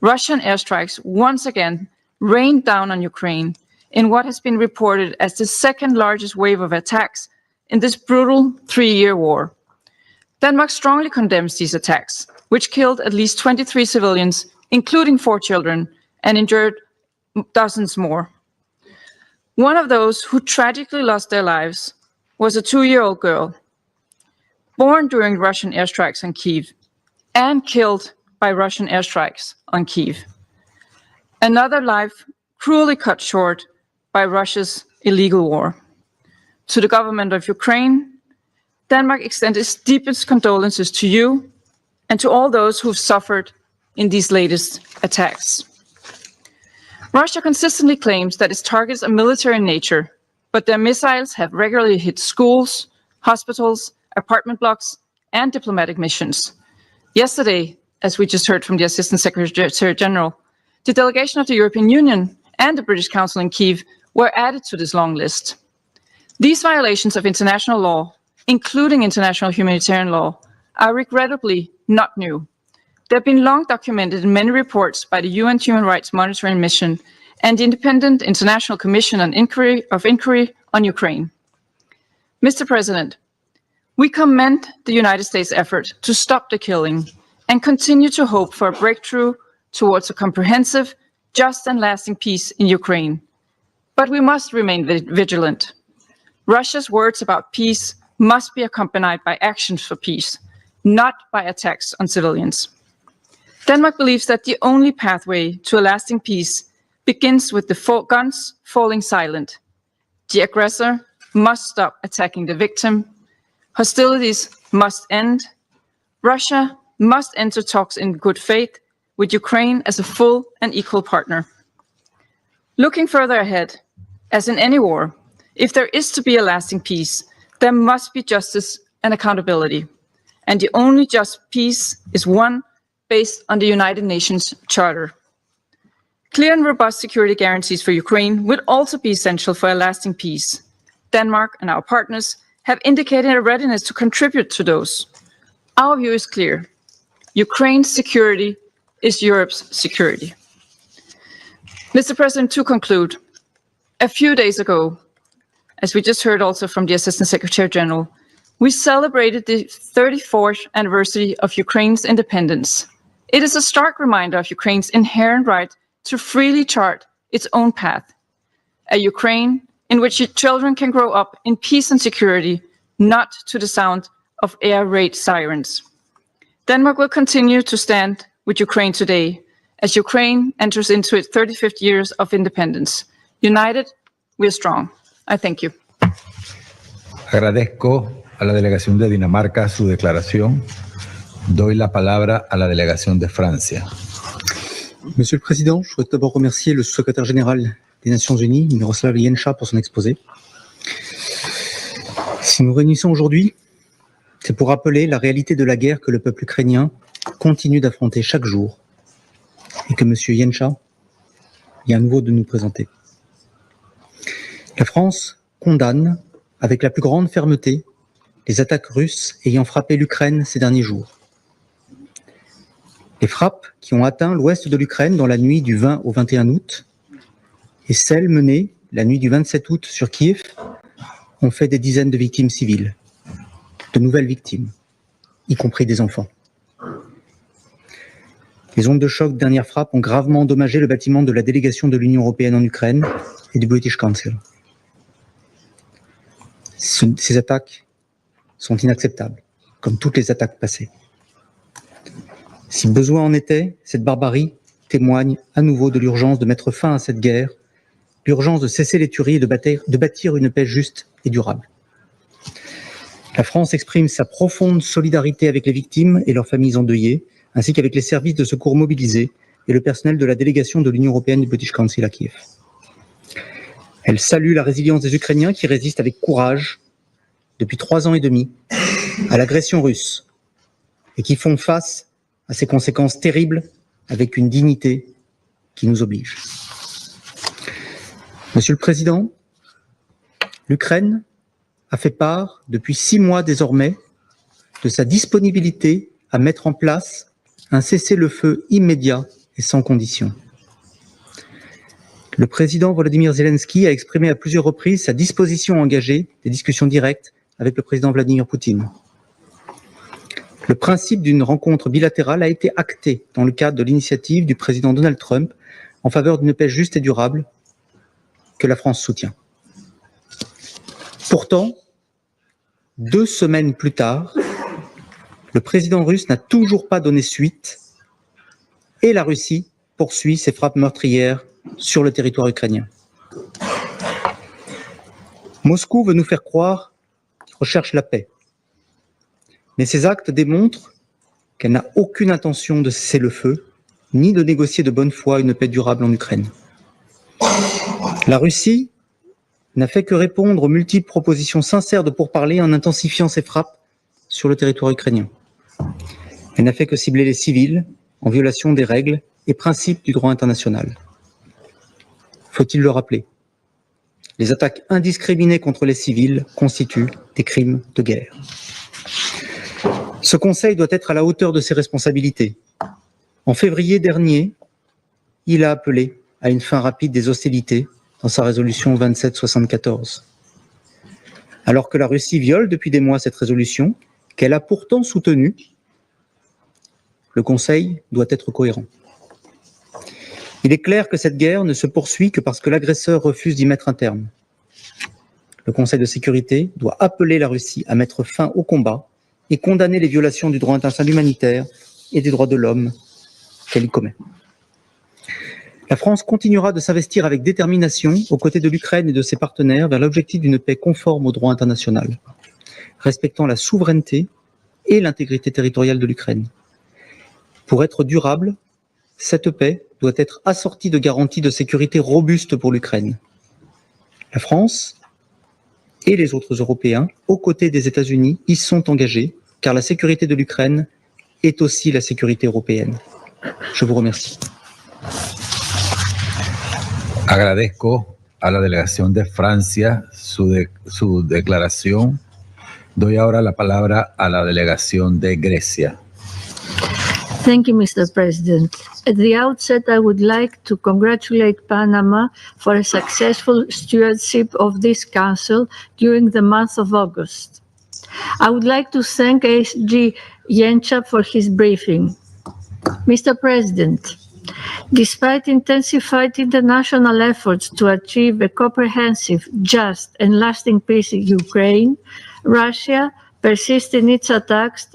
S4: Russian airstrikes once again rained down on Ukraine in what has been reported as the second largest wave of attacks in this brutal 3-year war. Denmark strongly condemns these attacks, which killed at least 23 civilians, including 4 children, and injured dozens more. One of those who tragically lost their lives was a 2-year-old girl, born during Russian airstrikes on Kyiv and killed by Russian airstrikes on Kyiv. Another life cruelly cut short by Russia's illegal war. To the government of Ukraine, Denmark extends its deepest condolences to you and to all those who've suffered in these latest attacks. Russia consistently claims that its targets are military in nature, but their missiles have regularly hit schools, hospitals, apartment blocks, and diplomatic missions. Yesterday, as we just heard from the Assistant Secretary General, the delegation of the European Union and the British Council in Kyiv were added to this long list. These violations of international law, including international humanitarian law, are regrettably not new. They have been long documented in many reports by the UN Human Rights Monitoring Mission and the Independent International Commission on Inquiry on Ukraine. Mr. President, we commend the United States' effort to stop the killing and continue to hope for a breakthrough towards a comprehensive, just and lasting peace in Ukraine. But we must remain vigilant. Russia's words about peace must be accompanied by actions for peace, not by attacks on civilians. Denmark believes that the only pathway to a lasting peace begins with the guns falling silent. The aggressor must stop attacking the victim. Hostilities must end. Russia must enter talks in good faith with Ukraine as a full and equal partner. Looking further ahead, as in any war, if there is to be a lasting peace, there must be justice and accountability. And the only just peace is one based on the United Nations Charter. Clear and robust security guarantees for Ukraine would also be essential for a lasting peace. Denmark and our partners have indicated a readiness to contribute to those. Our view is clear. Ukraine's security is Europe's security. Mr. President, to conclude, a few days ago, as we just heard also from the Assistant Secretary General, we celebrated the 34th anniversary of Ukraine's independence. It is a stark reminder of Ukraine's inherent right to freely chart its own path. A Ukraine in which your children can grow up in peace and security, not to the sound of air raid sirens. Denmark will continue to stand with Ukraine today as Ukraine enters into its 35th years of independence. United, we are strong. I thank you.
S2: Agradezco a la delegación de Dinamarca su declaración. Doy la palabra a la delegación de Francia.
S5: Monsieur le Président, je souhaite d'abord remercier le secrétaire général des Nations Unies, Miroslav Jenša, pour son exposé. Si nous réunissons aujourd'hui, c'est pour rappeler la réalité de la guerre que le peuple ukrainien continue d'affronter chaque jour et que M. Jenša vient à nouveau de nous présenter. La France condamne avec la plus grande fermeté les attaques russes ayant frappé l'Ukraine ces derniers jours. Les frappes qui ont atteint l'ouest de l'Ukraine dans la nuit du 20 au 21 août et celles menées la nuit du 27 août sur Kiev ont fait des dizaines de victimes civiles, de nouvelles victimes, y compris des enfants. Les ondes de choc de dernière frappe ont gravement endommagé le bâtiment de la délégation de l'Union européenne en Ukraine et du British Council. Ces attaques sont inacceptables, comme toutes les attaques passées. Si besoin en était, cette barbarie témoigne à nouveau de l'urgence de mettre fin à cette guerre, l'urgence de cesser les tueries et de bâtir une paix juste et durable. La France exprime sa profonde solidarité avec les victimes et leurs familles endeuillées, ainsi qu'avec les services de secours mobilisés et le personnel de la délégation de l'Union européenne du British Council à Kiev. Elle salue la résilience des Ukrainiens qui résistent avec courage depuis 3 ans et demi à l'agression russe et qui font face à ses conséquences terribles avec une dignité qui nous oblige. Monsieur le Président, l'Ukraine a fait part depuis 6 mois désormais de sa disponibilité à mettre en place un cessez-le-feu immédiat et sans condition. Le président Volodymyr Zelensky a exprimé à plusieurs reprises sa disposition à engager des discussions directes avec le président Vladimir Poutine. Le principe d'une rencontre bilatérale a été acté dans le cadre de l'initiative du président Donald Trump en faveur d'une paix juste et durable que la France soutient. Pourtant, 2 semaines plus tard, le président russe n'a toujours pas donné suite et la Russie poursuit ses frappes meurtrières sur le territoire ukrainien. Moscou veut nous faire croire qu'il recherche la paix. Mais ces actes démontrent qu'elle n'a aucune intention de cesser le feu, ni de négocier de bonne foi une paix durable en Ukraine. La Russie n'a fait que répondre aux multiples propositions sincères de pourparlers en intensifiant ses frappes sur le territoire ukrainien. Elle n'a fait que cibler les civils en violation des règles et principes du droit international. Faut-il le rappeler? Les attaques indiscriminées contre les civils constituent des crimes de guerre. Ce Conseil doit être à la hauteur de ses responsabilités. En février dernier, il a appelé à une fin rapide des hostilités dans sa résolution 2774. Alors que la Russie viole depuis des mois cette résolution, qu'elle a pourtant soutenue, le Conseil doit être cohérent. Il est clair que cette guerre ne se poursuit que parce que l'agresseur refuse d'y mettre un terme. Le Conseil de sécurité doit appeler la Russie à mettre fin au combat et condamner les violations du droit international humanitaire et des droits de l'homme qu'elle y commet. La France continuera de s'investir avec détermination aux côtés de l'Ukraine et de ses partenaires vers l'objectif d'une paix conforme au droit international, respectant la souveraineté et l'intégrité territoriale de l'Ukraine. Pour être durable, cette paix doit être assortie de garanties de sécurité robustes pour l'Ukraine. La France et les autres Européens, aux côtés des États-Unis, y sont engagés, car la sécurité de l'Ukraine est aussi la sécurité européenne. Je vous remercie.
S2: Agradezco a la delegación de Francia su declaración. Doy ahora la palabra a la delegación de Grecia.
S6: Thank you, Mr. President. At the outset, I would like to congratulate Panama for a successful stewardship of this Council during the month of August. I would like to thank ASG Jenša for his briefing. Mr. President, despite intensified international efforts to achieve a comprehensive, just, and lasting peace in Ukraine, Russia persists in its attacks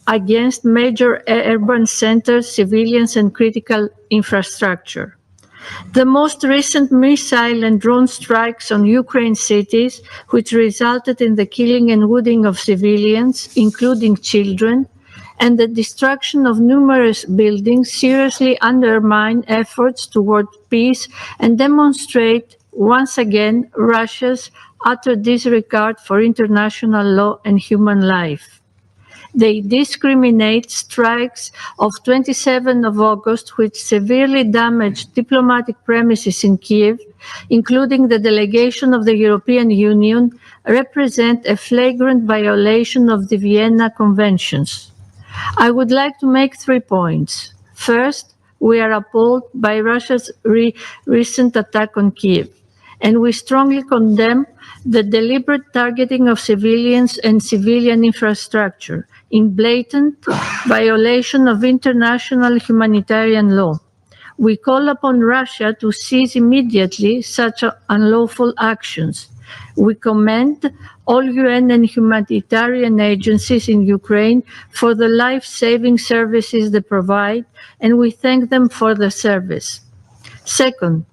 S6: against major urban centers, civilians, and critical infrastructure. The most recent missile and drone strikes on Ukraine cities, which resulted in the killing and wounding of civilians, including children, and the destruction of numerous buildings, seriously undermine efforts toward peace and demonstrate once again Russia's utter disregard for international law and human life. They discriminate strikes of 27 of August, which severely damaged diplomatic premises in Kiev, including the delegation of the European Union, represent a flagrant violation of the Vienna Conventions. I would like to make 3 points. First, we are appalled by Russia's recent attack on Kiev, and we strongly condemn the deliberate targeting of civilians and civilian infrastructure in blatant violation of international humanitarian law. We call upon Russia to cease immediately such unlawful actions. We commend all UN and humanitarian agencies in Ukraine for the life-saving services they provide, and we thank them for the service. Second,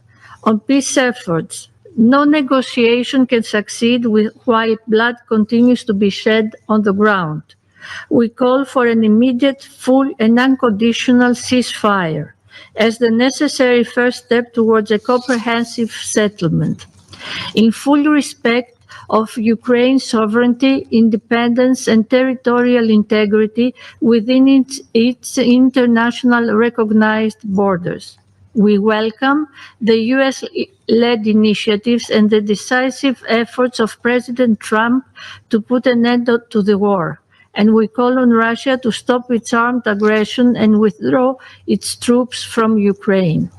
S6: on peace efforts, no negotiation can succeed while blood continues to be shed on the ground. We call for an immediate, full, and unconditional ceasefire as the necessary first step towards a comprehensive settlement. In full respect of Ukraine's sovereignty, independence, and territorial integrity within its international recognized borders. We welcome the US-led initiatives and the decisive efforts of President Trump to put an end to the war, and we call on Russia to stop its armed aggression and withdraw its troops from Ukraine.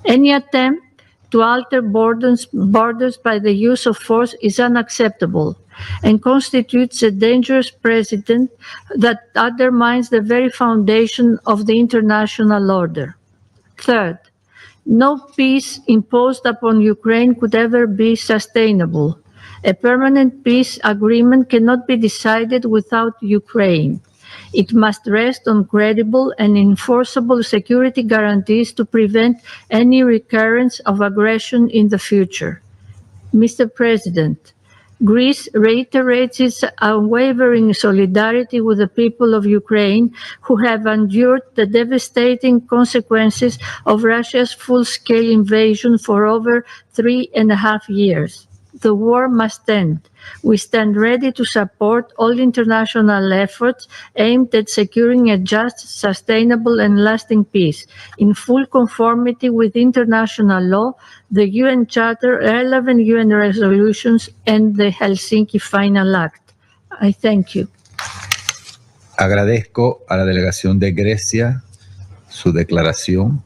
S6: Any attempt to alter borders by the use of force is unacceptable and constitutes a dangerous precedent that undermines the very foundation of the international order. Third, no peace imposed upon Ukraine could ever be sustainable. A permanent peace agreement cannot be decided without Ukraine. It must rest on credible and enforceable security guarantees to prevent any recurrence of aggression in the future. Mr. President, Greece reiterates its unwavering solidarity with the people of Ukraine who have endured the devastating consequences of Russia's full-scale invasion for over 3.5 years. The war must end. We stand ready to support all international efforts aimed at securing a just, sustainable, and lasting peace, in full conformity with international law, the UN Charter, relevant UN resolutions, and the Helsinki Final Act. I thank you.
S2: Agradezco a la delegación de Grecia su declaración.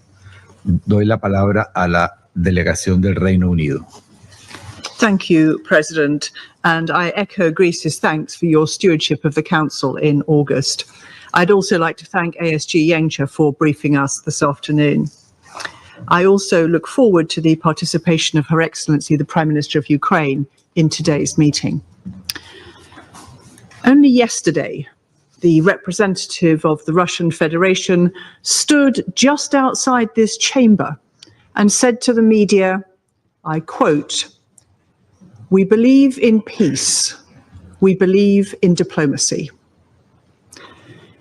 S2: Doy la palabra a la delegación del Reino Unido.
S7: Thank you, President, and I echo Greece's thanks for your stewardship of the Council in August. I'd also like to thank ASG Yencha for briefing us this afternoon. I also look forward to the participation of Her Excellency, the Prime Minister of Ukraine, in today's meeting. Only yesterday, the representative of the Russian Federation stood just outside this chamber and said to the media, I quote, "We believe in peace. We believe in diplomacy."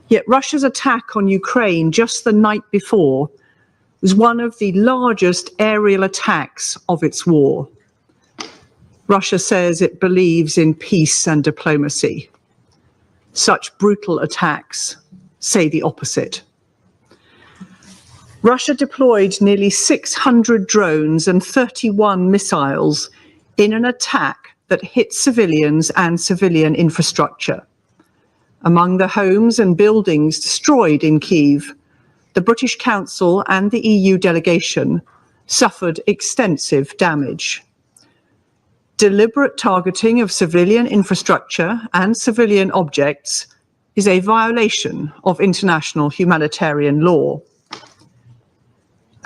S7: Yet Russia's attack on Ukraine just the night before was one of the largest aerial attacks of its war. Russia says it believes in peace and diplomacy. Such brutal attacks say the opposite. Russia deployed nearly 600 drones and 31 missiles in an attack that hit civilians and civilian infrastructure. Among the homes and buildings destroyed in Kyiv, the British Council and the EU delegation suffered extensive damage. Deliberate targeting of civilian infrastructure and civilian objects is a violation of international humanitarian law.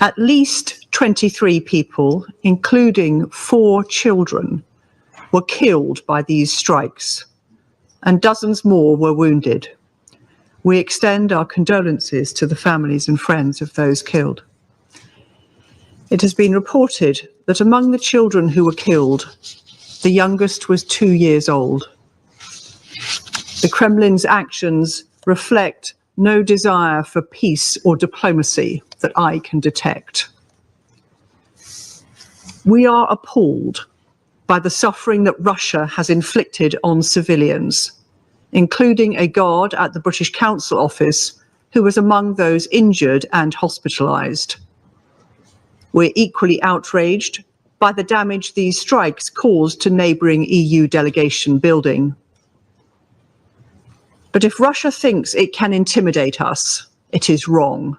S7: At least 23 people, including 4 children, were killed by these strikes, and dozens more were wounded. We extend our condolences to the families and friends of those killed. It has been reported that among the children who were killed, the youngest was 2 years old. The Kremlin's actions reflect no desire for peace or diplomacy that I can detect. We are appalled by the suffering that Russia has inflicted on civilians, including a guard at the British Council Office who was among those injured and hospitalised. We're equally outraged by the damage these strikes caused to neighbouring EU delegation building. But if Russia thinks it can intimidate us, it is wrong.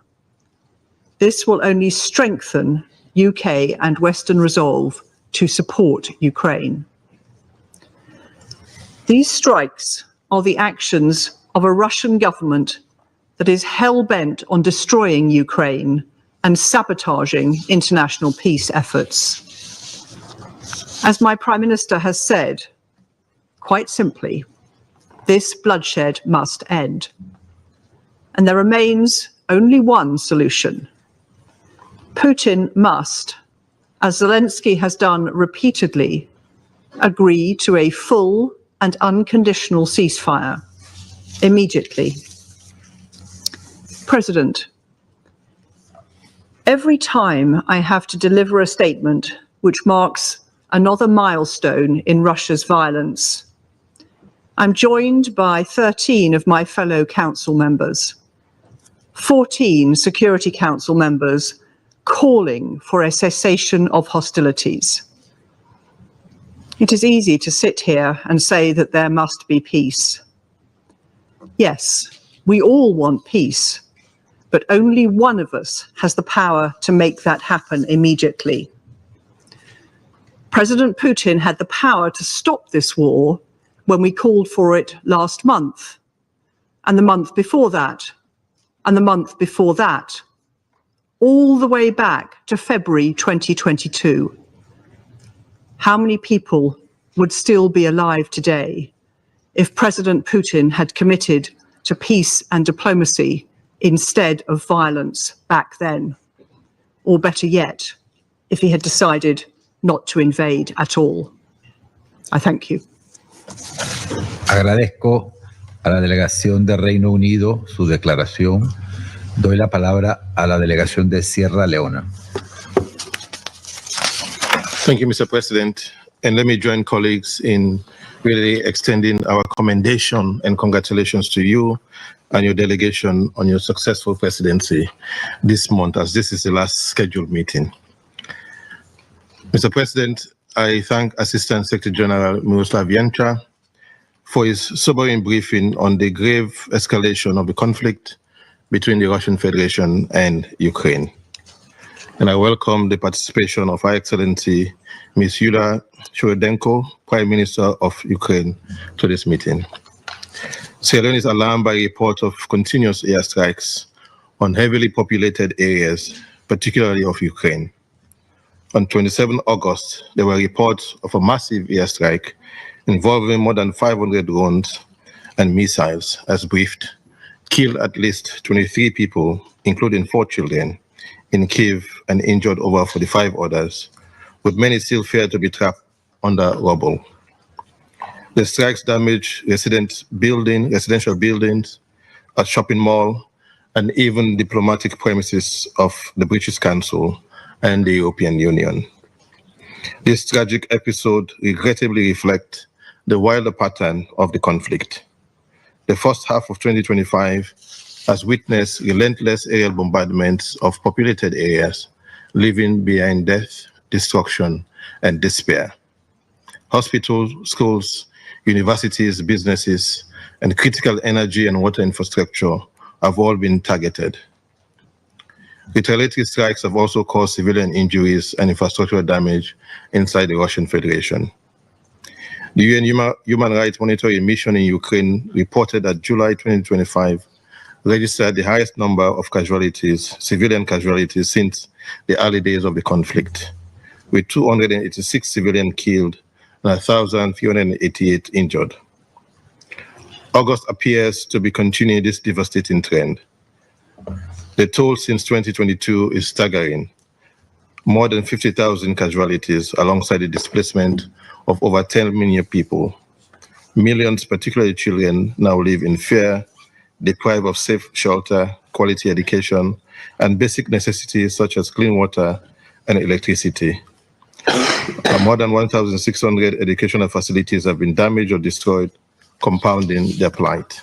S7: This will only strengthen UK and Western resolve to support Ukraine. These strikes are the actions of a Russian government that is hell-bent on destroying Ukraine and sabotaging international peace efforts. As my Prime Minister has said, quite simply, this bloodshed must end. And there remains only one solution. Putin must, as Zelensky has done repeatedly, agree to a full and unconditional ceasefire immediately. President, every time I have to deliver a statement which marks another milestone in Russia's violence, I'm joined by 13 of my fellow council members, 14 Security Council members calling for a cessation of hostilities. It is easy to sit here and say that there must be peace. Yes, we all want peace, but only one of us has the power to make that happen immediately. President Putin had the power to stop this war when we called for it last month, and the month before that, and the month before that, all the way back to February 2022. How many people would still be alive today if President Putin had committed to peace and diplomacy instead of violence back then? Or better yet, if he had decided not to invade at all? I thank you.
S2: Agradezco a la delegación de Reino Unido su declaración. Doy la palabra a la delegación de Sierra Leona.
S16: Thank you, Mr. President. And let me join colleagues in really extending our commendation and congratulations to you and your delegation on your successful presidency this month, as this is the last scheduled meeting. Mr. President, I thank Assistant Secretary General Miroslav Janča for his sobering briefing on the grave escalation of the conflict between the Russian Federation and Ukraine. And I welcome the participation of Her Excellency Ms. Yulia Shcheredenko, Prime Minister of Ukraine, to this meeting. Sierra Leone is alarmed by reports of continuous airstrikes on heavily populated areas, particularly of Ukraine. On 27 August, there were reports of a massive airstrike involving more than 500 drones and missiles, as briefed, killed at least 23 people, including 4 children, in Kyiv and injured over 45 others, with many still feared to be trapped under rubble. The strikes damaged residential buildings, a shopping mall, and even diplomatic premises of the British Council and the European Union. This tragic episode regrettably reflects the wilder pattern of the conflict. The first half of 2025 has witnessed relentless aerial bombardments of populated areas, leaving behind death, destruction, and despair. Hospitals, schools, universities, businesses, and critical energy and water infrastructure have all been targeted. Retaliatory strikes have also caused civilian injuries and infrastructural damage inside the Russian Federation. The UN Human Rights Monitoring Mission in Ukraine reported that July 2025 registered the highest number of casualties, civilian casualties, since the early days of the conflict, with 286 civilians killed and 1,388 injured. August appears to be continuing this devastating trend. The toll since 2022 is staggering. More than 50,000 casualties alongside the displacement of over 10 million people. Millions, particularly children, now live in fear, deprived of safe shelter, quality education, and basic necessities such as clean water and electricity. More than 1,600 educational facilities have been damaged or destroyed, compounding their plight.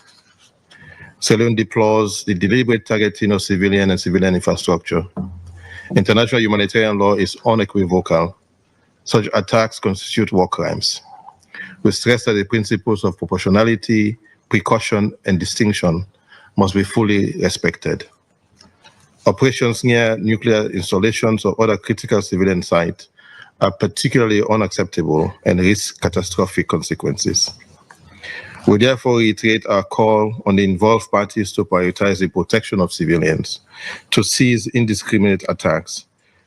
S16: Salon deplores the deliberate targeting of civilian and civilian infrastructure. International humanitarian law is unequivocal. Such attacks constitute war crimes. We stress that the principles of proportionality, precaution, and distinction must be fully respected. Operations near nuclear installations or other critical civilian sites are particularly unacceptable and risk catastrophic consequences. We therefore reiterate our call on the involved parties to prioritize the protection of civilians, to cease indiscriminate attacks,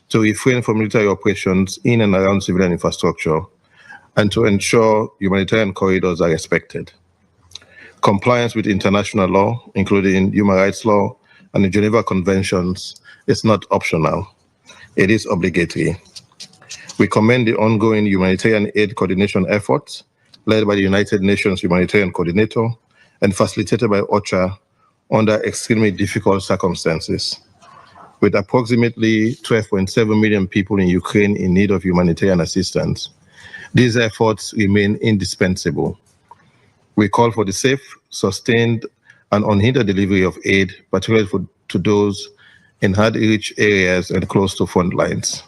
S16: to refrain from military operations in and around civilian infrastructure, and to ensure humanitarian corridors are respected. Compliance with international law, including human rights law and the Geneva Conventions, is not optional. It is obligatory. We commend the ongoing humanitarian aid coordination efforts led by the United Nations Humanitarian Coordinator and facilitated by OCHA under extremely difficult circumstances. With approximately 12.7 million people in Ukraine in need of humanitarian assistance, these efforts remain indispensable. We call for the safe, sustained, and unhindered delivery of aid, particularly to those in hard-to-reach areas and close to front lines.